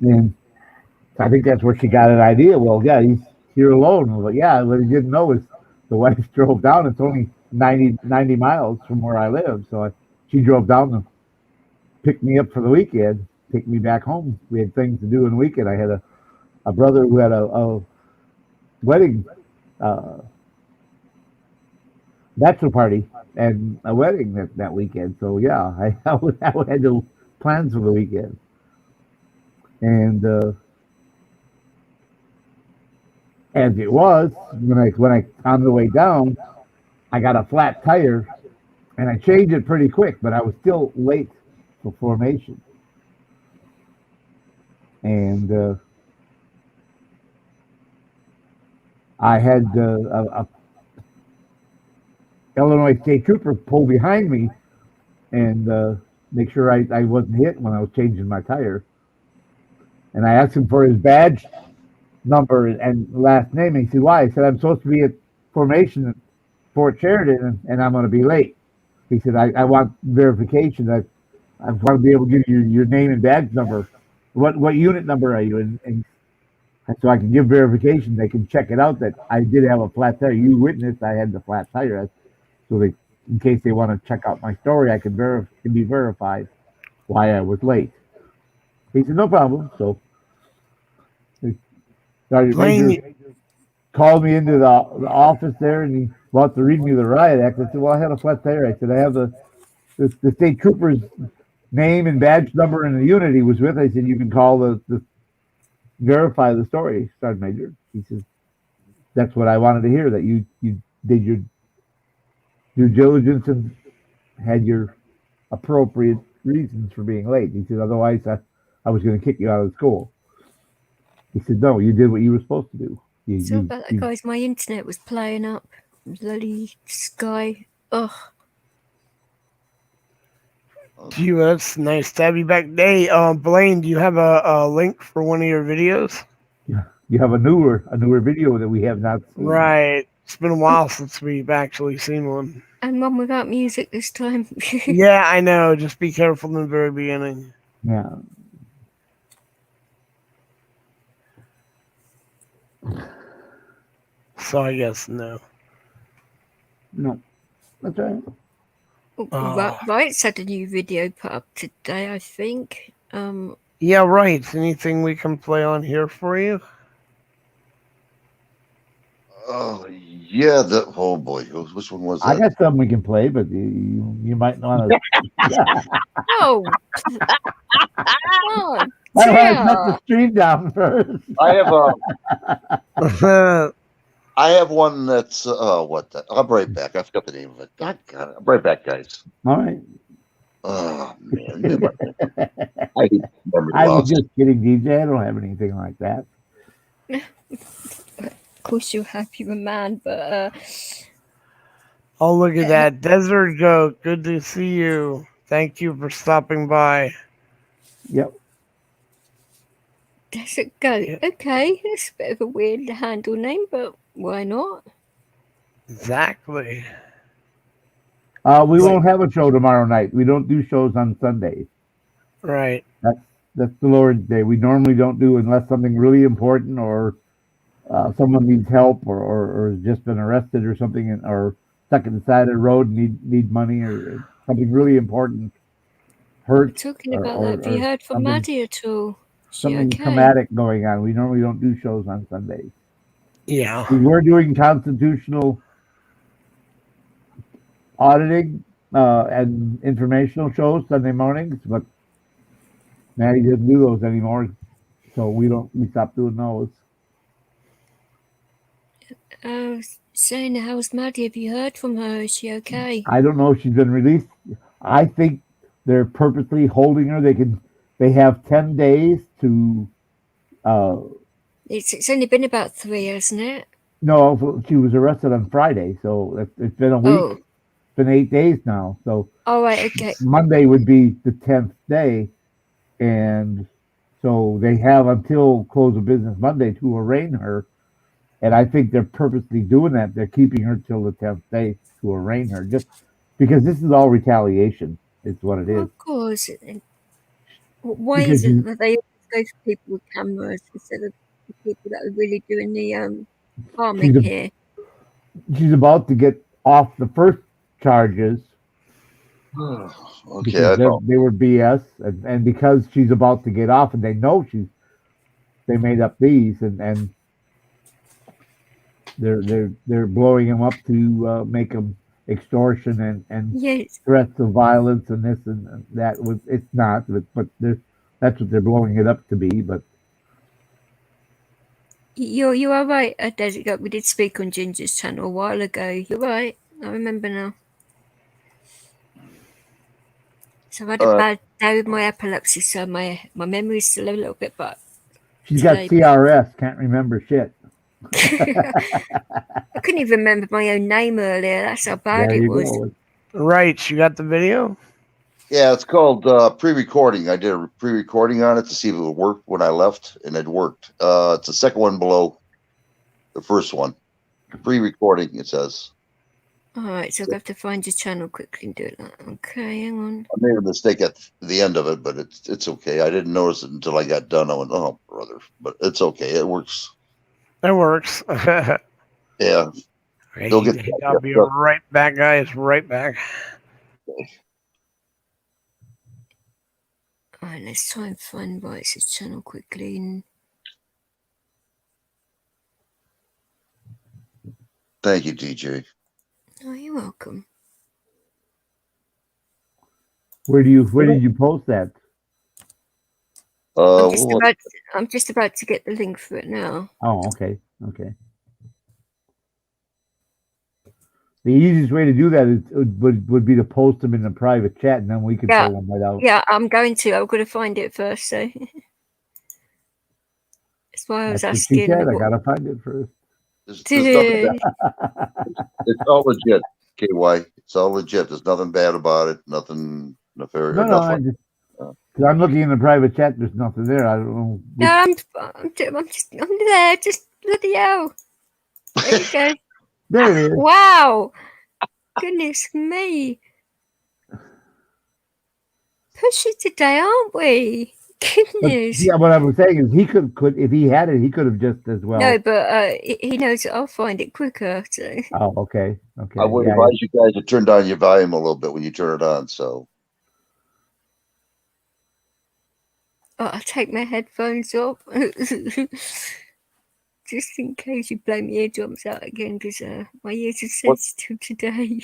And I think that's where she got an idea. Well, yeah, he's here alone. I was like, yeah, what he didn't know is the wife drove down. It's only 90 miles from where I live. So she drove down to pick me up for the weekend, take me back home. We had things to do in the weekend. I had a brother who had a wedding, bachelor party and a wedding that weekend. So yeah, I had no plans for the weekend. And as it was, when I on the way down, I got a flat tire, and I changed it pretty quick, but I was still late for formation. And I had a Illinois State Trooper pull behind me and make sure I wasn't hit when I was changing my tire. And I asked him for his badge number and last name. And he said, why? I said, I'm supposed to be at formation at Fort Sheridan, and I'm going to be late. He said, I want verification. I want to be able to give you your name and badge number. What unit number are you? And so I can give verification. They can check it out that I did have a flat tire. You witnessed I had the flat tire. So in case they want to check out my story, I can be verified why I was late. He said, no problem. So Sergeant Major called me into the office there, and he wanted to read me the riot act. I said, well, I had a flat tire. I said, I have the state trooper's name and badge number and the unit he was with. I said, you can call the verify the story, Sergeant Major. He says, that's what I wanted to hear, that you did your due diligence and had your appropriate reasons for being late. He said, otherwise I was going to kick you out of school. He said, no, you did what you were supposed to do. So about that, guys, my internet was playing up. Bloody Sky. Ugh. That's nice to have you back. Hey, Blaine, do you have a link for one of your videos? You have a newer video that we have not seen. Right. It's been a while since we've actually seen one. And one without music this time. Yeah, I know. Just be careful in the very beginning. Yeah. So I guess no. No. That's right. Right's had a new video put up today, I think. Yeah, right. Anything we can play on here for you? Oh yeah, oh boy, which one was that? I got something we can play, but you might want to. Oh, oh, I want to dear. shut the stream down first. I have one that's what the, I'll be right back. I forgot the name of it. God, I'll be right back, guys. All right. Oh man, I I was just kidding, DJ. I don't have anything like that. Of course, you're happy with man, but Oh, look at that. Desert Goat. Good to see you. Thank you for stopping by. Yep. Desert Goat. Yeah. Okay, that's a bit of a weird handle name, but why not? Exactly. We won't have a show tomorrow night. We don't do shows on Sundays. Right. That's the Lord's Day. We normally don't do unless something really important or someone needs help or has just been arrested or something or stuck at the side of the road and need money or something really important. Hurt. Talking about that, have you heard from Maddie at all? She Something okay? traumatic going on. We normally don't do shows on Sundays. Yeah. We were doing constitutional auditing and informational shows Sunday mornings, but Maddie doesn't do those anymore, so we stopped doing those. Saying how's Maddie? Have you heard from her? Is she okay? I don't know if she's been released. I think they're purposely holding her. They have 10 days to It's only been about 3, hasn't it? no, she was arrested on Friday, so it's been a week. Oh. It's been 8 days now. So All right, okay. Monday would be the 10th day, and so they have until close of business Monday to arraign her. And I think they're purposely doing that. They're keeping her till the 10th day to arraign her, just because this is all retaliation. Is what it is. Of course. Why Because is it that they always go for people with cameras instead of the people that are really doing the farming here? She's about to get off the first charges. Okay, Because they were BS, and because she's about to get off, and they know they made up these, and they're blowing him up to make them extortion and Yes. threats of violence and this and that. It's not, but that's what they're blowing it up to be. But You are right, Desert Goat. We did speak on Ginger's channel a while ago. You're right. I remember now. So I've had a bad day with my epilepsy, so my memory's still a little bit, but she's got CRS, can't remember shit. I couldn't even remember my own name earlier. That's how bad There it you was. go. Right. You got the video? Yeah, it's called pre-recording. I did a pre-recording on it to see if it would work when I left, and it worked. It's the second one below the first one. Pre-recording, it says. All right, so I have to find your channel quickly and do it. Okay, hang on. I made a mistake at the end of it, but it's okay. I didn't notice it until I got done. I went, oh, brother. But it's okay. It works. It works. Yeah. Hey, They'll get I'll be right back, guys. Right back. All right, let's try and find Rice's channel quickly. And Thank you, DJ. oh, you're welcome. Where did you post that? I'm just about to get the link for it now. Oh, okay. The easiest way to do that would be to post them in the private chat, and then we can pull them right out. Yeah, I'm going to. I've got to find it first, so that's why I was That's what she asking. said. I gotta find it first. It's all legit, KY. It's all legit. There's nothing bad about it. Nothing nefarious. No, nothing. because I'm looking in the private chat. There's nothing there. I don't know. No, I'm there. Just bloody hell. There you go. There it is. Wow. Goodness me. Pushy today, aren't we? But, Goodness. yeah, what I was saying is he could if he had it, he could have just as well. No, but he knows that I'll find it quicker. So. Oh, okay. I would advise you guys to turn down your volume a little bit when you turn it on. So I'll take my headphones off. Just in case you blow my eardrums out again, because my ears are sensitive today.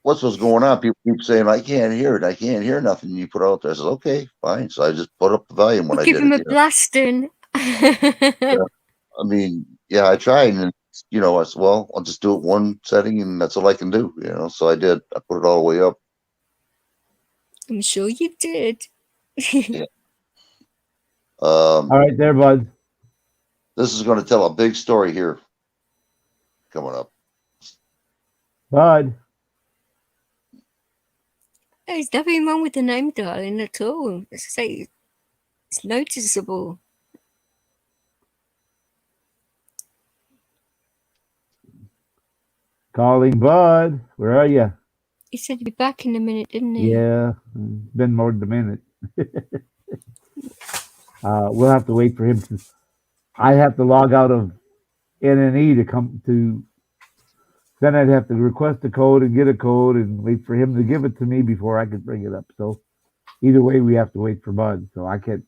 what's going on? People keep saying, I can't hear it. I can't hear nothing. You put out there. I said, okay, fine. So I just put up the volume when I Give did him it. a blasting. I mean, yeah, I tried, and I said, well, I'll just do it one setting, and that's all I can do. So I did. I put it all the way up. I'm sure you did. Yeah. All right, there, bud. This is going to tell a big story here coming up. Bud. There's nothing wrong with the name, darling, at all. It's noticeable. Calling Bud. Where are you? He said he'd be back in a minute, didn't he? Yeah, been more than a minute. We'll have to wait for him to. I have to log out of NNE to come to. Then I'd have to request a code and get a code and wait for him to give it to me before I could bring it up. So either way, we have to wait for Bud. So I can't.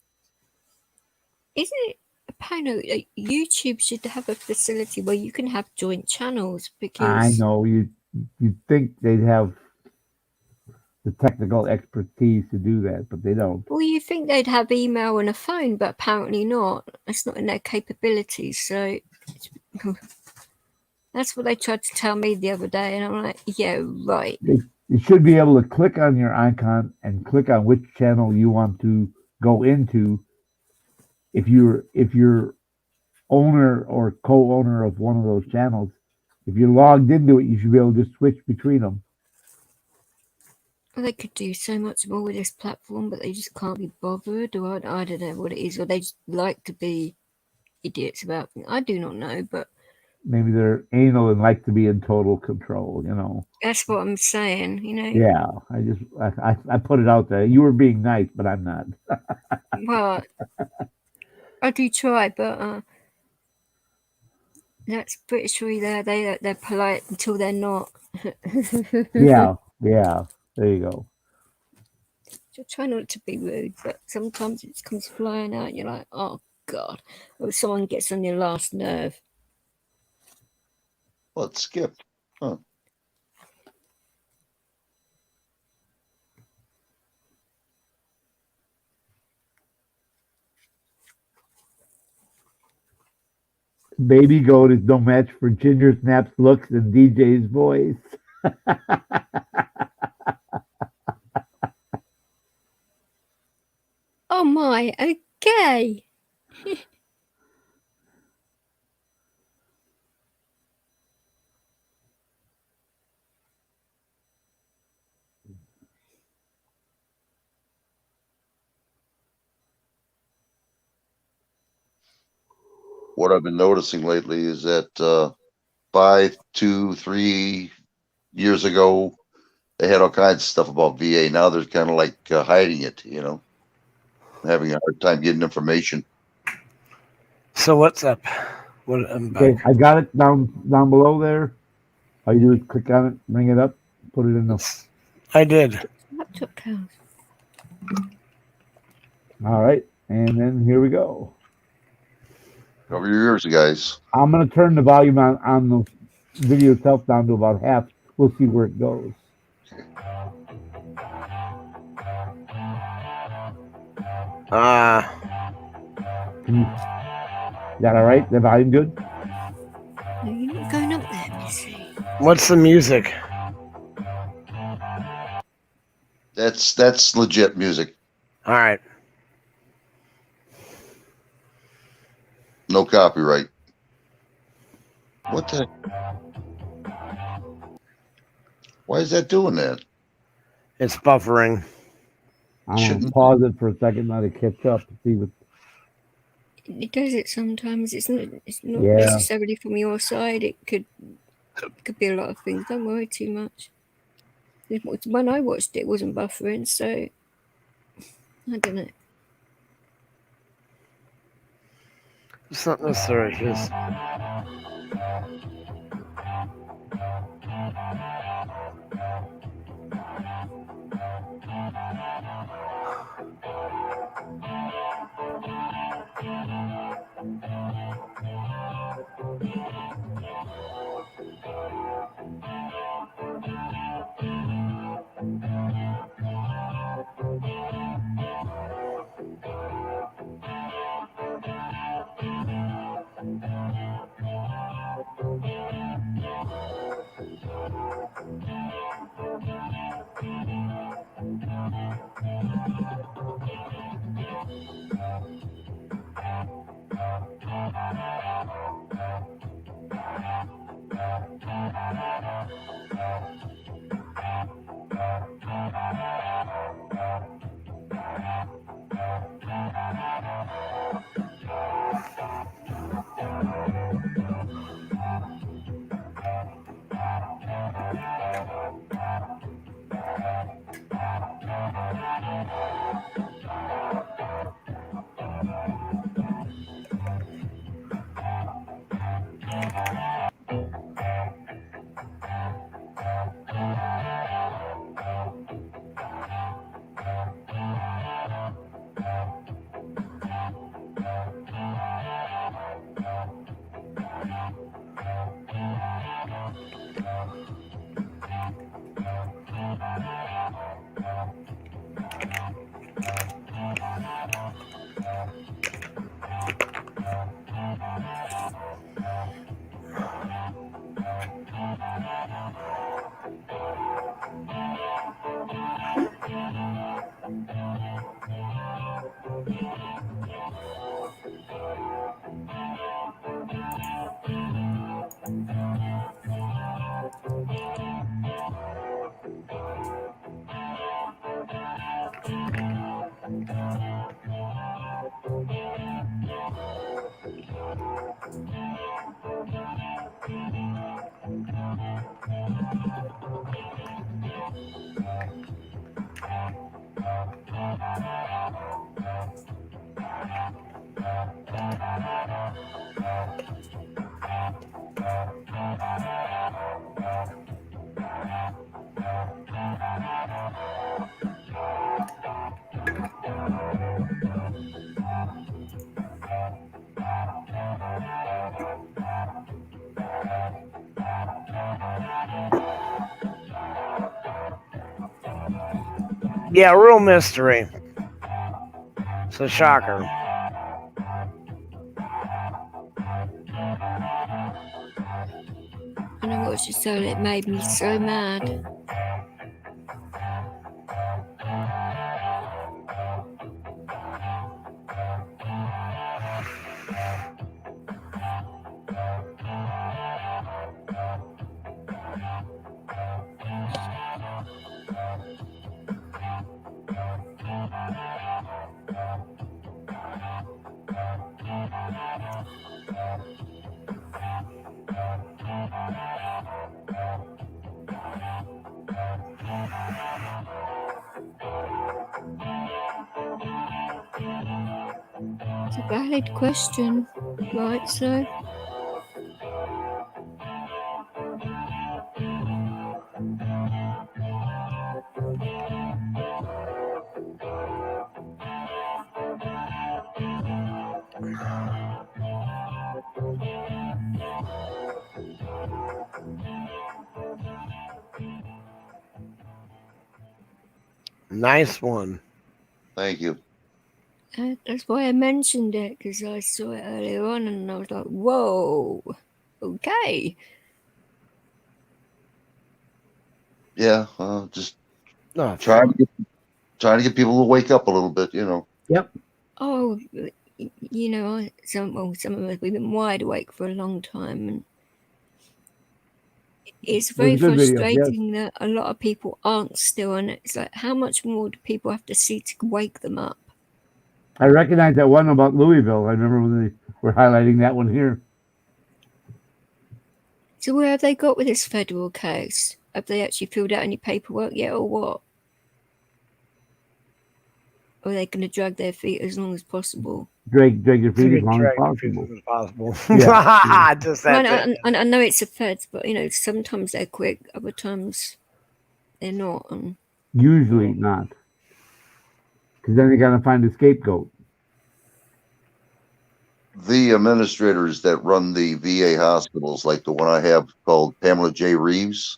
Isn't it a panel? YouTube should have a facility where you can have joint channels because I know you'd think they'd have the technical expertise to do that, but they don't. Well, you think they'd have email and a phone, but apparently not. It's not in their capabilities. So that's what they tried to tell me the other day, and I'm like, yeah, right. You should be able to click on your icon and click on which channel you want to go into. If you're owner or co-owner of one of those channels, if you're logged into it, you should be able to just switch between them. Well, they could do so much more with this platform, but they just can't be bothered, or I don't know what it is, or they just like to be idiots about things. I do not know, but maybe they're anal and like to be in total control, That's what I'm saying, Yeah, I put it out there. You were being nice, but I'm not. Well, I do try, but that's British way there. They're polite until they're not. Yeah, there you go. So try not to be rude, but sometimes it comes flying out and you're like, oh God. Or someone gets on your last nerve. Well, it skipped. Huh. Baby Goat is no match for Ginger Snap's looks and DJ's voice. Oh my, okay. What I've been noticing lately is that 5, 2, 3 years ago, they had all kinds of stuff about VA. Now they're kind of like hiding it, having a hard time getting information. So what's up? Okay, I got it down below there. All you do is click on it, bring it up, put it in the. I did. Laptop cows. All right, and then here we go. Cover your ears, guys. I'm gonna turn the volume on the video itself down to about half. We'll see where it goes. Is that all right? The volume good? No, you're not going up there, Missy. What's the music? That's legit music. All right. No copyright. What the? Why is that doing that? It's buffering. I'm gonna Shouldn't- pause it for a second, let it catch up to see what. It does it sometimes. It's not Yeah. necessarily from your side. It could be a lot of things. Don't worry too much. When I watched it, it wasn't buffering, so I don't know. It's not necessarily his. Yeah, real mystery. It's a shocker. When I watched it, so it made me so mad. It's a valid question, right? So. Nice one. Thank you. That's why I mentioned it, because I saw it earlier on and I was like, whoa, okay. Yeah, just No, trying to get people to wake up a little bit. Oh, you know, some of us, we've been wide awake for a long time. And it's very It was a good video, yes. frustrating that a lot of people aren't still. And it's like, how much more do people have to see to wake them up? I recognize that one about Louisville. I remember when they were highlighting that one here. So where have they got with this federal case? Have they actually filled out any paperwork yet, or what? Or are they going to drag their feet as long as possible? Drag your feet as long as possible. Yeah. Just Well, that. I know it's a feds, but you know, sometimes they're quick, other times they're not. And Usually not. Because then they got to find a scapegoat. The administrators that run the VA hospitals, like the one I have called Pamela J. Reeves,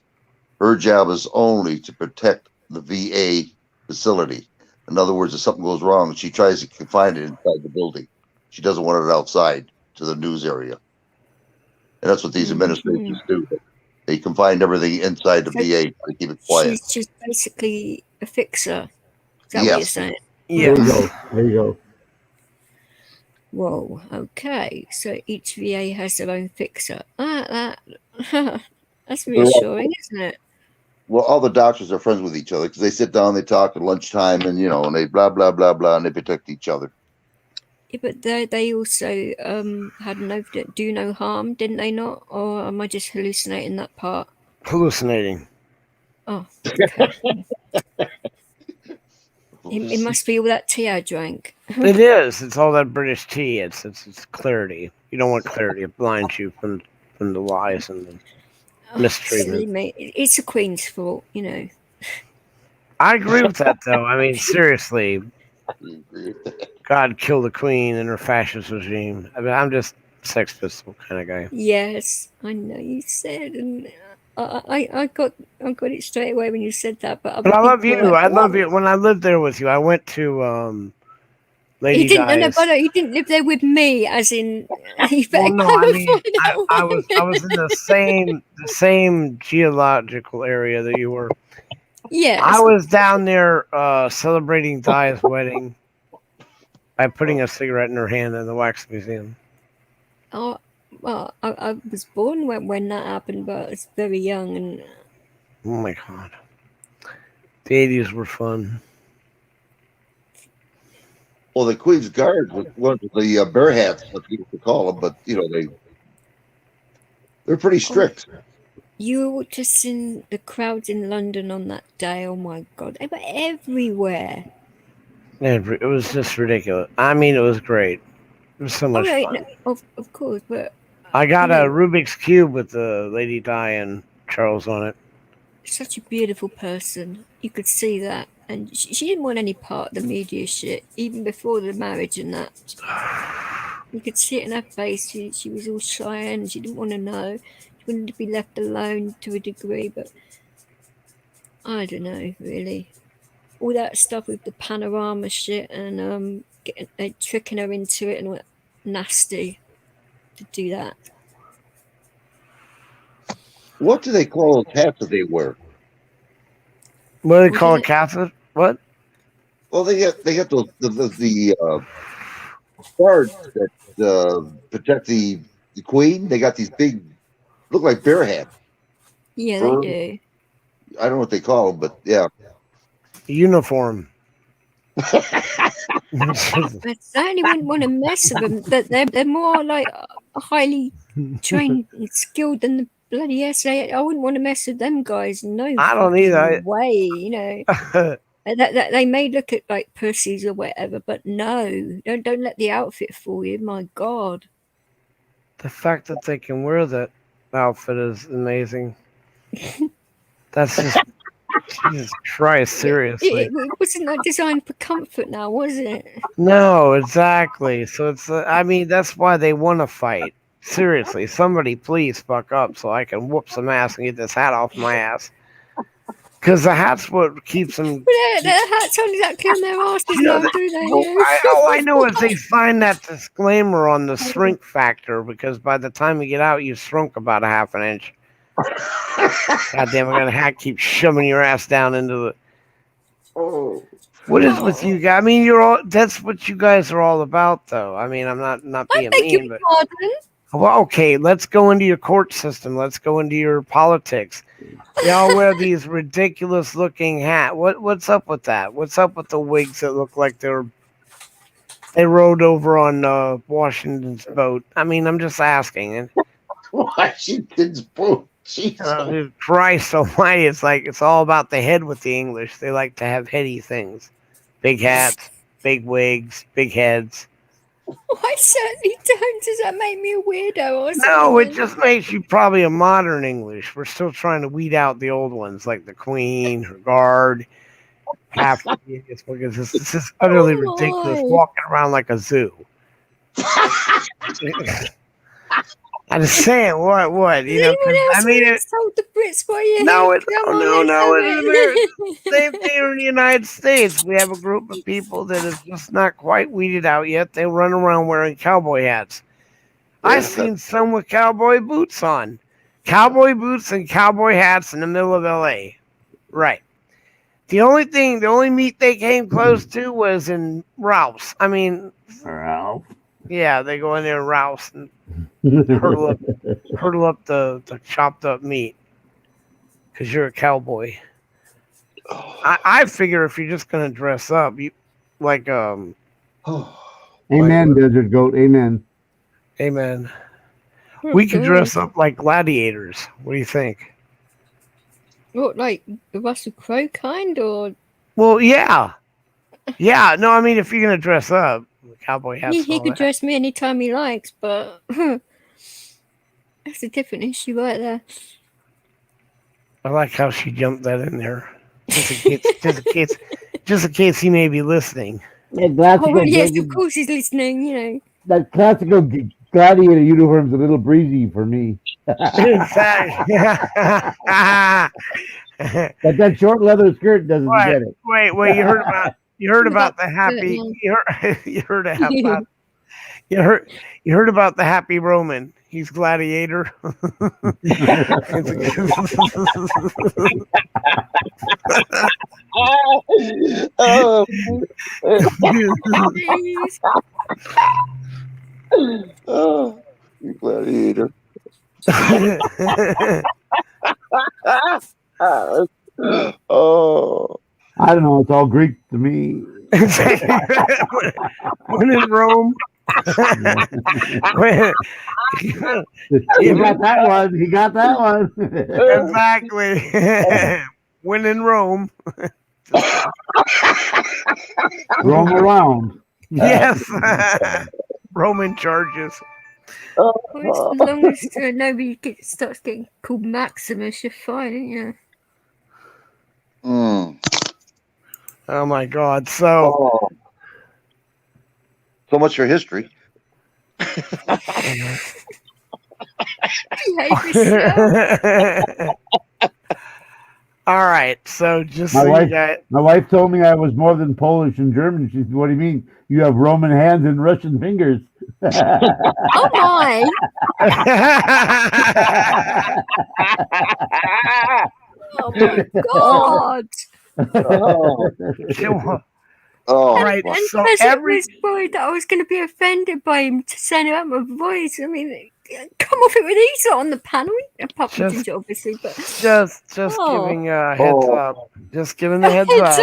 her job is only to protect the VA facility. In other words, if something goes wrong, she tries to confine it inside the building. She doesn't want it outside to the news area. And that's what these administrators do. They confine everything inside the VA to keep it quiet. she's just basically a fixer. Is that what you're Yes. saying? There you Yeah. go. There you go. Whoa, okay. So each VA has their own fixer. That's reassuring, isn't it? Well, all the doctors are friends with each other because they sit down, they talk at lunchtime, and and they blah blah blah blah, and they protect each other. Yeah, but they also had an oath to do no harm, didn't they not? Or am I just hallucinating that part? Hallucinating. Oh, okay. It must be all that tea I drank. It is. It's all that British tea. It's clarity. You don't want clarity. It blinds you from the lies and the mistreatment. Silly me. It's the Queen's fault, you know. I agree with that, though. I mean, seriously, God kill the Queen and her fascist regime. I mean, I'm just Sex Pistol kind of guy. Yes, I know you said, and I got it straight away when you said that. But I love you. I love you. When I lived there with you, I went to Lady You didn't. No, Di's. but you didn't live there with me, as in. You Well, better no, I mean, clarify I that was in the same geological area that you were. Yes. I was down there celebrating Di's wedding by putting a cigarette in her hand in the wax museum. Oh, well, I was born when that happened, but I was very young, and Oh my God, the 80s were fun. Well, the Queen's Guard was one of the bear hats, what people call them, but they're pretty strict. you were just in the crowds in London on that day. Oh my God, they were everywhere. It was just ridiculous. I mean, it was great. It was so much right, fun. no, of course, but I got you a know, Rubik's Cube with the Lady Di and Charles on it. such a beautiful person. You could see that, and she didn't want any part of the media shit, even before the marriage and that. You could see it in her face. She was all shy and she didn't want to know. She wanted to be left alone to a degree, but I don't know, really. All that stuff with the panorama shit and tricking her into it and all that, nasty to do that. What do they call those hats that they wear? What do they What call is it, it? Catholic? What? Well, they got those the guards that protect the Queen. They got these big, look like bear hats. Yeah, Fur. they do. I don't know what they call them, but yeah. Uniform. But I only wouldn't want to mess with them. They're more like highly trained and skilled than the bloody SA. I wouldn't want to mess with them guys. No, I don't fucking either. way. You know, that they may look at like pussies or whatever, but no, don't let the outfit fool you. My God. The fact that they can wear that outfit is amazing. That's just Jesus Christ, seriously. It wasn't like designed for comfort now, was it? No, exactly. So it's I mean, that's why they want to fight. Seriously, somebody please fuck up so I can whoop some ass and get this hat off my ass. Because the hat's what keeps them. Their hats on exactly on their asses You know now, do they? All I know is they find that disclaimer on the shrink factor because by the time you get out, you shrunk about a half an inch. God damn, I got a hat keep shoving your ass down into the. Oh. What is with you guys? I mean, you're all. That's what you guys are all about, though. I mean, I'm not I being beg your mean, but pardon. well, okay. Let's go into your court system. Let's go into your politics. Y'all wear these ridiculous looking hats. What's up with that? What's up with the wigs that look like they rode over on Washington's boat? I mean, I'm just asking. And Washington's boat. Jesus. Christ Almighty! It's all about the head with the English. They like to have heady things, big hats, big wigs, big heads. I certainly don't. Does that make me a weirdo or something? No, it just makes you probably a modern English. We're still trying to weed out the old ones like the Queen, her guard, half idiots, because this is utterly ridiculous walking around like a zoo. I'm just saying, what? You know, I mean, told the Brits what you no, had. Come on, no. let's have Same thing here in the United States. We have a group of people that is just not quite weeded out yet. They run around wearing cowboy hats. I've seen some with cowboy boots on. Cowboy boots and cowboy hats in the middle of LA. Right. The only meet they came close to was in Ralph's. I mean, Ralph. yeah, they go in there and Ralph's and hurdle up the chopped up meat because you're a cowboy. I figure if you're just gonna dress up, you like Amen, Desert Goat. Amen. Amen. We could dress up like gladiators. What do you think? What, like the Russell Crowe kind, or? Well, yeah. No, I mean if you're gonna dress up, cowboy hats. He could dress me anytime he likes, but that's a different issue right there. I like how she jumped that in there, just in case he may be listening. Oh yes, of course he's listening. You know that classical gladiator uniform's a little breezy for me. But that short leather skirt doesn't get it. Wait, you heard about the happy you heard about the happy Roman. He's gladiator. Oh, you gladiator. Oh, I don't know. It's all Greek to me. When in Rome. He got that one. He got that one. Exactly. When in Rome. Roam around. Yes. Roman charges. well, as long as nobody starts getting called Maximus, you're fine, ain't you? Oh my God! So much for history. All right, so just my wife told me I was more than Polish and German. She said, "What do you mean? You have Roman hands and Russian fingers." Oh my! Oh my God! Oh, right. And So every was worried that I was going to be offended by him to send out my voice. I mean, come off it with ease on the panel, apart from Ginger, obviously. But just giving a heads up. Just giving the heads up.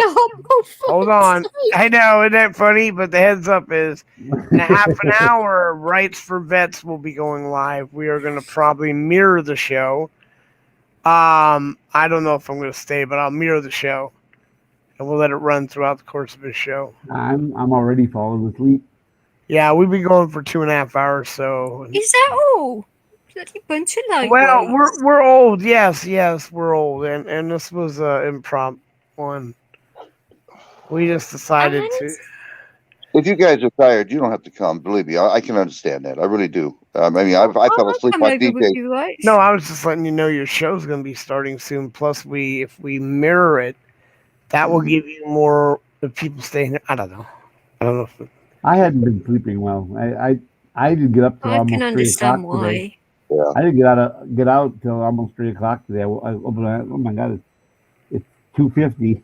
Hold on. I know, isn't that funny? But the heads up is in half an hour. Rights for Vets will be going live. We are going to probably mirror the show. I don't know if I'm going to stay, but I'll mirror the show. And we'll let it run throughout the course of his show. I'm already falling asleep. Yeah, we've been going for 2.5 hours. So is that all? Bloody bunch of lightweights. Well, we're old. Yes, we're old, and this was an impromptu one. We just decided to. If you guys are tired, you don't have to come. Believe me, I can understand that. I really do. I mean, I fell I'll asleep come on over with DJ. you, right? No, I was just letting you know your show's going to be starting soon. Plus, if we mirror it, that will give you more of people staying. I don't know. If I hadn't been sleeping well. I didn't get up till I can almost 3 o'clock understand today. why. Yeah. I didn't get out till almost 3 o'clock today. Oh my god, it's 2:50.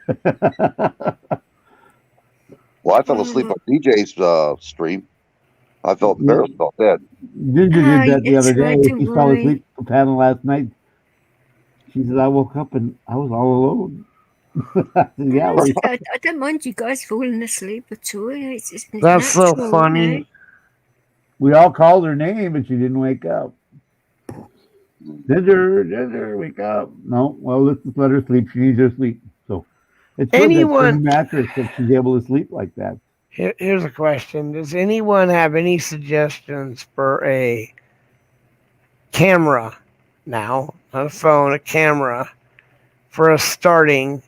Well, I fell asleep on DJ's stream. I barely felt that. Ginger did that the It's other fine, day. don't She fell worry. asleep on the panel last night. She said, I woke up and I was all alone. I said, yeah, No, it's okay. I don't mind you guys falling asleep at all. It's that's so natural, funny. you know? we all called her name, but she didn't wake up. Ginger, wake up. No, well, let's just let her sleep. She needs her sleep. So it's good that Anyone- the mattress that she's able to sleep like that. Here's a question: does anyone have any suggestions for a camera? Now, not a phone, a camera for us starting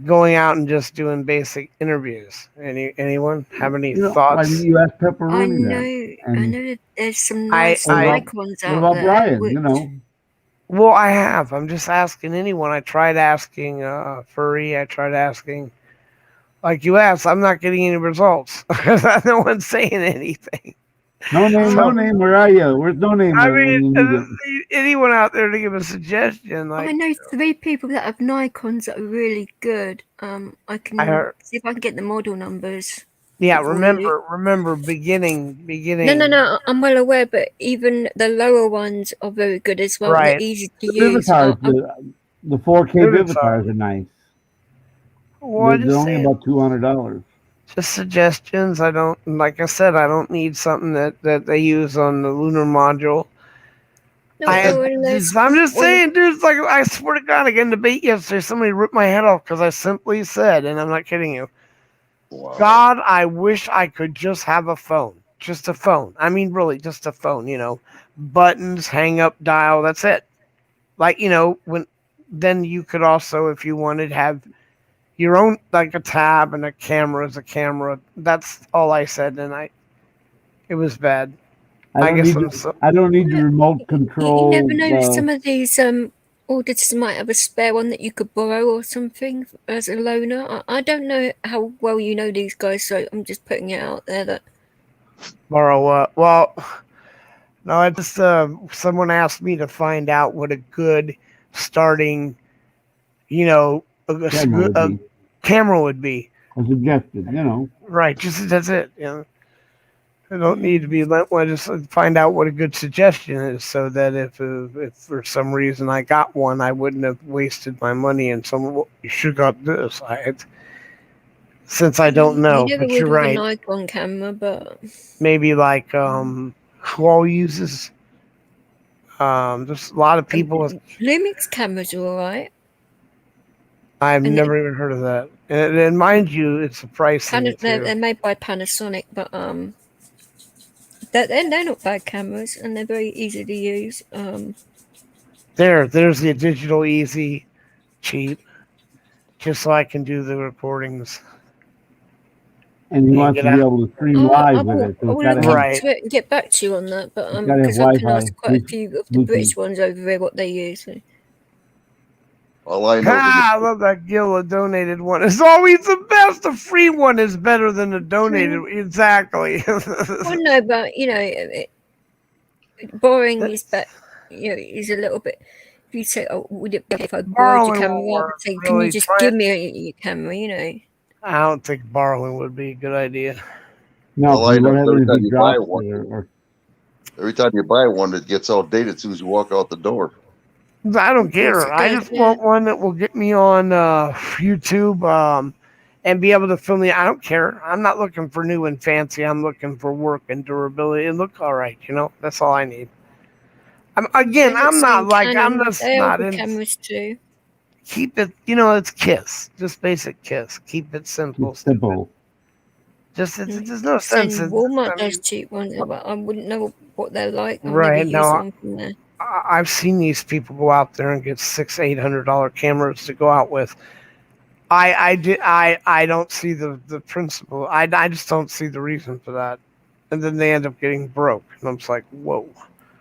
going out and just doing basic interviews. Anyone have any thoughts? I mean, you asked I Pepperoni know, that. I And know that there's some nice I- icons what out about there. Brian? which- You know, Well, I have. I'm just asking anyone. I tried asking Furry. I tried asking, like you asked. I'm not getting any results. No one's saying anything. no name. Where are you? Where's no name? I when mean, you need it? anyone out there to give a suggestion? I Like, know 3 people that have Nikons that are really good. I can I heard- see if I can get the model numbers. yeah. for Remember, beginning. No, I'm well aware, but even the lower ones are very good as well. Right. They're easy to The use. Vivitars, the 4K Vivitar. Vivitars are nice. Well, They're only about $200. just suggestions. I don't, like I said, I don't need something that they use on the lunar module. No, I'm just saying, dude. It's like, I swear to God, again, debate yesterday, somebody ripped my head off because I simply said, and I'm not kidding you, Wow. God, I wish I could just have a phone. Just a phone. I mean, really, just a phone, buttons, hang up, dial, that's it. Like, then you could also, if you wanted, have your own, like a tab and a camera as a camera. That's all I said, and it was bad. I guess I don't need the remote control. You never know. Some of these auditors might have a spare one that you could borrow or something as a loaner. I don't know how well you know these guys, so I'm just putting it out there that Borrow what? Well, no, I just someone asked me to find out what a good starting, a camera would be. I suggested, Right, just that's it. I don't need to be let. Well, just find out what a good suggestion is, so that if for some reason I got one, I wouldn't have wasted my money. And someone, you should got this. Since I don't know, you never but would you're with right. a Nikon camera, but Maybe like who all uses. There's a lot of people with. Lumix cameras are all right. I've and never even heard of that. And mind you, it's a price thing They're too. made by Panasonic, but they're not bad cameras, and they're very easy to use. There's the digital easy, cheap, just so I can do the recordings. And he wants to be able to stream live with it. So I it's will gotta look have, Right. into it and get back to you on that, but It's gotta have because I can Wi-Fi, ask quite a few of the Bluetooth. British ones over there what they use. So. All I know I love that Gilla donated one. It's always the best. The free one is better than the donated. Exactly. Well, no, but borrowing is better. Is a little bit. If you say, "Oh, would it be okay if I borrowed your Borrowing camera?" won't I would work, say, "Can really. you just Try give it. me your camera?" I don't think borrowing would be a good idea. no, All I we know don't have every any time big you buy drops one, or every time you buy one, it gets outdated as soon as you walk out the door. I don't Of course care. it I does, just yeah. want one that will get me on YouTube and be able to film me. I don't care. I'm not looking for new and fancy. I'm looking for work and durability. It look all right. That's all I need. I'm not like Canon, I'm just they are not good in. cameras too. Keep it. It's KISS. Just basic KISS. Keep it simple. it's simple. Just there's no sense in. Walmart I does mean, cheap ones, but I wouldn't know what they're like. I've Right, never used no, one from there. I've seen these people go out there and get $600-800 cameras to go out with. I don't see the principle. I just don't see the reason for that. and then they end up getting broke. And I'm just like, whoa.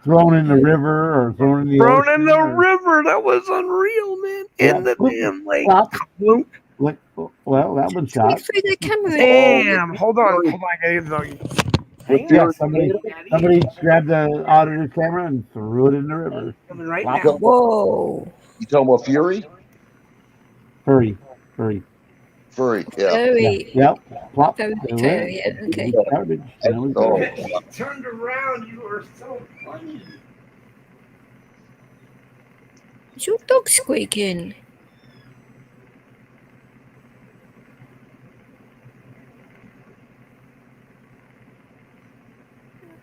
Thrown in the river or thrown in the Thrown ocean. in the or- river. That was unreal, man. Yeah, In the boop, damn lake. plop. Bloop. Like, well, that was shot. through the camera. Damn. Hold on. Hold on. I gotta get the doggy. Hang Yeah, on. somebody grabbed the auditor's camera and threw it in the river. Coming right Plop. now. Whoa. You talking about Fury? Furry. Furry, yeah. Very, Yep. Plop. very They fair. went. Yeah. Okay. Garbage. That was Oh. garbage. Turned around. You are so funny. Is your dog squeaking?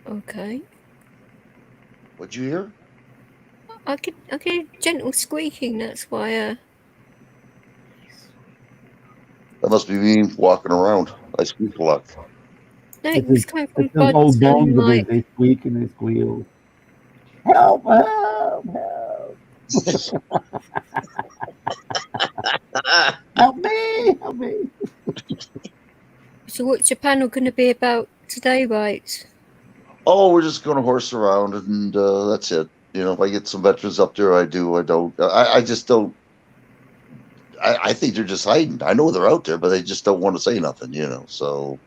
Okay. What'd you hear? I get gentle squeaking. That's why. That must be me walking around. I squeak a lot. No, It's it's coming from It's those old Bud's bones of mic. they squeak and they squeal. Help! Help! Help! Help me! Help me! So, what's your panel going to be about today, right? Oh, we're just going to horse around, and that's it. You know, if I get some veterans up there, I do. I don't. I just don't. I think they're just hiding. I know they're out there, but they just don't want to say nothing. You know, so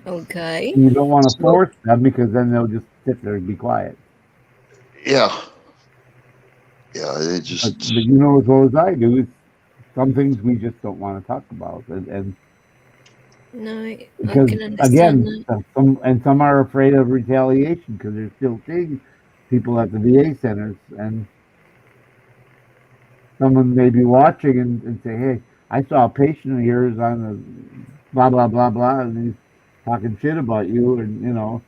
Okay. You don't want to force them because then they'll just sit there and be quiet. yeah, they But just. you know as well as I do, it's some things we just don't want to talk about, and No, I because can understand that. again, some are afraid of retaliation because they're still seeing people at the VA centers, and someone may be watching and say, "Hey, I saw a patient of yours on the blah blah blah blah," and he's talking shit about you, and you know,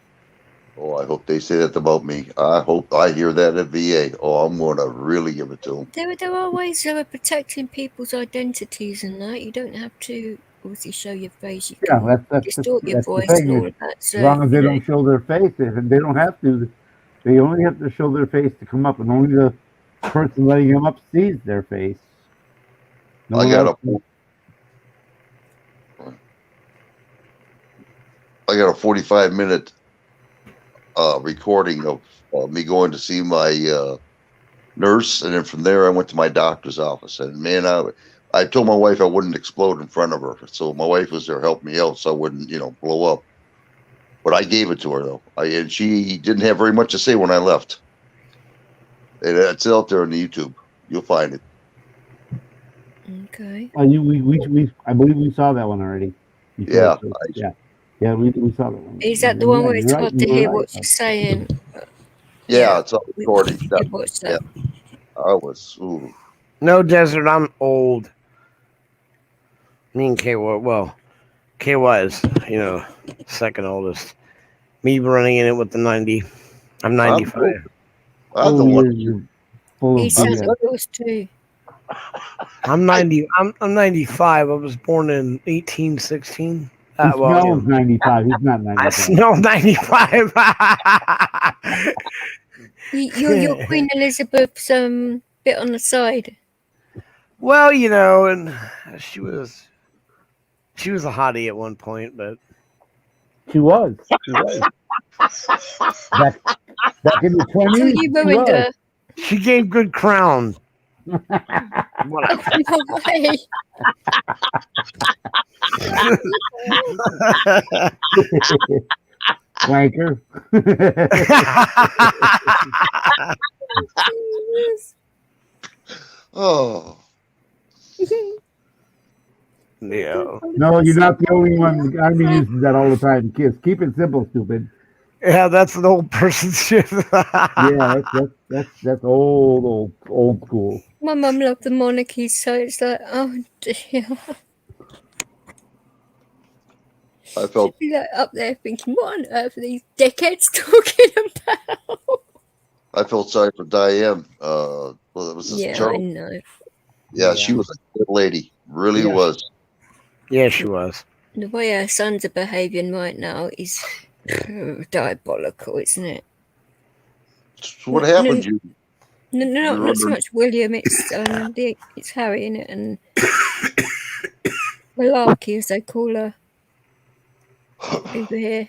Oh, I hope they say that about me. I hope I hear that at VA. Oh, I'm going to really give it to them. There are ways of protecting people's identities and that. You don't have to obviously show your face. You yeah, can that's distort your the voice thing. and all of that. So, As long as they you know, don't show their face, if they don't have to. They only have to show their face to come up, and only the person letting them up sees their face. No I one got else- a 45-minute recording of me going to see my nurse, and then from there I went to my doctor's office. And man, I told my wife I wouldn't explode in front of her, so my wife was there helping me out, so I wouldn't, blow up. But I gave it to her though, and she didn't have very much to say when I left. And it's out there on the YouTube. You'll find it. okay. I believe we saw that one already. You Yeah, showed us. Yeah, we saw that one. Is that the one where Yeah, it's you're hard right, to you were hear right. what you're saying? Yeah, it's all We recording. did watch that. I was. Ooh. No, Desert, I'm old. Me and KY, well, KY is, second oldest. Me running in it with the 90. I'm 95. I'm the one. You're full He of sounds BS. like yours too. I'm 90. I'm 95. I was born in 1816. He smells 95. He's not I 95. smell 95. You're Queen Elizabeth's bit on the side. Well, and she was a hottie at one point, but She was. Back in the So 20s. you ruined her. she gave good crown. Whatever. No way. Wanker. Oh, Yeah. No, you're not the only one. The Army uses that all the time. Kids, keep it simple, stupid. Yeah, that's an old person shit. Yeah, that's old school. My mum loved the monarchy, so it's like, oh dear. I felt She'd be like up there thinking, what on earth are these dickheads talking about? I felt sorry for Diane. Well, it was this Yeah, I Charles. know. Yeah, she was a good lady. Really Yeah. was. Yeah, she was. The way our sons are behaving right now is diabolical, isn't it? So what happened? You No, You're not so under- much William. It's it's Harry, in it, and Malarkey, as they call her over here.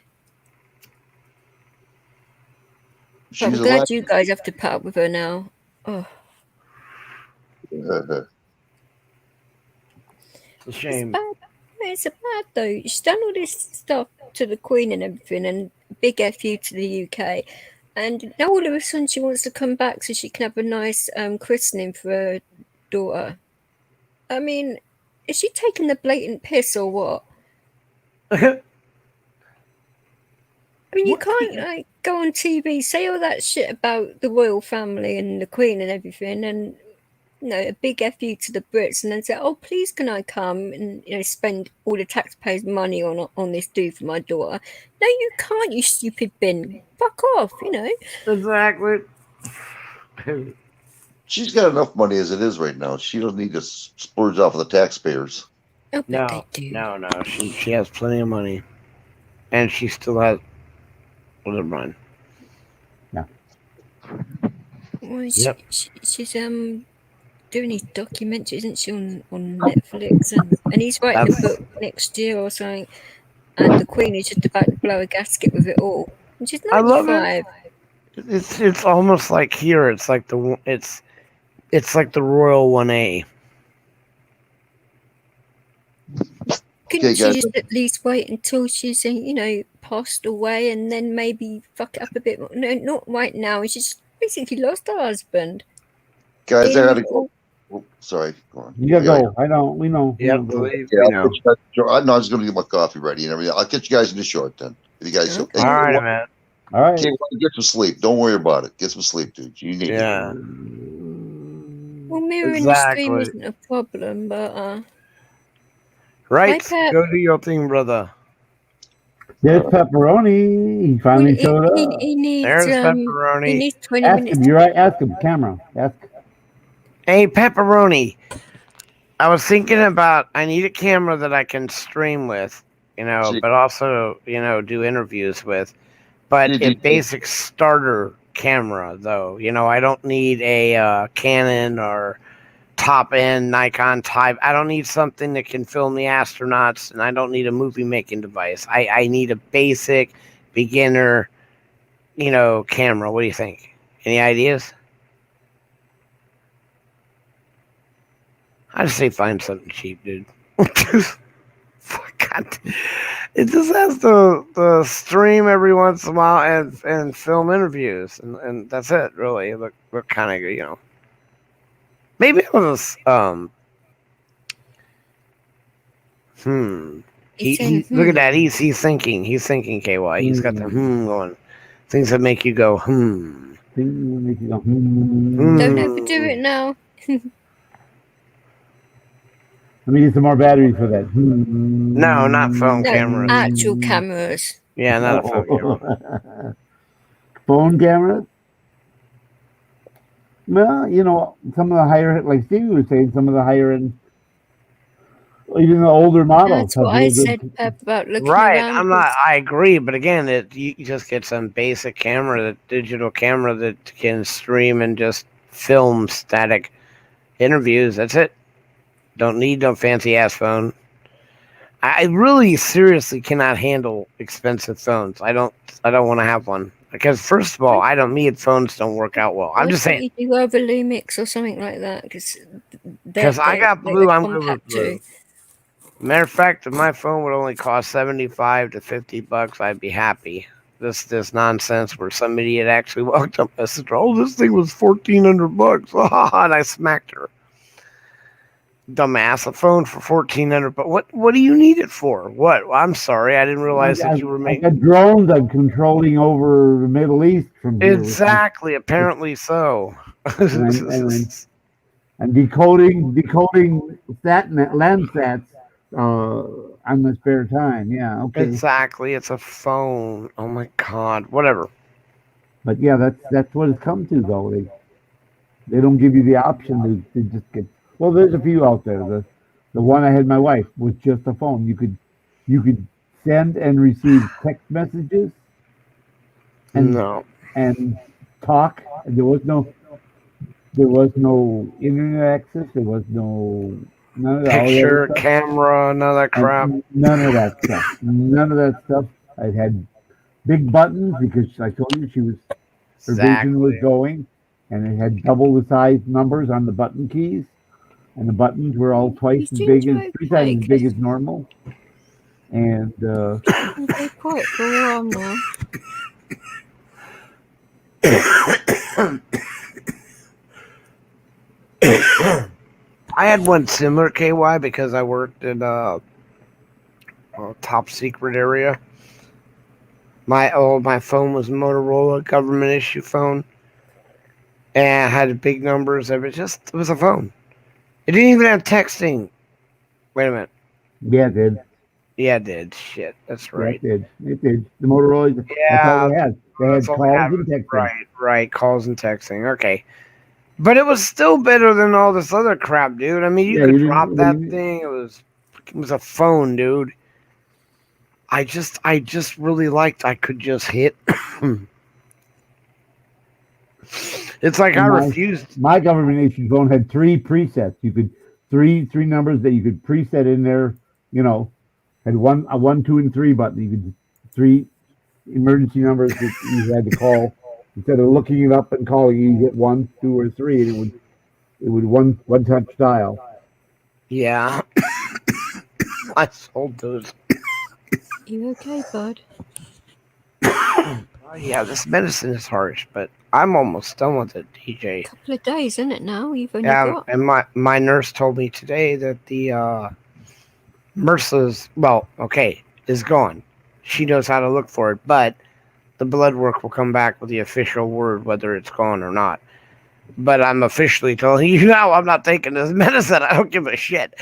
She's I'm a glad lot. you guys have to put up with her now. Oh, It's a it's shame. bad. It's bad though. She's done all this stuff to the Queen and everything, and big FU to the UK. And now all of a sudden she wants to come back so she can have a nice christening for her daughter. I mean, is she taking the blatant piss or what? I mean, you What can't like go on TV, say all that shit about the royal family and the Queen and everything, and a big FU to the Brits, and then say, "Oh, please, can I come and spend all the taxpayers' money on this dude for my daughter?" No, you can't, you stupid bin. Fuck off, Exactly. She's got enough money as it is right now. She doesn't need to splurge off of the taxpayers. Oh, but No, they do. no. She has plenty of money, and she still has. Well, never mind. Well, Yep. she's doing his documentaries, isn't she, on Netflix, and he's writing a That's- book next year or something, and the Queen is just about to blow a gasket with it all. And she's I love it. 95. It's almost like here. It's like it's like the Royal 1A. Couldn't Okay, she guys. just at least wait until she's passed away and then maybe fuck it up a bit more? No, not right now. She's basically lost her husband. Guys, I In- gotta go. Oh, sorry, go on. You gotta Yeah, go. I know. We know. we Yep, know. believe Yeah, me I'll now. catch you guys- no, I was going to get my coffee ready and everything. I'll catch you guys in the short then. If you guys, Okay. hey, All right, Kate, man. All right. Kate, get some sleep. Don't worry about it. Get some sleep, dude. You need Yeah. Well, mirroring the stream Exactly. isn't a problem, but Right. Pep. Go do your thing, brother. There's pepperoni. He finally showed up. he needs There's he pepperoni. needs 20 Ask minutes. him. You're right. Ask him. Camera. Ask. Hey, pepperoni. I was thinking about I need a camera that I can stream with, See- but also, do interviews with. But Did a you- basic starter camera, though. I don't need a Canon or top end Nikon type. I don't need something that can film the astronauts, and I don't need a movie making device. I need a basic beginner, camera. What do you think? Any ideas? I just say find something cheap, dude. God. It just has to stream every once in a while and film interviews, and that's it, really. Look kind of, maybe it was look at that. He's thinking. He's thinking, KY. He's got the going. Things that make you go, Things that make you go, Don't ever do it now. Let me get some more batteries for that. No, not phone No, cameras. actual cameras. Yeah, not a phone camera. Phone cameras? Well, some of the higher, like Stevie was saying, some of the higher end, even the older models. That's what have I real good- said, Pep, about looking Right, around. I agree, but again, you just get some basic camera, the digital camera that can stream and just film static interviews. That's it. Don't need no fancy ass phone. I really seriously cannot handle expensive phones. I don't want to have one because first of all, phones don't work out well. I'm Why just don't saying you do over Lumix or something like that? because I got blue. I'm good with blue. Matter of fact, if my phone would only cost $75 to $50, I'd be happy. This nonsense where some idiot actually walked up and said, "Oh, this thing was $1,400," and I smacked her. Dumbass, a phone for $1,400. But what do you need it for? What? I'm sorry, I didn't realize that you were I making. got drones I'm controlling over the Middle East from here. Exactly. Apparently so. I'm decoding Landsats on my spare time. Yeah, okay. Exactly. It's a phone. Oh my God. Whatever. But yeah, that's what it's come to though. They don't give you the option to just get. Well, there's a few out there. The one I had my wife was just a phone. You could send and receive text messages and talk. There was no internet access. There was none of that. Picture, camera, none of that crap. None of that stuff. None of that stuff. I had big buttons because I told you she was Her vision was Exactly. going, and it had double the size numbers on the button keys, and the buttons were all twice Is as big Ginger as, 3 times okay? as big as normal. And She's been very quiet for a while now. I had one similar KY because I worked in a top secret area. My phone was Motorola government issue phone, and had big numbers. It was a phone. It didn't even have texting. Wait a minute. yeah, it did. Yeah, it did. Shit, that's Yeah, right. it did. It did. The Motorola, that's Yeah, all they had. They had that's all calls I have. and texting. Right. Calls and texting. Okay. But it was still better than all this other crap, dude. I mean, you Yeah, could you didn't. drop What do that you mean? thing. It was a phone, dude. I just really liked I could just hit. It's like I refused. My government issued phone had 3 presets. You could three numbers that you could preset in there. You know, had a 1, 2, and 3 button. You could 3 emergency numbers that you had to call. Instead of looking it up and calling, you hit 1, 2, or 3, and it would one touch dial. Yeah. I sold those. You okay, bud? Oh, yeah, this medicine is harsh, but I'm almost done with it, DJ. Couple of days, isn't it now? You've only Yeah, got. and my nurse told me today that the MRSA's, is gone. She knows how to look for it, but the blood work will come back with the official word whether it's gone or not. But I'm officially telling you now, I'm not taking this medicine. I don't give a shit.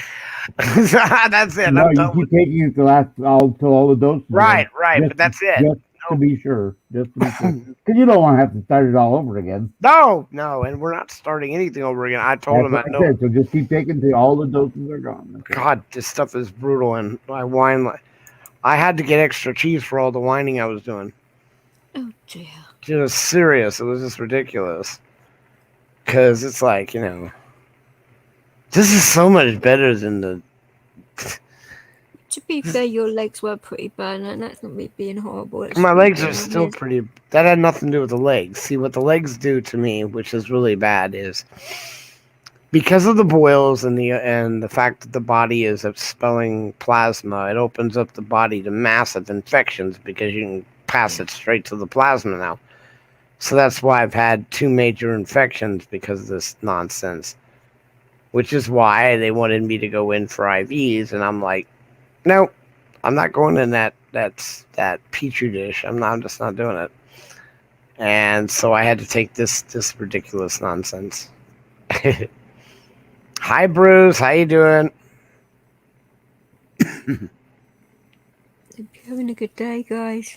That's it. No, I'm you done keep with taking it till all the doses. Right, Just- but that's it. Just to be sure. Just to be sure. Because you don't want to have to start it all over again. No, and we're not starting anything over again. I told That's him what I I know. said. So just keep taking till all the doses are gone. That's it. God, this stuff is brutal, and I whine like I had to get extra cheese for all the whining I was doing. Oh dear. It was serious. It was just ridiculous. Because it's like, this is so much better than the. To be fair, your legs were pretty bad, and that's not me being horrible. It's My just legs me are being still honest. pretty. That had nothing to do with the legs. See, what the legs do to me, which is really bad, is because of the boils and the fact that the body is expelling plasma, it opens up the body to massive infections because you can pass it straight to the plasma now. So that's why I've had 2 major infections because of this nonsense. Which is why they wanted me to go in for IVs, and I'm like, no, I'm not going in that petri dish. I'm just not doing it. And so I had to take this ridiculous nonsense. Hi, Bruce. How you doing? Hope you're having a good day, guys.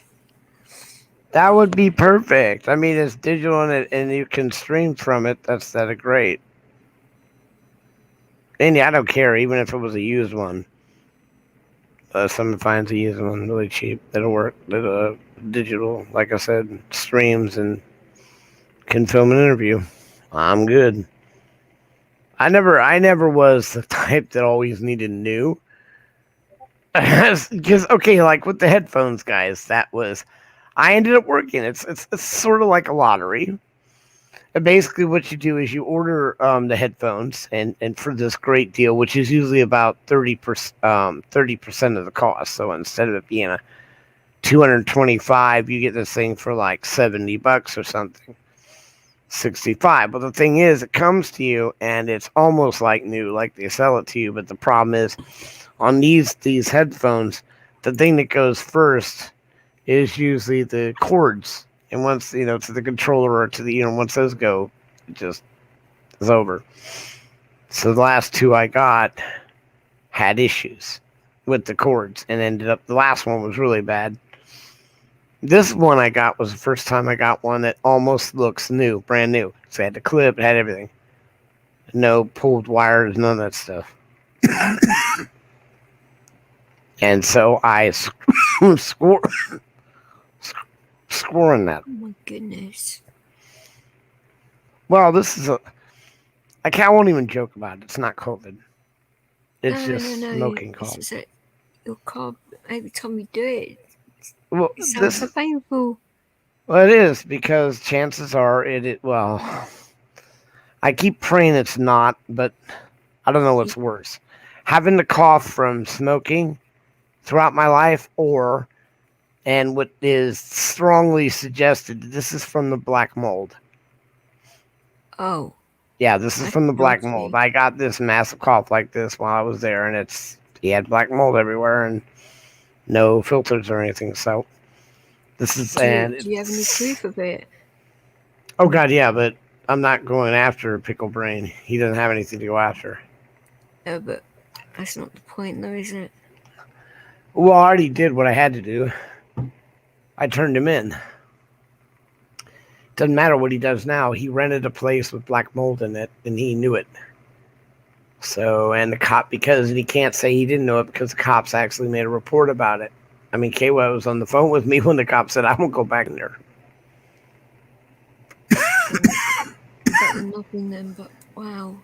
That would be perfect. I mean, it's digital and you can stream from it. That's great. And yeah, I don't care, even if it was a used one. Someone finds a used one really cheap. It'll work. Digital, like I said, streams and can film an interview. I'm good. I never was the type that always needed new. Because like with the headphones, guys, I ended up working. It's sort of like a lottery. And basically, what you do is you order the headphones, and for this great deal, which is usually about 30% of the cost. So instead of it being a $225, you get this thing for like $70 or something, 65. But the thing is, it comes to you, and it's almost like new, like they sell it to you. But the problem is, on these headphones, the thing that goes first is usually the cords. And once, to the controller or to the, once those go, it just is over. So the last 2 I got had issues with the cords and the last one was really bad. This one I got was the first time I got one that almost looks new, brand new. So I had the clip, it had everything. No pulled wires, none of that stuff. And so I score on that. Oh my goodness. Well, this is I won't even joke about it. It's not COVID. It's just smoking It's cold. just that your cough, every time you do it, Well, it sounds so painful. Well, it is because chances are well, I keep praying it's not, but I don't know what's worse. Having the cough from smoking throughout my life and what is strongly suggested, this is from the black mold. Oh, Yeah, this is that's from the black dodgy. mold. I got this massive cough like this while I was there, and he had black mold everywhere and no filters or anything. So this is Do you have any proof of it? Oh God, yeah, but I'm not going after Pickle Brain. He doesn't have anything to go after. No, but that's not the point, though, is it? Well, I already did what I had to do. I turned him in. Doesn't matter what he does now. He rented a place with black mold in it, and he knew it. So, and the cop, and he can't say he didn't know it because the cops actually made a report about it. I mean, KY was on the phone with me when the cop said, I won't go back in there. Got nothing then, but wow.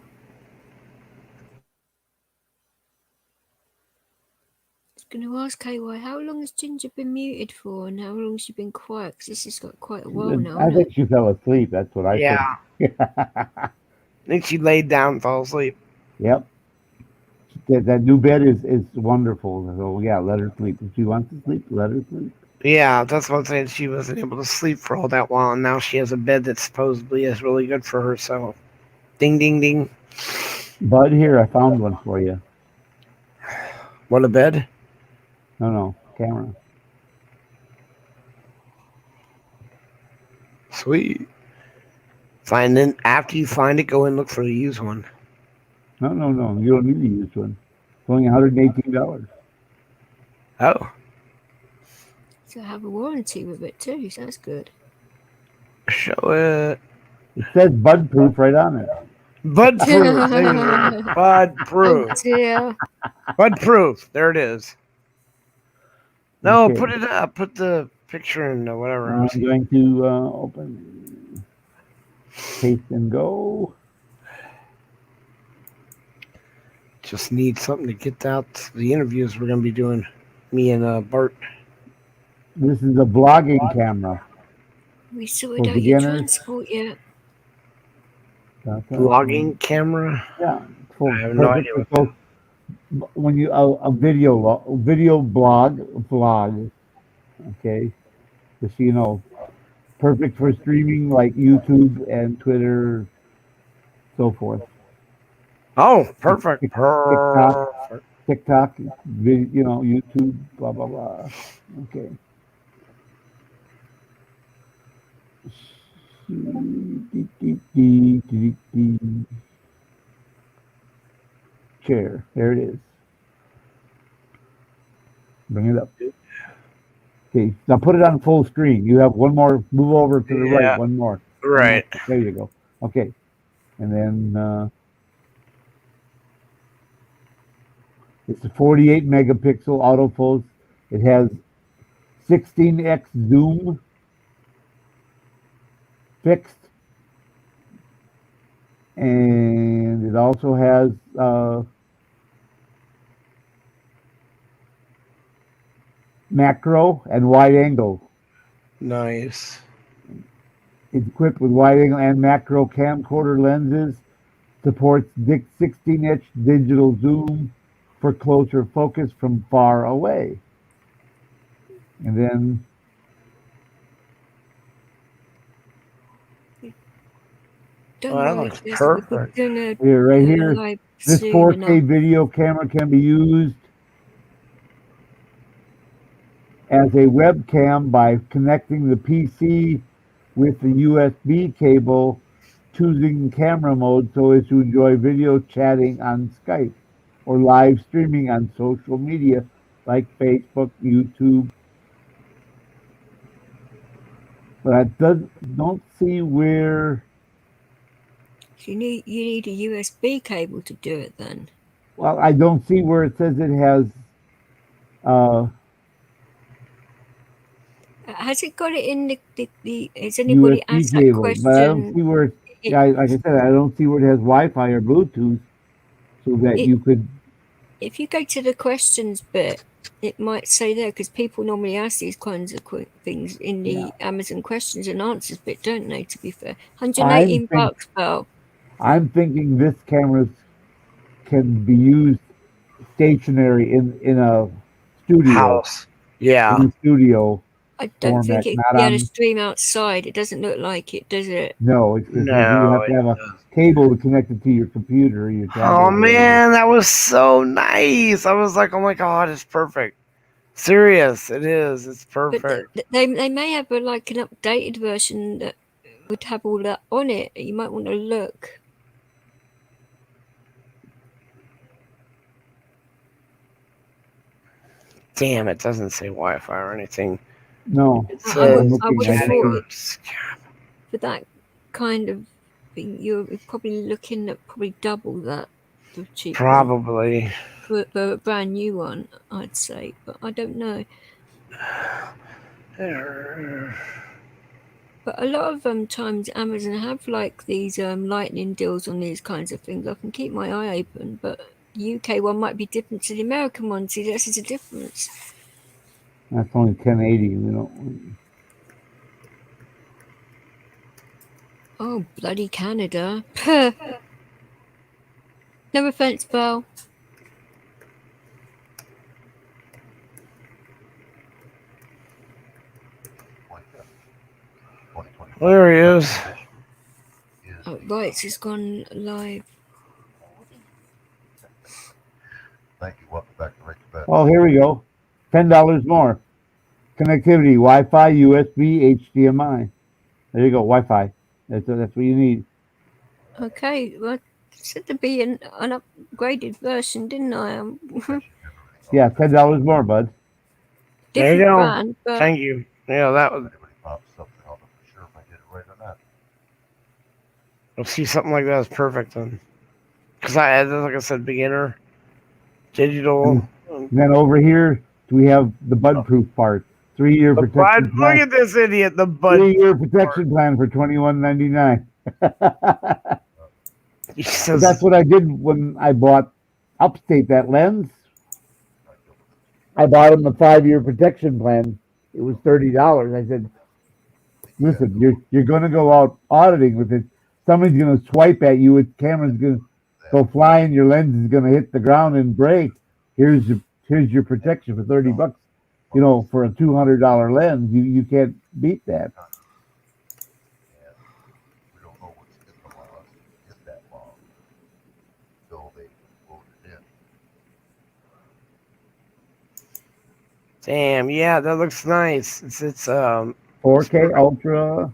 I was going to ask KY, how long has Ginger been muted for, and how long has she been quiet? Because this has got quite a while now. I think she fell asleep. That's what I think. I think she laid down and fell asleep. Yep. That new bed is wonderful. So yeah, let her sleep. If she wants to sleep, let her sleep. Yeah, that's what I'm saying. She wasn't able to sleep for all that while, and now she has a bed that supposedly is really good for her. So, ding, ding, ding. Bud, here, I found one for you. What, a bed? No, camera. Sweet. Fine, then after you find it, go and look for the used one. No. You don't need to use one. It's only $118. Oh. So I have a warranty with it too, so that's good. Show it. It says Bud Proof right on it. Bud Proof. There you go. Bud Proof. Oh dear. Bud Proof. There it is. No, Okay. put it up. Put the picture in or whatever. I'm going to open, paste and go. Just need something to get out the interviews we're going to be doing. Me and Bart. This is a vlogging camera. We sorted For out your beginners. transport yet. Vlogging camera? Yeah. I have no idea what So when you a video vlog, okay, just so you know, perfect for streaming like YouTube and Twitter, so forth. Oh, perfect. TikTok, YouTube, blah blah blah. Okay. Chair. There it is. Bring it up. Okay. Now put it on full screen. You have one more. Move over to the right. One more. Right. There you go. Okay. And then it's a 48 megapixel autofocus. It has 16x zoom fixed. And it also has macro and wide angle. Nice. It's equipped with wide angle and macro camcorder lenses. Supports 16-inch digital zoom for closer focus from far away. And then Don't Well, that worry, looks Jess, perfect. we're gonna here, right do a here, live this soon 4K enough. video camera can be used as a webcam by connecting the PC with the USB cable, choosing camera mode so as to enjoy video chatting on Skype or live streaming on social media like Facebook, YouTube. But I don't see where. You need a USB cable to do it then. Well, I don't see where it says it has. Has it got it in the has anybody USB asked that cable, but I don't see question? where. Yeah, like I said, I don't see where it has Wi-Fi or Bluetooth, so that you could. If you go to the questions bit it might say there because people normally ask these kinds of things in the Amazon questions and answers bit, don't they? To be fair, $118 Bell. I'm thinking this camera can be used stationary in a studio. House. Yeah. In the studio. I don't format, think it not could be able on- to stream outside. It doesn't look like it, does it? No, it's just you No. have to have a cable to connect it to your computer or your tablet. Oh man, that was so nice. I was like, oh my god, it's perfect. Serious, it is. It's But perfect. they may have an updated version that would have all that on it. You might want to look. Damn, it doesn't say Wi-Fi or anything. No. It I would says have thought Scam. for that kind of thing, you're probably looking at double that for cheap. Probably. For a brand new one, I'd say, but I don't know. But a lot of times Amazon have like these lightning deals on these kinds of things. I can keep my eye open, but the UK one might be different to the American one. See, this is a difference. That's only 1080. We don't. Oh, bloody Canada. No offense, Belle. There he is. Oh, right, it's gone live. Thank you. Welcome back to Rich Bet. Oh, here we go. $10 more. Connectivity: Wi-Fi, USB, HDMI. There you go. Wi-Fi. That's what you need. Okay, well, said to be an upgraded version, didn't I? Yeah, $10 more, bud. There you Different go. brand, but Thank you. Yeah, that was. Anybody pops something, I'll know for sure if I did it right or not. You'll see something like that is perfect then. Because I had, like I said, beginner, digital. And then over here, we have the bud-proof part. 3-year The protection bud, plan. look at this idiot. The bud. 3-year protection plan for $21.99. He says, That's what I did when I bought Upstate, that lens. I bought him the 5-year protection plan. It was $30. I said, listen, you're going to go out auditing with it. Somebody's going to swipe at you. Its camera's going to go flying. Your lens is going to hit the ground and break. Here's your protection for $30. You know, for a $200 lens, you can't beat that. And we don't know what's in the law in that law until they vote it in. damn, yeah, that looks nice. It's 4K Ultra.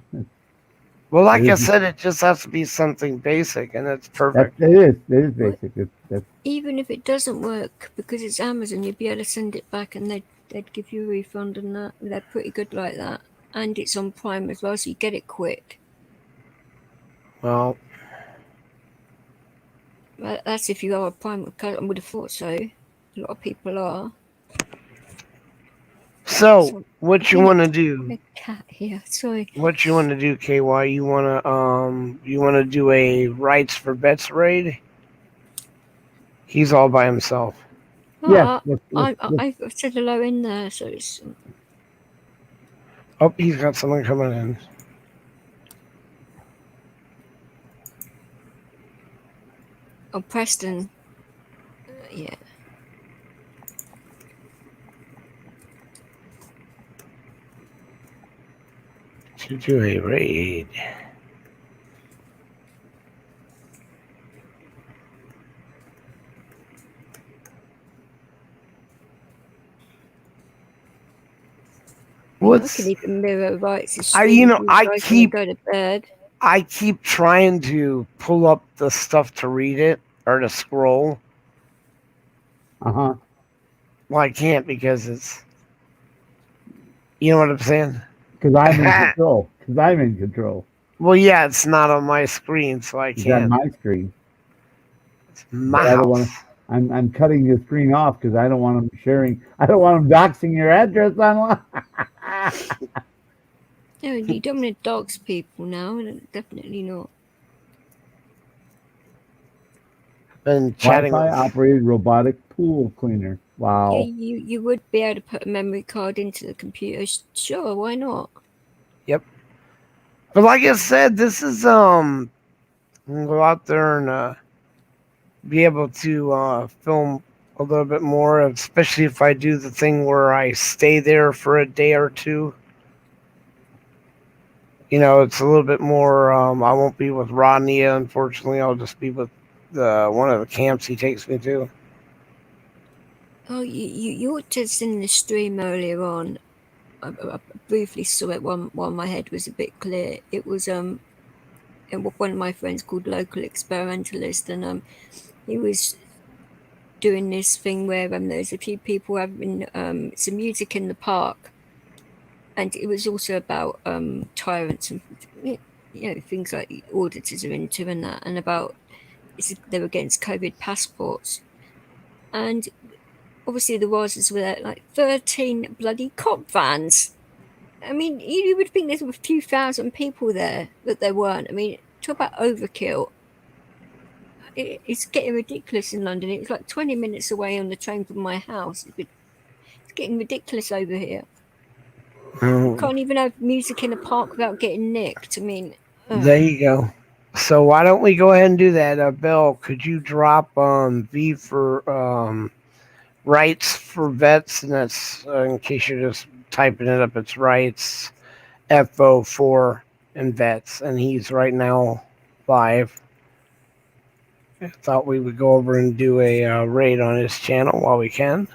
well, like It I is- said, it just has to be something basic, and it's perfect. It is basic. That's even if it doesn't work, because it's Amazon, you'd be able to send it back and they'd give you a refund and that. They're pretty good like that. And it's on Prime as well, so you get it quick. Well, That's if you are a Prime account. I would have thought so. A lot of people are. so what you want to do? A cat here. Sorry. What you want to do, KY? You want to do a rights for bets raid? He's all by himself. yes. I said hello in there, so it's. Oh, he's got someone coming in. Oh, Preston. Yeah. To do a raid. I What's can even mirror rights. I keep- go to bed. I keep trying to pull up the stuff to read it or to scroll. Uh-huh. Well, I can't because it's. You know what I'm saying? Because I'm in control. Well, yeah, it's not on my screen, so I It's on can't. my screen. It's my I don't wanna- house. I'm cutting the screen off because I don't want them sharing. I don't want them doxing your address online. No, you don't want to dox people now. Definitely not. Been chatting Wi-Fi with operated robotic pool cleaner. Yeah, Wow. you would be able to put a memory card into the computer. Sure, why not? But like I said, this is I'm gonna go out there and be able to film a little bit more, especially if I do the thing where I stay there for a day or two. You know, it's a little bit more. I won't be with Rodney, unfortunately. I'll just be with one of the camps he takes me to. Oh, you were just in the stream earlier on. I briefly saw it while my head was a bit clear. It was one of my friends called Local Experimentalist, and he was doing this thing where there's a few people having some music in the park, and it was also about tyrants and things like the auditors are into and that, and about they're against COVID passports, and obviously there was like 13 bloody cop vans. I mean, you would think there's a few thousand people there, but there weren't. I mean, talk about overkill. It's getting ridiculous in London. It was like 20 minutes away on the train from my house. It's getting ridiculous over here. You can't even have music in a park without getting nicked. I mean, There you go. So why don't we go ahead and do that? Bill, could you drop V for rights for vets? And that's in case you're just typing it up, it's rights FO4 and vets. And he's right now live. I thought we would go over and do a raid on his channel while we can.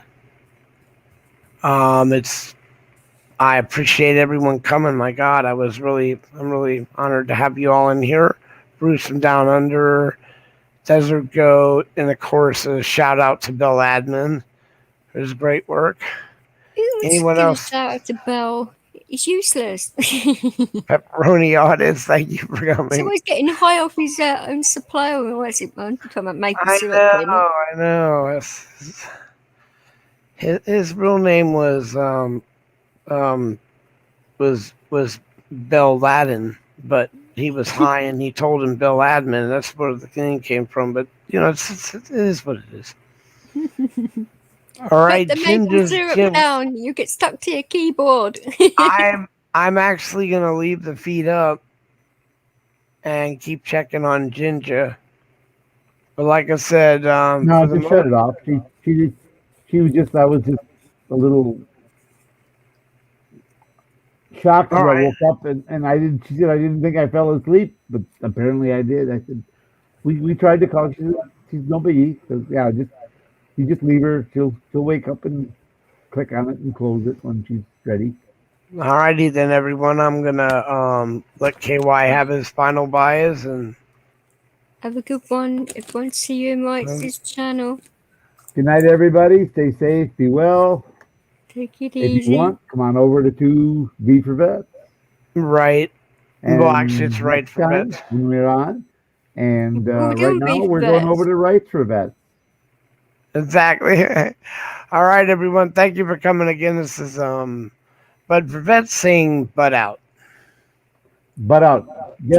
I appreciate everyone coming. My God, I'm really honored to have you all in here. Bruce from Down Under, Desert Goat, and of course a shout out to Bill Admin for his great work. Anyone else? Shout out to Bell. He's useless. Pepperoni Audits, thank you for He's coming. always getting high off his own supply. Or what is it, man? Talking about maple I syrup. know. His real name was Bill Ladin, but he was high and he told him Bill Admin. That's where the thing came from. But you know, it is what it is. All right, Put the maple syrup Jim. down. You get stuck to your keyboard. I'm actually gonna leave the feed up and keep checking on Ginger. But like I said, No, just shut it off. She was just. I was just a little shocked when I woke up and I didn't. She said I didn't think I fell asleep, but apparently I did. I said we tried to call. She's no biggie. So yeah, you just leave her. She'll wake up and click on it and close it when she's ready. Alrighty then, everyone. I'm gonna let KY have his final buys and Have a good one. Everyone, see you in Mike's channel. Good night, everybody. Stay safe. Be well. Take it If easy. you want, come on over to 2V for Vets. right. And Well, actually, it's right next for time vets. when we're on. And We'll right do now V for we're going Vets. over to Rights for Vets. Exactly. All right, everyone. Thank you for coming again. This is Bud for Vets saying Bud out. Butt out. Get